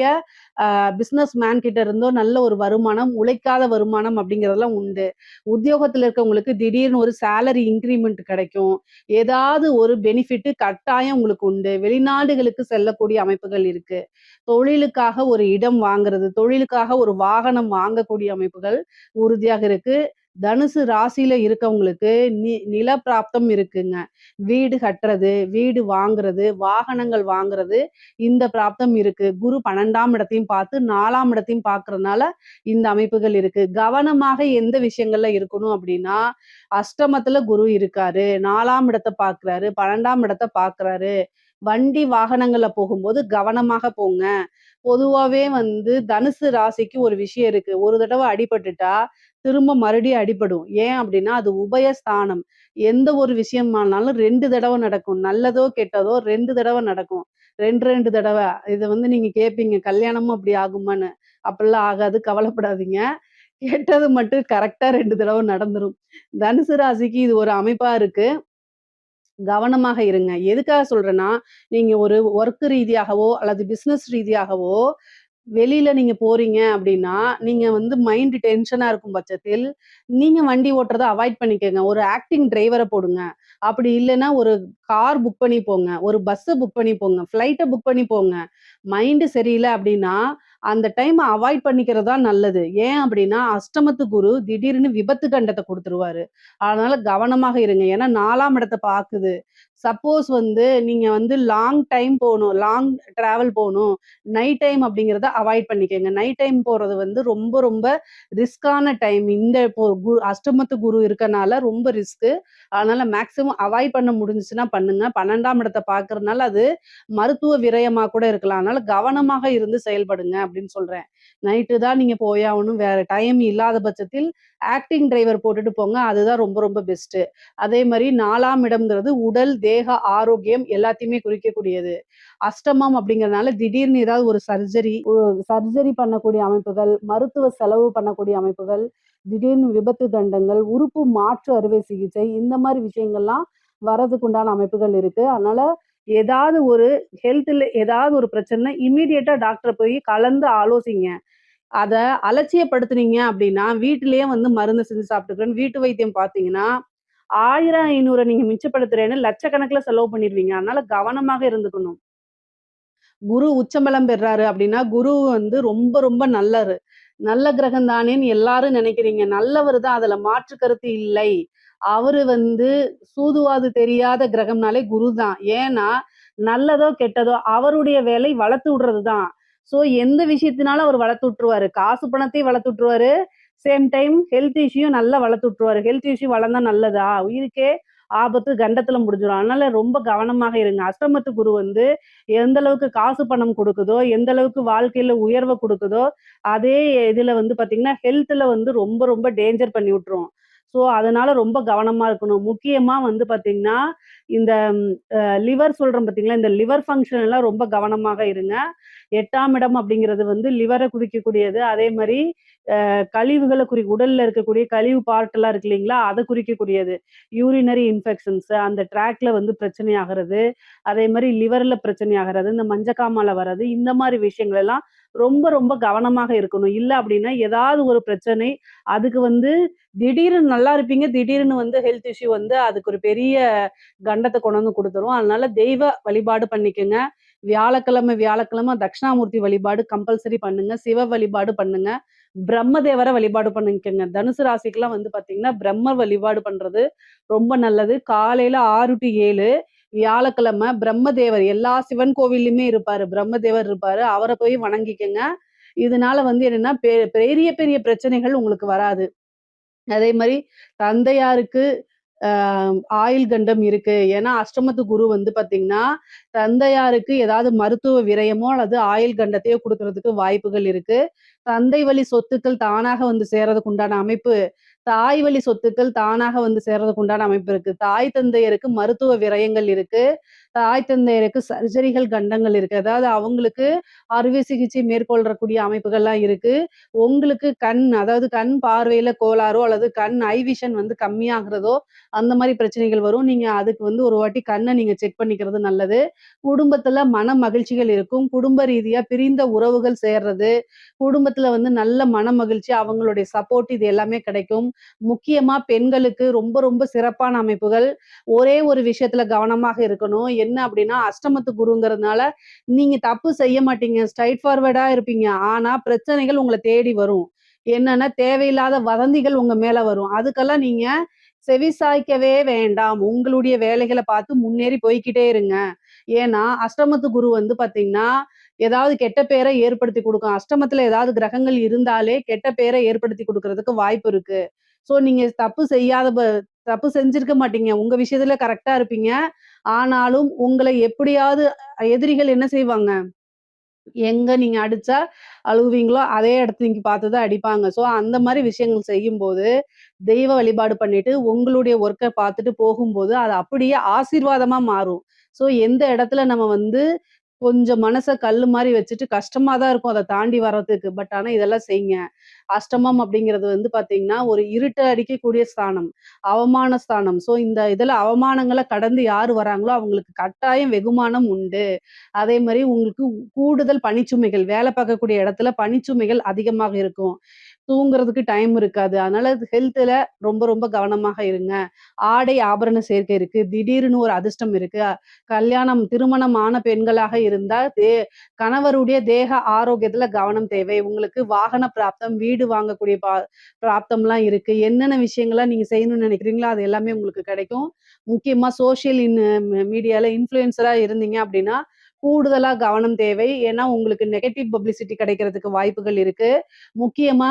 பிசினஸ் மேன் கிட்ட இருந்தோ நல்ல ஒரு வருமானம், உழைக்காத வருமானம் அப்படிங்கிறதெல்லாம் உண்டு. உத்தியோகத்துல இருக்கவங்களுக்கு திடீர்னு ஒரு சேலரி இன்கிரிமெண்ட் கிடைக்கும். ஏதாவது ஒரு பெனிஃபிட் கட்டாயம் உங்களுக்கு உண்டு. வெளிநாடுகளுக்கு செல்லக்கூடிய அமைப்புகள் இருக்கு. தொழிலுக்காக ஒரு இடம் வாங்குறது, தொழிலுக்காக ஒரு வாகனம் வாங்கக்கூடிய அமைப்புகள் உறுதியாக இருக்கு. தனுசு ராசியில இருக்கவங்களுக்கு நில பிராப்தம் இருக்குங்க. வீடு கட்டுறது, வீடு வாங்குறது, வாகனங்கள் வாங்குறது, இந்த பிராப்தம் இருக்கு. குரு 12ஆம் இடத்தையும் பார்த்து 4ஆம் இடத்தையும் பார்க்கறதுனால இந்த அமைப்புகள் இருக்கு. கவனமாக எந்த விஷயங்கள்ல இருக்கணும் அப்படின்னா, அஷ்டமத்துல குரு இருக்காரு. 4ஆம் இடத்த பார்க்கிறாரு. 12ஆம் இடத்த பார்க்கிறாரு. வண்டி வாகனங்கள்ல போகும்போது கவனமாக போங்க. பொதுவாவே தனுசு ராசிக்கு ஒரு விஷயம் இருக்கு. ஒரு தடவ அடிபட்டுட்டா, திரும்ப மறுபடியும் அடிபடும். ஏன் அப்படின்னா, அது உபயஸ்தானம். எந்த ஒரு விஷயமானாலும் 2 தடவ நடக்கும். நல்லதோ, கெட்டதோ 2 தடவ நடக்கும். 2, 2 தடவ. இத நீங்க கேட்பீங்க, கல்யாணமும் அப்படி ஆகுமான்னு? அப்படிலாம் ஆகாது. கவலைப்படாதீங்க. கெட்டது மட்டும் கரெக்ட்டா 2 தடவ நடந்துரும். தனுசு ராசிக்கு இது ஒரு அமைப்பா இருக்கு. கவனமாக இருங்க. எதுக்காக சொல்றேன்னா, நீங்க ஒரு வொர்க் ரீதியாகவோ, அல்லது பிசினஸ் ரீதியாகவோ வெளியில நீங்க போறீங்க அப்படின்னா, நீங்க மைண்ட் டென்ஷனா இருக்கும் பட்சத்தில், நீங்க வண்டி ஓட்டுறத அவாய்ட் பண்ணிக்கங்க. ஒரு ஆக்டிங் டிரைவர போடுங்க. அப்படி இல்லன்னா, ஒரு கார் புக் பண்ணி போங்க. ஒரு பஸ்ஸ புக் பண்ணி போங்க. ஃப்ளைட்ட புக் பண்ணி போங்க. மைண்ட் சரியில்ல அப்படின்னா, அந்த டைம அவாய்ட் பண்ணிக்கிறது தான் நல்லது. ஏன் அப்படின்னா, அஷ்டமத்து குரு திடீர்னு விபத்து கண்டத்த குடுத்துருவாரு. அதனால கவனமாக இருங்க. ஏன்னா 4ஆம் இடத்த பாக்குது. சப்போஸ் நீங்க லாங் டைம் போணும். லாங் டிராவல் போணும். நைட் டைம் அப்படிங்கிறத அவாய்ட் பண்ணிக்கங்க. நைட் டைம் போறது ரொம்ப ரொம்ப ரிஸ்க்கான டைம். இந்த இப்போ அஷ்டமத்து குரு இருக்கனால ரொம்ப ரிஸ்க்கு. அதனால மேக்ஸிமம் அவாய்ட் பண்ண முடிஞ்சுச்சுன்னா பண்ணுங்க. 12ஆம் இடத்த பார்க்கறதுனால அது மருத்துவ விரயமா கூட இருக்கலாம். அதனால கவனமாக இருந்து செயல்படுங்க அப்படின்னு சொல்றேன். நைட்டு தான் நீங்க போயாகணும். வேற டைம் இல்லாத பட்சத்தில் ஆக்டிங் டிரைவர் போட்டுட்டு போங்க. அதுதான் ரொம்ப ரொம்ப பெஸ்ட்டு. அதே மாரி 4ஆம் இடம்ங்கிறது உடல், தேக ஆரோக்கியம் எல்லாத்தையுமே குறிக்கக்கூடியது. அஷ்டமம் அப்படிங்கிறதுனால திடீர்னு ஏதாவது ஒரு சர்ஜரி பண்ணக்கூடிய அமைப்புகள், மருத்துவ செலவு பண்ணக்கூடிய அமைப்புகள், திடீர்னு விபத்து தண்டங்கள், உறுப்பு மாற்று அறுவை சிகிச்சை இந்த மாரி விஷயங்கள்லாம் வரதுக்கு உண்டான அமைப்புகள் இருக்கு. அதனால ஏதாவது ஒரு ஹெல்த்ல ஏதாவது ஒரு பிரச்சனை இம்மீடியட்டா டாக்டர போய் கலந்து ஆலோசிங்க. அத அலட்சியப்படுத்துனீங்க அப்படின்னா, வீட்டிலேயே வந்து மருந்து செஞ்சு சாப்பிட்டுக்கிறேன்னு வீட்டு வைத்தியம் பார்த்தீங்கன்னா, 1000, 500 நீங்க மிச்சப்படுத்துறேன்னு லட்சக்கணக்குல செலவு பண்ணிருவீங்க. அதனால கவனமாக இருந்துக்கணும். குரு உச்சபலம் பெறாரு அப்படின்னா, குரு வந்து ரொம்ப ரொம்ப நல்லது. நல்ல கிரகம் தானேன்னு எல்லாரும் நினைக்கிறீங்க. நல்லவரு தான் அதுல மாற்று கருத்து இல்லை. அவரு வந்து சூதுவாது தெரியாத கிரகம்னாலே குரு தான். ஏன்னா, நல்லதோ, கெட்டதோ அவருடைய வேலை வளர்த்து விடுறது தான். ஸோ எந்த விஷயத்தினாலும் அவர் வளர்த்து விட்டுருவாரு. காசு பணத்தையும் வளர்த்து விட்டுருவாரு. சேம் டைம் ஹெல்த் இஷ்யூயும் நல்லா வளர்த்து விட்டுருவாரு. ஹெல்த் இஷ்யூ வளர்ந்தா நல்லதா? உயிருக்கே ஆபத்து கண்டத்துல முடிஞ்சிரும். அதனால ரொம்ப கவனமாக இருங்க. அஷ்டமத்து குரு வந்து எந்த அளவுக்கு காசு பணம் குடுக்குதோ, எந்த அளவுக்கு வாழ்க்கையில உயர்வ குடுக்குதோ, அதே இதுல வந்து பாத்தீங்கன்னா, ஹெல்த்ல வந்து ரொம்ப ரொம்ப டேஞ்சர் பண்ணி விட்டுரும். ஸோ, அதனால ரொம்ப கவனமா இருக்கணும். முக்கியமா வந்து பாத்தீங்கன்னா, இந்த லிவர் சொல்றோம் பாத்தீங்களா, இந்த லிவர் ஃபங்ஷன் எல்லாம் ரொம்ப கவனமாக இருங்க. 8ஆம் இடம் அப்படிங்கிறது வந்து லிவர குறிக்கக்கூடியது. அதே மாரி கழிவுகள உடல்ல இருக்கக்கூடிய கழிவு பார்ட்லாம் இருக்கு இல்லைங்களா? அத குறிக்கக்கூடியது. யூரினரி இன்ஃபெக்ஷன்ஸ் அந்த ட்ராக்ல வந்து பிரச்சனை ஆகுறது, அதே மாரி லிவர்ல பிரச்சனை ஆகுறது, இந்த மஞ்சக்காமால வர்றது, இந்த மாரி விஷயங்கள் எல்லாம் ரொம்ப ரொம்ப கவனமாக இருக்கணும். இல்ல அப்படின்னா ஏதாவது ஒரு பிரச்சனை, அதுக்கு வந்து திடீர்னு நல்லா இருப்பீங்க. திடீர்னு வந்து ஹெல்த் இஷ்யூ வந்து அதுக்கு ஒரு பெரிய கண்டத்த கொண்டு வந்து குடுத்துரும். அதனால தெய்வ வழிபாடு பண்ணிக்கங்க. வியாழக்கிழமை தட்சிணாமூர்த்தி வழிபாடு கம்பல்சரி பண்ணுங்க. சிவ வழிபாடு பண்ணுங்க. பிரம்மதேவர வழிபாடு பண்ணிக்கங்க. தனுசு ராசிக்குலாம் வந்து பார்த்தீங்கன்னா, பிரம்ம வழிபாடு பண்றது ரொம்ப நல்லது. காலையில 6 டூ 7 வியாழக்கிழமை பிரம்மதேவர் எல்லா சிவன் கோவில்லயுமே இருப்பாரு. பிரம்மதேவர் இருப்பாரு. அவர போய் வணங்கிக்கங்க. இதனால வந்து என்னன்னா, பெரிய பெரிய பிரச்சனைகள் உங்களுக்கு வராது. அதே மாரி தந்தையாருக்கு அ ஆயுள் கண்டம் இருக்கு. ஏன்னா, அஷ்டமத்து குரு வந்து பார்த்தீங்கன்னா, தந்தையாருக்கு ஏதாவது மருத்துவ விரயமோ அல்லது ஆயுள் கண்டத்தையோ குடுக்குறதுக்கு வாய்ப்புகள் இருக்கு. தந்தை வழி சொத்துக்கள் தானாக வந்து சேர்றதுக்கு உண்டான அமைப்பு, தாய் வழி சொத்துக்கள் தானாக வந்து சேர்றதுக்கு உண்டான அமைப்பு இருக்கு. தாய் தந்தையருக்கு மருத்துவ விரயங்கள் இருக்கு. தாய் தந்தையருக்கு சர்ஜரிகள் கண்டங்கள் இருக்கு. அதாவது அவங்களுக்கு அறுவை சிகிச்சை மேற்கொள்ளக்கூடிய அமைப்புகள்லாம் இருக்கு. உங்களுக்கு அதாவது கண் பார்வையில கோளாறோ அல்லது ஐ விஷன் வந்து கம்மியாகுறதோ, அந்த மாரி பிரச்சனைகள் வரும். நீங்க அதுக்கு வந்து ஒரு வாட்டி கண்ண நீங்க செக் பண்ணிக்கிறது நல்லது. குடும்பத்துல மன மகிழ்ச்சிகள் இருக்கும். குடும்ப ரீதியா பிரிந்த உறவுகள் சேர்றது, குடும்பத்துல வந்து நல்ல மனமகிழ்ச்சி, அவங்களுடைய சப்போர்ட் இது எல்லாமே கிடைக்கும். முக்கியமா பெண்களுக்கு ரொம்ப ரொம்ப சிறப்பான அமைப்புகள். ஒரே ஒரு விஷயத்துல கவனமாக இருக்கணும். என்ன அப்படின்னா, அஷ்டமத்து குருங்கிறதுனால நீங்க தப்பு செய்ய மாட்டீங்க. ஸ்ட்ரெய்ட் ஃபார்வர்டா இருப்பீங்க. ஆனா பிரச்சனைகள் உங்கள தேடி வரும். என்னன்னா, தேவையில்லாத வதந்திகள் உங்க மேல வரும். அதுக்கெல்லாம் நீங்க செவிசாய்க்கவே வேண்டாம். உங்களுடைய வேலைகள பார்த்து முன்னேறி போய்க்கிட்டே இருங்க. ஏன்னா, அஷ்டமத்து குரு வந்து பார்த்தீங்கன்னா, ஏதாவது கெட்ட பேர ஏற்படுத்தி குடுக்கும். அஷ்டமத்துல ஏதாவது கிரகங்கள் இருந்தாலே கெட்ட பேர ஏற்படுத்தி குடுக்குறதுக்கு வாய்ப்பு இருக்கு. ஸோ நீங்க தப்பு செஞ்சிருக்க மாட்டீங்க. உங்க விஷயத்துல கரெக்ட்டா இருப்பீங்க. ஆனாலும் உங்கள எப்படியாவது எதிரிகள் என்ன செய்வாங்க? எங்க நீங்க அடிச்சா அழுவுவீங்களோ, அதே இடத்த நீங்க பார்த்து தான் அடிப்பாங்க. ஸோ அந்த மாரி விஷயங்கள் செய்யும்போது, தெய்வ வழிபாடு பண்ணிட்டு, உங்களுடைய ஒர்க்க பார்த்துட்டு போகும்போது, அது அப்படியே ஆசீர்வாதமா மாறும். ஸோ எந்த இடத்துல நம்ம வந்து கொஞ்சம் மனச கல்லு மாரி வச்சுட்டு கஷ்டமா தான் இருக்கும் அத தாண்டி வர்றதுக்கு. பட் ஆனா இதெல்லாம் செய்யுங்க. அஷ்டமம் அப்படிங்கிறது வந்து பார்த்தீங்கன்னா, ஒரு இருட்ட அடிக்கக்கூடிய ஸ்தானம். அவமான ஸ்தானம். ஸோ இந்த இதுல அவமானங்கள கடந்து யாரு வராங்களோ, அவங்களுக்கு கட்டாயம் வெகுமானம் உண்டு. அதே மாரி உங்களுக்கு கூடுதல் பணிச்சுமைகள், வேலை பார்க்கக்கூடிய இடத்துல பணிச்சுமைகள் அதிகமாக இருக்கும். தூங்குறதுக்கு டைம் இருக்காது. அதனால ஹெல்த்ல ரொம்ப ரொம்ப கவனமாக இருங்க. ஆடை ஆபரண சேர்க்கை இருக்கு. திடீர்னு ஒரு அதிர்ஷ்டம் இருக்கு. திருமணம் ஆன பெண்களாக இருந்தா, கணவருடைய தேக ஆரோக்கியத்துல கவனம் தேவை. உங்களுக்கு வாகன பிராப்தம், வீடு வாங்கக்கூடிய பிராப்தம்லாம் இருக்கு. என்னென்ன விஷயங்கள்லாம் நீங்க செய்யணும்னு நினைக்கிறீங்களோ, அது எல்லாமே உங்களுக்கு கிடைக்கும். முக்கியமா சோசியல் மீடியால இன்ஃப்ளூயன்சரா இருந்தீங்க அப்படின்னா, கூடுதலா கவனம் தேவை. ஏன்னா, உங்களுக்கு நெகட்டிவ் பப்ளிசிட்டி கிடைக்கிறதுக்கு வாய்ப்புகள் இருக்கு. முக்கியமா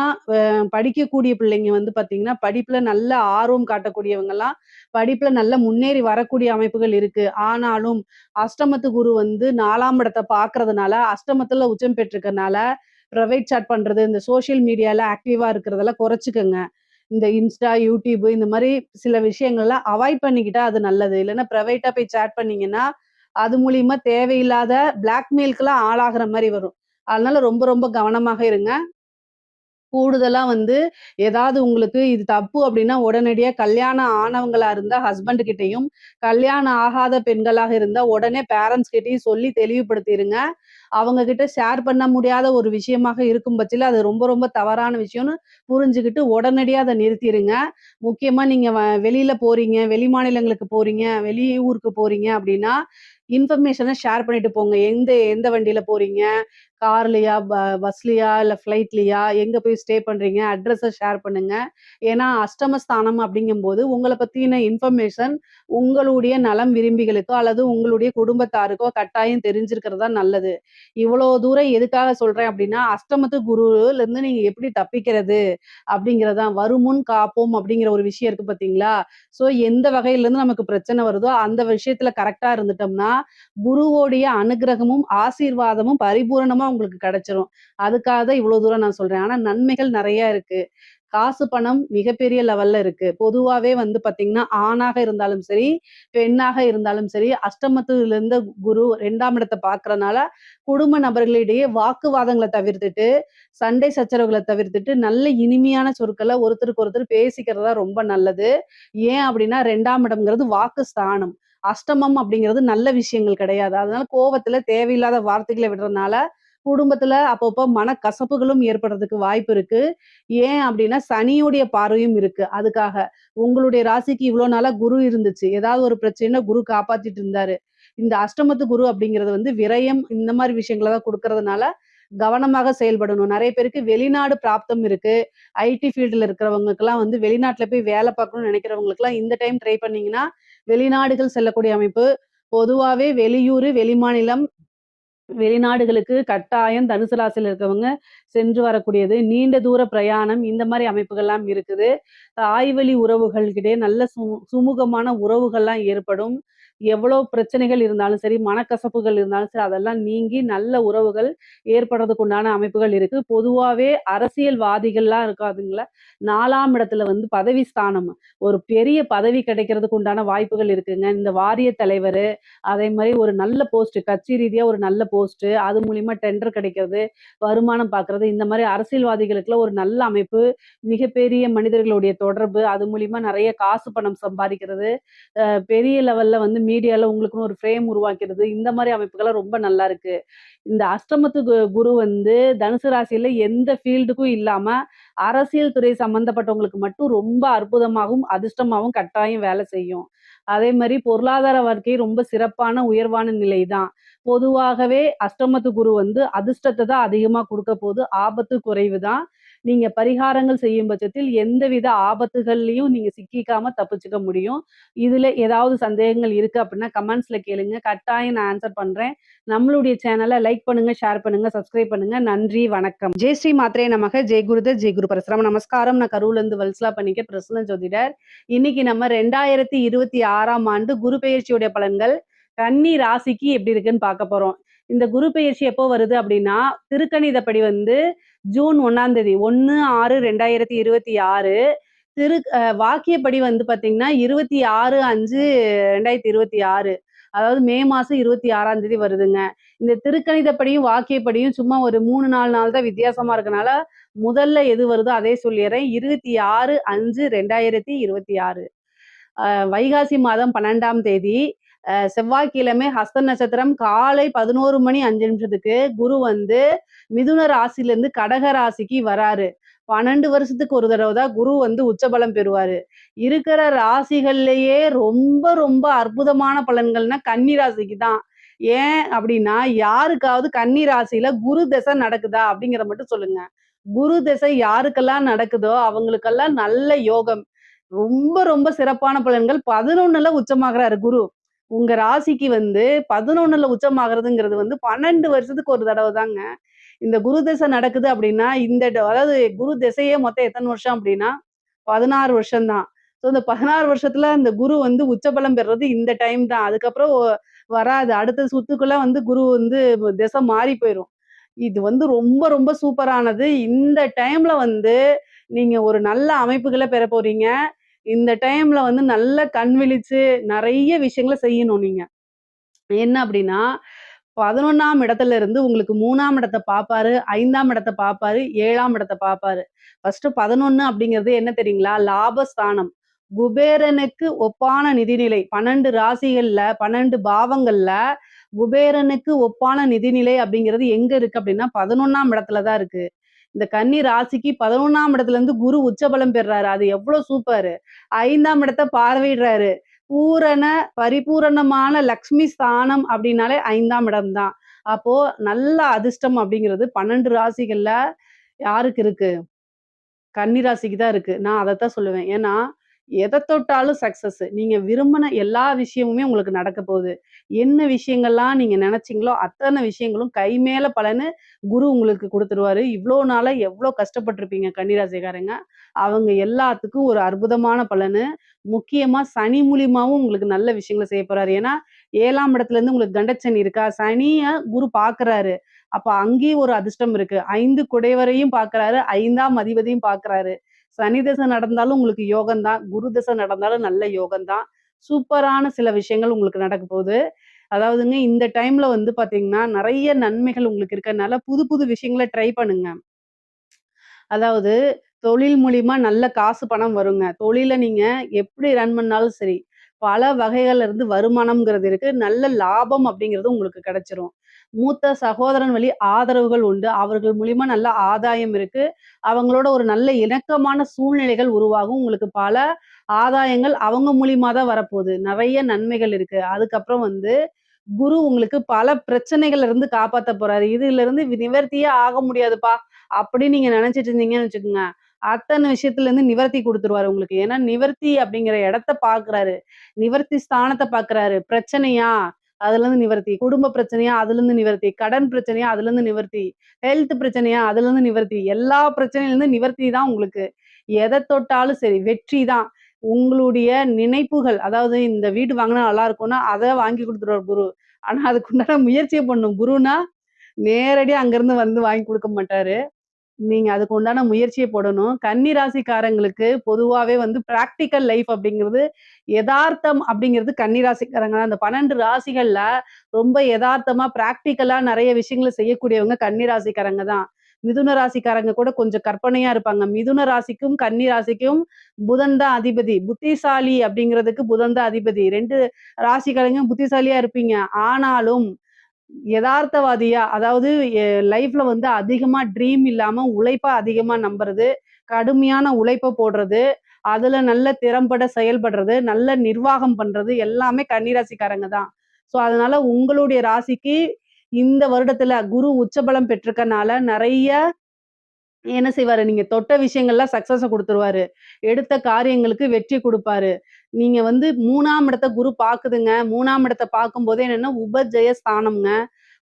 படிக்கக்கூடிய பிள்ளைங்க வந்து பார்த்தீங்கன்னா, படிப்புல நல்ல ஆர்வம் காட்டக்கூடியவங்கலாம், படிப்புல நல்ல முன்னேறி வரக்கூடிய அமைப்புகள் இருக்கு. ஆனாலும், அஷ்டமத்து குரு வந்து 4ஆம் இடத்த பார்க்கறதுனால, அஷ்டமத்துல உச்சம் பெற்றிருக்கனால, பிரைவேட் சாட் பண்றது, இந்த சோசியல் மீடியால ஆக்டிவா இருக்கிறதெல்லாம் குறைச்சுக்கங்க. இந்த இன்ஸ்டா, யூடியூப் இந்த மாரி சில விஷயங்கள்லாம் அவாய்ட் பண்ணிக்கிட்டா அது நல்லது. இல்லன்னா பிரைவேட்டா போய் சாட் பண்ணீங்கன்னா, அது மூலியமா தேவையில்லாத பிளாக்மெயில்க்குலாம் ஆளாகுற மாரி வரும். அதனால ரொம்ப ரொம்ப கவனமாக இருங்க. கூடுதலா வந்து ஏதாவது உங்களுக்கு இது தப்பு அப்டின்னா, உடனடியா கல்யாணம் ஆனவங்களா இருந்தா ஹஸ்பண்ட் கிட்டயும், கல்யாணம் ஆகாத பெண்களாக இருந்தா உடனே பேரண்ட்ஸ் கிட்டயும் சொல்லி தெளிவுபடுத்திருங்க. அவங்க கிட்ட ஷேர் பண்ண முடியாத ஒரு விஷயமாக இருக்கும் பட்சத்தில, அது ரொம்ப ரொம்ப தவறான விஷயம்னு புரிஞ்சுகிட்டு உடனடியா அத நிறுத்திருங்க. முக்கியமா நீங்க வெளியில போறீங்க, வெளி மாநிலங்களுக்கு போறீங்க, வெளி ஊருக்கு போறீங்க அப்டின்னா, இன்ஃபர்மேஷன ஷேர் பண்ணிட்டு போங்க. எந்த எந்த வண்டியில போறீங்க? கார்லயா? பஸ்லயா? இல்ல ஃப்ளைட்லயா? எங்க போய் ஸ்டே பண்றீங்க? அட்ரஸ ஷேர் பண்ணுங்க. ஏன்னா, அஷ்டமஸ்தானம் அப்படிங்கும்போது, உங்கள பத்தின இன்ஃபர்மேஷன் உங்களுடைய நலம் விரும்பிகளுக்கோ, அல்லது உங்களுடைய குடும்பத்தாருக்கோ கட்டாயம் தெரிஞ்சிருக்கிறது தான் நல்லது. இவ்வளோ தூரம் எதுக்காக சொல்றேன் அப்படின்னா, அஷ்டமத்து குருலருந்து நீங்க எப்படி தப்பிக்கிறது? அப்படிங்கிறது தான். "வருமுன் காப்போம்" அப்படிங்கிற ஒரு விஷயம் இருக்கு பார்த்தீங்களா? ஸோ, எந்த வகையிலருந்து நமக்கு பிரச்சனை வருதோ, அந்த விஷயத்துல கரெக்ட்டா இருந்துட்டோம்னா, குருவோடைய அனுக்கிரகமும், ஆசீர்வாதமும் பரிபூரணமா உங்களுக்கு கிடைச்சிரும். அதுக்காக தான் இவ்வளோ தூரம் நான் சொல்றேன். ஆனா நன்மைகள் நெறைய இருக்கு. காசு, பணம் மிகப்பெரிய லெவல்ல இருக்கு. பொதுவாவே வந்து பார்த்தீங்கன்னா, ஆணாக இருந்தாலும் சரி, பெண்ணாக இருந்தாலும் சரி, அஷ்டமத்துல இருந்த குரு 2ஆம் இடத்த பார்க்கறனால, குடும்ப நபர்களிடையே வாக்குவாதங்கள தவிர்த்துட்டு, சண்டை சச்சரவுகள தவிர்த்துட்டு, நல்ல இனிமையான சொற்கள ஒருத்தருக்கு ஒருத்தர் பேசிக்கிறது தான் ரொம்ப நல்லது. ஏன் அப்டின்னா 2ஆம் இடம்ங்கிறது வாக்கு ஸ்தானம். அஷ்டமம் அப்படிங்கிறது நல்ல விஷயங்கள் கிடையாது. அதனால கோவத்துல தேவையில்லாத வார்த்தைகள விடுறதுனால, குடும்பத்துல அப்பப்போ மனக்கசப்புகளும் ஏற்படுறதுக்கு வாய்ப்பு இருக்கு. ஏன் அப்டின்னா, சனியுடைய பார்வையும் இருக்கு. அதுக்காக. உங்களுடைய ராசிக்கு இவ்ளோ நாளா குரு இருந்துச்சு. ஏதாவது ஒரு பிரச்சனைன்னா குரு காப்பாத்திட்டு இருந்தாரு. இந்த அஷ்டமத்து குரு அப்படிங்கிறது வந்து விரயம் இந்த மாரி விஷயங்கள தான் குடுக்கறதுனால, கவனமாக செயல்படணும். நெறைய பேருக்கு வெளிநாடு பிராப்தம் இருக்கு. ஐடி ஃபீல்டுல இருக்கிறவங்களுக்கெல்லாம் வந்து வெளிநாட்ல போய் வேல பார்க்கணும்னு நெனைக்கிறவங்களுக்கெல்லாம் இந்த டைம் ட்ரை பண்ணீங்கன்னா, வெளிநாடுகள் செல்லக்கூடிய அமைப்பு. பொதுவாவே வெளியூரு, வெளிமாநிலம் வெளிநாடுகளுக்கு கட்டாயம் தனுசு ராசியில இருக்கவங்க சென்று வரக்கூடியது. நீண்ட தூர பிரயாணம் இந்த மாரி அமைப்புகள்லாம் இருக்குது. தாய்வழி உறவுகள்கிட்டயே நல்ல சுமூகமான உறவுகள்லாம் ஏற்படும். எவ்வளோ பிரச்சனைகள் இருந்தாலும் சரி, மனக்கசப்புகள் இருந்தாலும் சரி, அதெல்லாம் நீங்கி நல்ல உறவுகள் ஏற்படுறதுக்கு உண்டான அமைப்புகள் இருக்கு. பொதுவாவே அரசியல்வாதிகள்லாம் இருக்காதுங்களா, 4ஆம் இடத்துல வந்து பதவி ஸ்தானம். ஒரு பெரிய பதவி கிடைக்கிறதுக்கு உண்டான வாய்ப்புகள் இருக்குங்க. இந்த வாரிய தலைவரு, அதே மாரி ஒரு நல்ல போஸ்ட் கட்சி ரீதியா ஒரு நல்ல போஸ்ட் அது மூலியமா டெண்டர் கிடைக்கிறது, வருமானம் பார்க்கறது, இந்த மாரி அரசியல்வாதிகளுக்குலாம் ஒரு நல்ல அமைப்பு, மிகப்பெரிய மனிதர்களுடைய தொடர்பு, அது மூலியமா நெறைய காசு பணம் சம்பாதிக்கிறது, பெரிய லெவல்ல வந்து மீடியால உங்களுக்குன்னு ஒரு ஃப்ரேம் உருவாக்கிறது, இந்த மாரி அமைப்புகள்லாம் ரொம்ப நல்லா இருக்கு. இந்த அஷ்டமத்து குரு வந்து தனுசு ராசியில எந்த ஃபீல்டுக்கும் இல்லாம, அரசியல் துறை சம்மந்தப்பட்டவங்களுக்கு மட்டும் ரொம்ப அற்புதமாகவும், அதிர்ஷ்டமாவும் கட்டாயம் வேலை செய்யும். அதே மாரி பொருளாதார வாழ்க்கை ரொம்ப சிறப்பான, உயர்வான நிலை தான். பொதுவாகவே அஷ்டமத்து குரு வந்து அதிர்ஷ்டத்த தான் அதிகமா குடுக்க போது. ஆபத்து குறைவு தான். நீங்க பரிகாரங்கள் செய்யும் பட்சத்தில் எந்தவித ஆபத்துகள்லயும் நீங்க சிக்கிக்காம தப்பிச்சுக்க முடியும். இதுல ஏதாவது சந்தேகங்கள் இருக்கு அப்டின்னா கமெண்ட்ஸ்ல கேளுங்க. கட்டாயம் நான் ஆன்ஸர் பண்றேன். நம்மளுடைய சேனல லைக் பண்ணுங்க, ஷேர் பண்ணுங்க, சப்ஸ்கிரைப் பண்ணுங்க. நன்றி, வணக்கம். ஜெய் ஸ்ரீ மாத்ரே நமக, ஜெய் குருதத், ஜெய் குரு பரசுராம. நமஸ்காரம். நான் கரூர்லேருந்து வல்சலா பணிக்கர், பிரசன்ன ஜோதிடர். இன்னைக்கு நம்ம 2026ஆம் ஆண்டு குரு பெயர்ச்சியுடைய பலன்கள் கன்னி ராசிக்கு எப்படி இருக்குன்னு பார்க்க போறோம். இந்த குரு பெயர்ச்சி எப்போ வருது அப்படின்னா, திருக்கணிதப்படி வந்து ஜூன் 1ஆம் தேதி 1/6/2026 வாக்கியப்படி வந்து பார்த்தீங்கன்னா, 26/5/2026 அதாவது மே மாசம் 26ஆம் தேதி வருதுங்க. இந்த திருக்கணிதப்படியும், வாக்கியப்படியும் சும்மா ஒரு 3, 4 நாள் தான் வித்தியாசமா இருக்கனால, முதல்ல எது வருதோ அதே சொல்லிர்றேன். 26/5/2026 வைகாசி மாதம் 12ஆம் தேதி செவ்வாய்க்கிழமை ஹஸ்த நட்சத்திரம் காலை 11:05 குரு வந்து மிதுன ராசியிலிருந்து கடக ராசிக்கு வராரு. 12 வருஷத்துக்கு ஒரு தடவ தான் குரு வந்து உச்சபலம் பெறுவாரு. இருக்கிற ராசிகள்லயே ரொம்ப ரொம்ப அற்புதமான பலன்கள்னா கன்னி ராசிக்கு தான். ஏன் அப்படின்னா, யாருக்காவது கன்னி ராசியில குரு தசை நடக்குதா? அப்படிங்கிறத மட்டும் சொல்லுங்க. குரு திசை யாருக்கெல்லாம் நடக்குதோ, அவங்களுக்கெல்லாம் நல்ல யோகம். ரொம்ப ரொம்ப சிறப்பான பலன்கள். 11ல உச்சமாகுறாரு குரு. உங்க ராசிக்கு வந்து 11ல உச்சமாகுறதுங்கிறது வந்து 12 வருஷத்துக்கு ஒரு தடவ தாங்க. இந்த குரு திசை நடக்குது அப்படின்னா, அதாவது குரு திசையே மொத்தம் எத்தன வருஷம் அப்படின்னா, 16 வருஷம் தான். ஸோ இந்த 16 வருஷத்துல அந்த குரு வந்து உச்சபலம் பெறுறது இந்த டைம் தான். அதுக்கப்புறம் வராது. அடுத்த சுத்துக்குள்ள வந்து குரு வந்து திசை மாறி போயிரும். இது வந்து ரொம்ப ரொம்ப சூப்பரானது. இந்த டைம்ல வந்து நீங்க ஒரு நல்ல அமைப்புகள பெறப் போறீங்க. இந்த டைம்ல வந்து நல்லா கண் விழிச்சு நெறைய விஷயங்கள செய்யணும் நீங்க. என்ன அப்டின்னா, 11ஆம் இடத்துல இருந்து உங்களுக்கு 3ஆம் இடத்த பாப்பாரு, 5ஆம் இடத்த பாப்பாரு, 7ஆம் இடத்த பாப்பாரு. ஃபர்ஸ்ட்டு 11 அப்படிங்கிறது என்ன தெரியுங்களா? லாபஸ்தானம். குபேரனுக்கு ஒப்பான நிதிநிலை. 12 ராசிகள்ல, 12 பாவங்கள்ல குபேரனுக்கு ஒப்பான நிதிநிலை அப்படிங்கிறது எங்க இருக்கு அப்படின்னா, 11ஆம் இடத்துல தான் இருக்கு. இந்த கன்னி ராசிக்கு 11ஆம் இடத்துல இருந்து குரு உச்சபலம் பெறுறாரு. அது எவ்ளோ சூப்பரு. 5ஆம் இடத்த பார்வையிடுறாரு. பூரண, பரிபூரணமான லக்ஷ்மி ஸ்தானம் அப்படின்னாலே 5ஆம் இடம் தான். அப்போ நல்ல அதிர்ஷ்டம் அப்படிங்கிறது 12 ராசிகள்ல யாருக்கு இருக்கு? கன்னி ராசிக்கு தான் இருக்கு. நான் அதத்தான் சொல்லுவேன். ஏன்னா, எத தொட்டாலும் சக்சஸ். நீங்க விரும்பின எல்லா விஷயமுமே உங்களுக்கு நடக்க போகுது. என்ன விஷயங்கள்லாம் நீங்க நெனச்சீங்களோ, அத்தன விஷயங்களும் கை மேல பலன்னு குரு உங்களுக்கு குடுத்துருவாரு. இவ்ளோ நாளா எவ்ளோ கஷ்டப்பட்டுருப்பீங்க கன்னி ராசிக்காரங்க. அவங்க எல்லாத்துக்கும் ஒரு அற்புதமான பலனு. முக்கியமா சனி மூலியமாவும் உங்களுக்கு நல்ல விஷயங்கள செய்ய போறாரு. ஏன்னா, 7ஆம் இடத்துலருந்து உங்களுக்கு கண்டச்சனி இருக்கா? சனிய குரு பார்க்குறாரு. அப்ப அங்கேயும் ஒரு அதிர்ஷ்டம் இருக்கு. 5 குடைவரையும் பார்க்குறாரு, 5ஆம் அதிபதியும் பார்க்குறாரு. சனி தசை நடந்தாலும் உங்களுக்கு யோகம் தான். குரு தசை நடந்தாலும் நல்ல யோகம் தான். சூப்பரான சில விஷயங்கள் உங்களுக்கு நடக்க போகுது. அதாவதுங்க இந்த டைம்ல வந்து பார்த்தீங்கன்னா, நெறைய நன்மைகள் உங்களுக்கு இருக்கறனால புது புது விஷயங்கள ட்ரை பண்ணுங்க. அதாவது தொழில் மூலியமா நல்ல காசு பணம் வருங்க. தொழில நீங்க எப்படி ரன் பண்ணாலும் சரி, பல வகைகள்ல இருந்து வருமானம்ங்கிறது இருக்கு. நல்ல லாபம் அப்படிங்கிறது உங்களுக்கு கிடைச்சிரும். மூத்த சகோதரன் வழி ஆதரவுகள் உண்டு. அவர்கள் மூலியமா நல்ல ஆதாயம் இருக்கு. அவங்களோட ஒரு நல்ல இணக்கமான சூழ்நிலைகள் உருவாகும். உங்களுக்கு பல ஆதாயங்கள் அவங்க மூலியமா தான் வரப்போது. நெறைய நன்மைகள் இருக்கு. அதுக்கப்புறம் வந்து குரு உங்களுக்கு பல பிரச்சனைகள்ல இருந்து காப்பாத்த போறாரு. இதுலருந்து நிவர்த்தியே ஆக முடியாதுப்பா, அப்படின்னு நீங்க நெனச்சுட்டு இருந்தீங்கன்னு வச்சுக்கோங்க. அத்தன விஷயத்துலருந்து நிவர்த்தி குடுத்துருவாரு உங்களுக்கு. ஏன்னா, நிவர்த்தி அப்படிங்கிற இடத்த பார்க்குறாரு. நிவர்த்தி ஸ்தானத்த பார்க்குறாரு. பிரச்சனையா? அதுலருந்து நிவர்த்தி. குடும்ப பிரச்சனையா? அதுலருந்து நிவர்த்தி. கடன் பிரச்சனையா? அதுலருந்து நிவர்த்தி. ஹெல்த் பிரச்சனையா? அதுலருந்து நிவர்த்தி. எல்லா பிரச்சனையிலருந்து நிவர்த்தி தான் உங்களுக்கு. எத தொட்டாலும் சரி, வெற்றி தான். உங்களுடைய நினைப்புகள், அதாவது இந்த வீடு வாங்குனா நல்லா இருக்கும்னா, அத வாங்கி குடுத்துருவாரு குரு. ஆனா, அதுக்குண்டான முயற்சிய பண்ணணும். குருன்னா, நேரடியா அங்கருந்து வந்து வாங்கி குடுக்க மாட்டாரு. நீங்க அதுக்கு உண்டான முயற்சிய போடணும். கன்னி ராசிக்காரங்களுக்கு பொதுவாவே வந்து பிராக்டிகல் லைஃப் அப்படிங்கிறது, எதார்த்தம் அப்படிங்கிறது கன்னி ராசிக்காரங்க தான். அந்த 12 ராசிகள்ல ரொம்ப எதார்த்தமா, பிராக்டிகலா நெறைய விஷயங்கள செய்யக்கூடியவங்க கன்னி ராசிக்காரங்க தான். மிதுன ராசிக்காரங்க கூட கொஞ்சம் கற்பனையா இருப்பாங்க. மிதுன ராசிக்கும், கன்னி ராசிக்கும் புதன் தான் அதிபதி. புத்திசாலி அப்படிங்கிறதுக்கு புதன் தான் அதிபதி. 2 ராசிக்காரங்க புத்திசாலியா இருப்பீங்க. ஆனாலும் எதார்த்தவாதியா, அதாவது லைஃப்ல வந்து அதிகமா ட்ரீம் இல்லாம உழைப்ப அதிகமா நம்புறது, கடுமையான உழைப்ப போடுறது, அதுல நல்ல திறம்பட செயல்படுறது, நல்ல நிர்வாகம் பண்றது எல்லாமே கன்னி ராசிக்காரங்க தான். ஸோ, அதனால உங்களுடைய ராசிக்கு இந்த வருடத்துல குரு உச்சபலம் பெற்றிருக்கனால நெறைய என்ன செய்வாரு, நீங்க தொட்ட விஷயங்கள்ல சக்சஸ குடுத்துருவாரு. எடுத்த காரியங்களுக்கு வெற்றி குடுப்பாரு. நீங்க வந்து 3ஆம் இடத்த குரு பாக்குதுங்க. 3ஆம் இடத்த பாக்கும்போது என்னன்னா, உபஜெய ஸ்தானம்ங்க.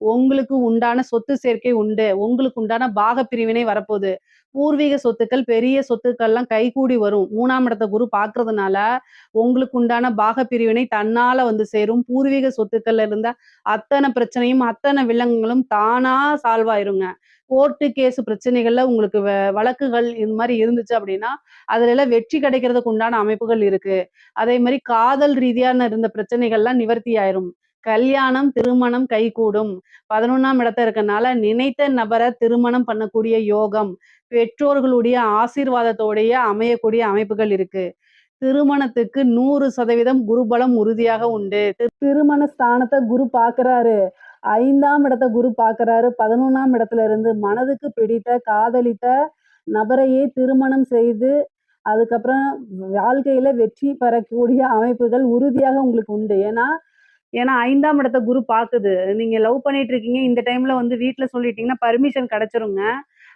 உங்களுக்கு உண்டான சொத்து சேர்க்கை உண்டு. உங்களுக்கு உண்டான பாகப் பிரிவினை வரப்போது. பூர்வீக சொத்துக்கள், பெரிய சொத்துக்கள்லாம் கைகூடி வரும். 3ஆம் இடத்த குரு பார்க்கறதுனால, உங்களுக்கு உண்டான பாகப் பிரிவினை தன்னால வந்து சேரும். பூர்வீக சொத்துக்கள்ல இருந்த அத்தன பிரச்சனையும், அத்தன வில்லங்கங்களும் தானா சால்வ் ஆயிருங்க. கோர்ட்டு, கேஸ் பிரச்சனைகள்ல உங்களுக்கு வழக்குகள் இது மாரி இருந்துச்சு அப்படின்னா, அதுலலாம் வெற்றி கிடைக்கிறதுக்கு உண்டான அமைப்புகள் இருக்கு. அதே மாரி காதல் ரீதியான இருந்த பிரச்சனைகள்லாம் நிவர்த்தி ஆயிரும். கல்யாணம், திருமணம் கைகூடும். 11ஆம் இடத்துல இருக்கனால நினைத்த நபர திருமணம் பண்ணக்கூடிய யோகம். பெற்றோர்களுடைய ஆசீர்வாதத்தோடயே அமையக்கூடிய அமைப்புகள் இருக்கு. திருமணத்துக்கு 100% குருபலம் உறுதியாக உண்டு. திருமண ஸ்தானத்த குரு பார்க்குறாரு. 5ஆம் இடத்த குரு பார்க்குறாரு. 11ஆம் இடத்துல இருந்து மனதுக்கு பிடித்த, காதலித்த நபரையே திருமணம் செய்து, அதுக்கப்புறம் வாழ்க்கையில வெற்றி பெறக்கூடிய அமைப்புகள் உறுதியாக உங்களுக்கு உண்டு. ஏன்னா ஏன்னா 5ஆம் இடத்த குரு பாக்குது. நீங்க லவ் பண்ணிட்டு இருக்கீங்க. இந்த டைம்ல வந்து வீட்ல சொல்லிட்டீங்கன்னா, பர்மிஷன் கிடைச்சிருங்க.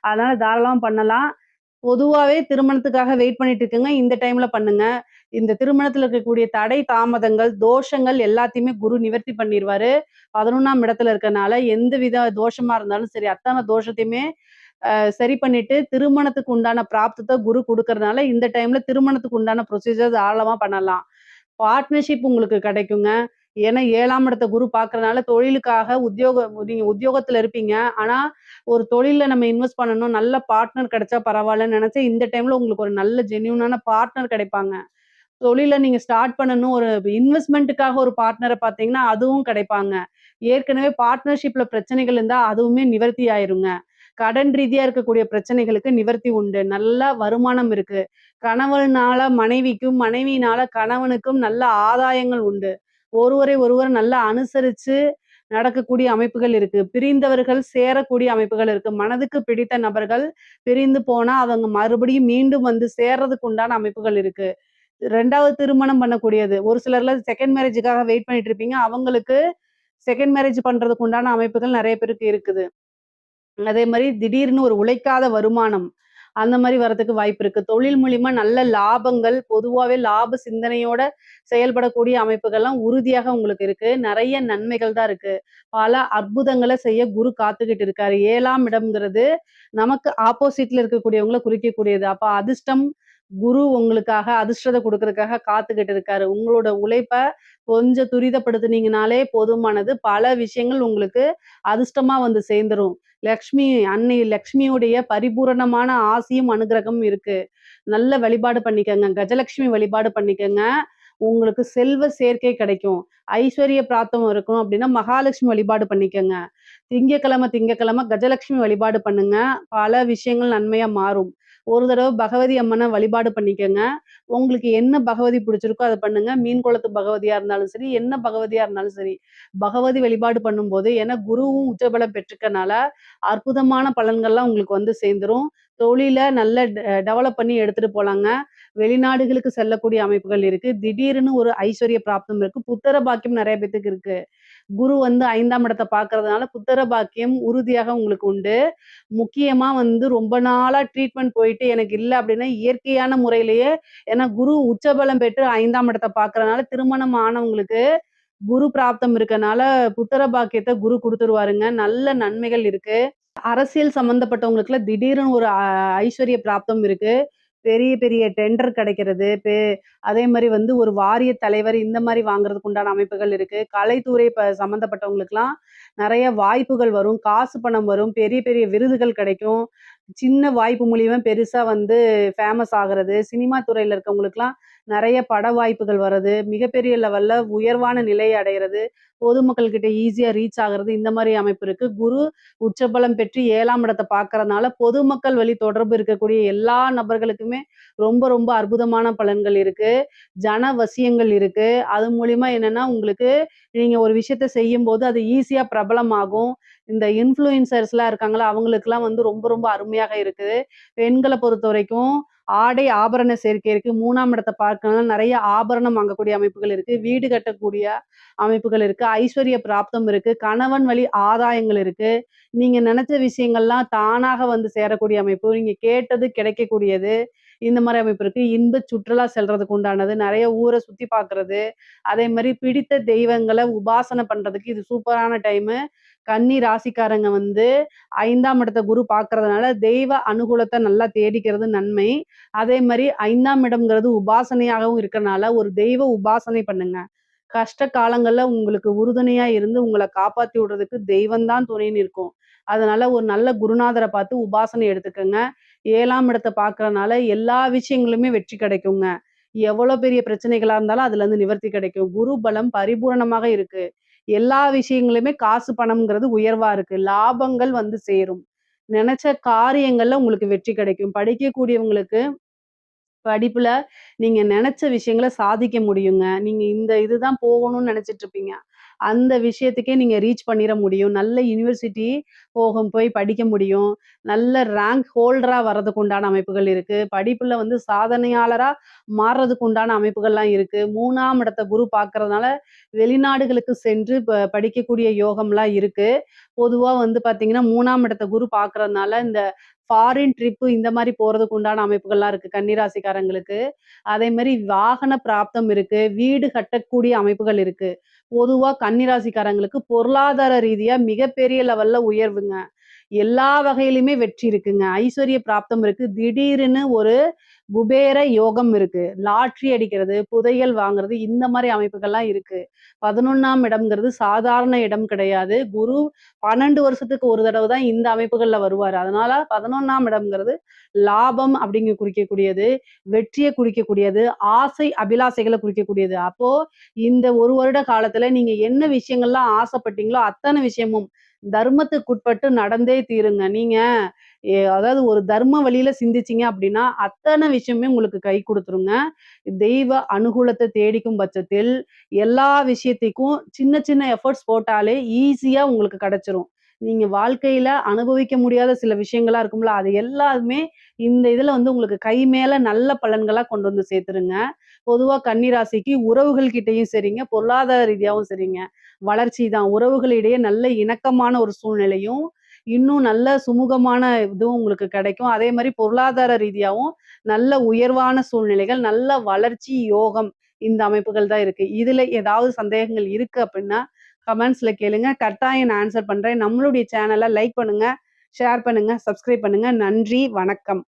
அதனால தாராளமா பண்ணலாம். பொதுவாவே திருமணத்துக்காக வெயிட் பண்ணிட்டு இருக்கீங்க. இந்த டைம்ல பண்ணுங்க. இந்த திருமணத்துல இருக்கக்கூடிய தடை, தாமதங்கள், தோஷங்கள் எல்லாத்தையுமே குரு நிவர்த்தி பண்ணிருவாரு. 11ஆம் இடத்துல இருக்கனால, எந்தவித தோஷமா இருந்தாலும் சரி, அத்தன தோஷத்தையுமே சரி பண்ணிட்டு, திருமணத்துக்கு உண்டான பிராப்தத்த குரு குடுக்கறனால, இந்த டைம்ல திருமணத்துக்கு உண்டான ப்ரொசீஜர் தாராளமா பண்ணலாம். பார்ட்னர்ஷிப் உங்களுக்கு கிடைக்குங்க. ஏன்னா 7ஆம் இடத்த குரு பார்க்கறனால தொழிலுக்காக நீங்க உத்தியோகத்துல இருப்பீங்க. ஆனா, ஒரு தொழில்ல நம்ம இன்வெஸ்ட் பண்ணணும். நல்ல பார்ட்னர் கிடைச்சா பரவாயில்லன்னு நெனச்சு, இந்த டைம்ல உங்களுக்கு ஒரு நல்ல ஜென்யூனான பார்ட்னர் கிடைப்பாங்க. தொழில நீங்க ஸ்டார்ட் பண்ணணும். ஒரு இன்வெஸ்ட்மென்ட்டுக்காக ஒரு பார்ட்னர பார்த்தீங்கன்னா, அதுவும் கிடைப்பாங்க. ஏற்கனவே பார்ட்னர்ஷிப்ல பிரச்சனைகள் இருந்தா, அதுவுமே நிவர்த்தி ஆயிருங்க. கடன் ரீதியா இருக்கக்கூடிய பிரச்சனைகளுக்கு நிவர்த்தி உண்டு. நல்ல வருமானம் இருக்கு. கணவனால மனைவிக்கும், மனைவியினால கணவனுக்கும் நல்ல ஆதாயங்கள் உண்டு. ஒருவரை ஒருவர் நல்லா அனுசரிச்சு நடக்கக்கூடிய அமைப்புகள் இருக்கு. பிரிந்தவர்கள் சேரக்கூடிய அமைப்புகள் இருக்கு. மனதுக்கு பிடித்த நபர்கள் பிரிந்து போனா, அவங்க மறுபடியும் மீண்டும் வந்து சேர்றதுக்கு உண்டான அமைப்புகள் இருக்கு. 2வது திருமணம் பண்ணக்கூடியது. ஒரு சிலர்லாம் செகண்ட் மேரேஜுக்காக வெயிட் பண்ணிட்டு இருப்பீங்க. அவங்களுக்கு செகண்ட் மேரேஜ் பண்றதுக்கு உண்டான அமைப்புகள் நெறைய பேருக்கு இருக்குது. அதே மாரி திடீர்னு ஒரு உழைக்காத வருமானம், அந்த மாரி வரதுக்கு வாய்ப்பு இருக்கு. தொழில் மூலியமா நல்ல லாபங்கள், பொதுவாவே லாப சிந்தனையோட செயல்படக்கூடிய அமைப்புகள்லாம் உறுதியாக உங்களுக்கு இருக்கு. நெறைய நன்மைகள் தான் இருக்கு. பல அற்புதங்கள செய்ய குரு காத்துக்கிட்டு இருக்காரு. 7ஆம் இடம்ங்கிறது நமக்கு ஆப்போசிட்ல இருக்கக்கூடியவங்கள குறிக்கக்கூடியது. அப்ப அதிர்ஷ்டம் குரு உங்களுக்காக அதிர்ஷ்டத்த குடுக்கறதுக்காக காத்துக்கிட்டு இருக்காரு. உங்களோட உழைப்ப கொஞ்சம் துரிதப்படுத்துனீங்கனாலே போதுமானது. பல விஷயங்கள் உங்களுக்கு அதிர்ஷ்டமா வந்து சேர்ந்துரும். அன்னை லக்ஷ்மியுடைய பரிபூரணமான ஆசியும், அனுக்கிரகமும் இருக்கு. நல்ல வழிபாடு பண்ணிக்கங்க. கஜலட்சுமி வழிபாடு பண்ணிக்கங்க. உங்களுக்கு செல்வ சேர்க்கை கிடைக்கும். ஐஸ்வர்ய பிராப்தம் இருக்கணும் அப்டின்னா, மகாலட்சுமி வழிபாடு பண்ணிக்கங்க. திங்கட்கிழமை கஜலட்சுமி வழிபாடு பண்ணுங்க. பல விஷயங்கள் நன்மையா மாறும். ஒரு தடவ பகவதி அம்மன வழிபாடு பண்ணிக்கங்க. உங்களுக்கு என்ன பகவதி பிடிச்சிருக்கோ அத பண்ணுங்க. மீன் குளத்து பகவதியா இருந்தாலும் சரி, என்ன பகவதியா இருந்தாலும் சரி. பகவதி வழிபாடு பண்ணும்போது ஏன்னா குருவும் உச்சபலம் பெற்றுக்கனால, அற்புதமான பலன்கள்லாம் உங்களுக்கு வந்து சேர்ந்துரும். தொழில நல்ல டெவலப் பண்ணி எடுத்துட்டு போலாங்க. வெளிநாடுகளுக்கு செல்லக்கூடிய அமைப்புகள் இருக்கு. திடீர்னு ஒரு ஐஸ்வர்ய பிராப்தம் இருக்கு. புத்திர பாக்கியம் நெறைய பேத்துக்கு இருக்கு. குரு வந்து 5ஆம் இடத்த பார்க்கறதுனால புத்திர பாக்கியம் உறுதியாக உங்களுக்கு உண்டு. முக்கியமா வந்து ரொம்ப நாளா ட்ரீட்மெண்ட் போயிட்டு எனக்கு இல்ல அப்டின்னா, இயற்கையான முறையிலேயே ஏன்னா குரு உச்சபலம் பெற்று 5ஆம் இடத்த பார்க்கறனால திருமணம் ஆனவங்களுக்கு குரு பிராப்தம் இருக்கனால புத்திர பாக்கியத்த குரு குடுத்துருவாருங்க. நல்ல நன்மைகள் இருக்கு. அரசியல் சம்மந்தப்பட்டவங்களுக்குலாம் திடீர்னு ஒரு ஐஸ்வர்ய பிராப்தம் இருக்கு. பெரிய பெரிய டெண்டர் கிடைக்கிறது. அதே மாரி வந்து ஒரு வாரிய தலைவர் இந்த மாரி வாங்குறதுக்கு உண்டான அமைப்புகள் இருக்கு. கலைத்துறை சம்மந்தப்பட்டவங்களுக்குலாம் நெறைய வாய்ப்புகள் வரும். காசு பணம் வரும். பெரிய பெரிய விருதுகள் கிடைக்கும். சின்ன வாய்ப்பு மூலியமா பெருசா வந்து ஃபேமஸ் ஆகுறது. சினிமா துறையில இருக்கவங்களுக்குலாம் நெறைய பட வாய்ப்புகள் வர்றது. மிகப்பெரிய லெவல்ல உயர்வான நிலைய அடையறது. பொதுமக்கள் கிட்ட ஈஸியா ரீச் ஆகுறது. இந்த மாரி அமைப்பு இருக்கு. குரு உச்சபலம் பெற்று 7ஆம் இடத்த பார்க்கறனால, பொதுமக்கள் வழி தொடர்பு இருக்கக்கூடிய எல்லா நபர்களுக்குமே ரொம்ப ரொம்ப அற்புதமான பலன்கள் இருக்கு. ஜன வசியங்கள் இருக்கு. அது மூலியமா என்னன்னா, உங்களுக்கு நீங்க ஒரு விஷயத்த செய்யும்போது அது ஈஸியா பிரபலமாகும். இந்த இன்ஃப்ளூயன்சர்ஸ்லாம் இருக்காங்கல்ல, அவங்களுக்கெல்லாம் வந்து ரொம்ப ரொம்ப அருமையாக இருக்குது. பெண்கள பொறுத்தவரைக்கும் ஆடை, ஆபரண சேர்க்கை இருக்கு. 3ஆம் இடத்த பார்க்கறனால நெறைய ஆபரணம் வாங்கக்கூடிய அமைப்புகள் இருக்கு. வீடு கட்டக்கூடிய அமைப்புகள் இருக்கு. ஐஸ்வர்ய பிராப்தம் இருக்கு. கணவன் வழி ஆதாயங்கள் இருக்கு. நீங்க நெனச்ச விஷயங்கள்லாம் தானாக வந்து சேரக்கூடிய அமைப்பு. நீங்க கேட்டது கிடைக்கக்கூடியது. இந்த மாரி அமைப்பு இருக்கு. இன்ப சுற்றுலா செல்றதுக்கு உண்டானது. நெறைய ஊர சுத்தி பார்க்கறது. அதே மாரி பிடித்த தெய்வங்கள உபாசனை பண்றதுக்கு இது சூப்பரான டைமு. கன்னி ராசிக்காரங்க வந்து 5ஆம் இடத்த குரு பார்க்கறதுனால, தெய்வ அனுகூலத்த நல்லா தேடிக்கிறது நன்மை. அதே மாரி 5ஆம் இடம்ங்கிறது உபாசனையாகவும் இருக்கனால, ஒரு தெய்வ உபாசனை பண்ணுங்க. கஷ்ட காலங்கள்ல உங்களுக்கு உறுதுணையா இருந்து உங்கள காப்பாத்தி விடுறதுக்கு தெய்வம் தான் துணைன்னு இருக்கும். அதனால ஒரு நல்ல குருநாதர பார்த்து உபாசனை எடுத்துக்கங்க. 7ஆம் இடத்த பார்க்கறனால எல்லா விஷயங்களுமே வெற்றி கிடைக்குங்க. எவ்வளோ பெரிய பிரச்சனைகளா இருந்தாலும் அதுலருந்து நிவர்த்தி கிடைக்கும். குரு பலம் பரிபூரணமாக இருக்கு. எல்லா விஷயங்களுமே காசு பணம்ங்கிறது உயர்வா இருக்கு. லாபங்கள் வந்து சேரும். நெனச்ச காரியங்கள்ல உங்களுக்கு வெற்றி கிடைக்கும். படிக்கக்கூடியவங்களுக்கு படிப்புல நீங்க நெனச்ச விஷயங்கள சாதிக்க முடியுங்க. நீங்க இந்த இதுதான் போகணும்னு நெனச்சிட்டு இருப்பீங்க. அந்த விஷயத்துக்கே நீங்க ரீச் பண்ணிற முடியும். நல்ல யுனிவர்சிட்டி போய் படிக்க முடியும். நல்ல ரேங்க் ஹோல்டரா வர்றதுக்கு உண்டான அமைப்புகள் இருக்கு. படிப்புல வந்து சாதனையாளரா மாறுறதுக்கு உண்டான அமைப்புகள்லாம் இருக்கு. 3ஆம் இடத்த குரு பார்க்கறதுனால வெளிநாடுகளுக்கு சென்று படிக்கக்கூடிய யோகம்லாம் இருக்கு. பொதுவா வந்து பார்த்தீங்கன்னா, 3ஆம் இடத்த குரு பார்க்கறதுனால இந்த ஃபாரின் ட்ரிப் இந்த மாரி போறதுக்கு உண்டான அமைப்புகள்லாம் இருக்கு கன்னிராசிக்காரங்களுக்கு. அதே மாரி வாகன பிராப்தம் இருக்கு. வீடு கட்டக்கூடிய அமைப்புகள் இருக்கு. பொதுவா கன்னிராசிக்காரங்களுக்கு பொருளாதார ரீதியா மிகப்பெரிய லெவல்ல உயர்வுங்க. எல்லா வகையிலுமே வெற்றி இருக்குங்க. ஐஸ்வர்ய பிராப்தம் இருக்கு. திடீர்னு ஒரு குபேர யோகம் இருக்கு. லாட்டரி அடிக்கிறது, புதையல் வாங்குறது இந்த மாரி அமைப்புகள்லாம் இருக்கு. 11ஆம் இடம்ங்கிறது சாதாரண இடம் கிடையாது. குரு 12 வருஷத்துக்கு ஒரு தடவ தான் இந்த அமைப்புகள்ல வருவாரு. அதனால 11ஆம் இடம்ங்கிறது லாபம் அப்படிங்க குறிக்கக்கூடியது, வெற்றிய குறிக்கக்கூடியது, ஆசை அபிலாசைகள குறிக்கக்கூடியது. அப்போ இந்த 1 வருட காலத்துல நீங்க என்ன விஷயங்கள்லாம் ஆசைப்பட்டீங்களோ, அத்தன விஷயமும் தர்மத்துக்குட்பட்டு நடந்தே தீருங்க. நீங்க அதாவது ஒரு தர்ம வழியில சிந்திச்சீங்க அப்படின்னா, அத்தன விஷயமுமே உங்களுக்கு கை குடுத்துருங்க. தெய்வ அனுகூலத்த தேடிக்கும் பட்சத்தில், எல்லா விஷயத்திக்கும் சின்ன சின்ன எஃபோர்ட்ஸ் போட்டாலே ஈஸியா உங்களுக்கு கிடைச்சிரும். நீங்க வாழ்க்கையில அனுபவிக்க முடியாத சில விஷயங்களா இருக்கும்ல, அது எல்லாமே இந்த இதுல வந்து உங்களுக்கு கை மேல நல்ல பலன்களா கொண்டு வந்து சேர்த்துருங்க. பொதுவா கன்னி ராசிக்கு உறவுகள் கிட்டயும் சரிங்க, பொருளாதார ரீதியாவும் சரிங்க. வளர்ச்சி தான். உறவுகளிடையே நல்ல இணக்கமான ஒரு சூழ்நிலையும், இன்னும் நல்ல சுமூகமான இதுவும் உங்களுக்கு கிடைக்கும். அதே மாரி பொருளாதார ரீதியாவும் நல்ல உயர்வான சூழ்நிலைகள், நல்ல வளர்ச்சி, யோகம் இந்த அமைப்புகள் தான் இருக்கு. இதுல ஏதாவது சந்தேகங்கள் இருக்கு அப்டின்னா, கமெண்ட்ஸ்ல கேளுங்க. கட்டாயம் நான் ஆன்ஸர் பண்றேன். நம்மளுடைய சேனல லைக் பண்ணுங்க, ஷேர் பண்ணுங்க, சப்ஸ்கிரைப் பண்ணுங்க. நன்றி, வணக்கம்.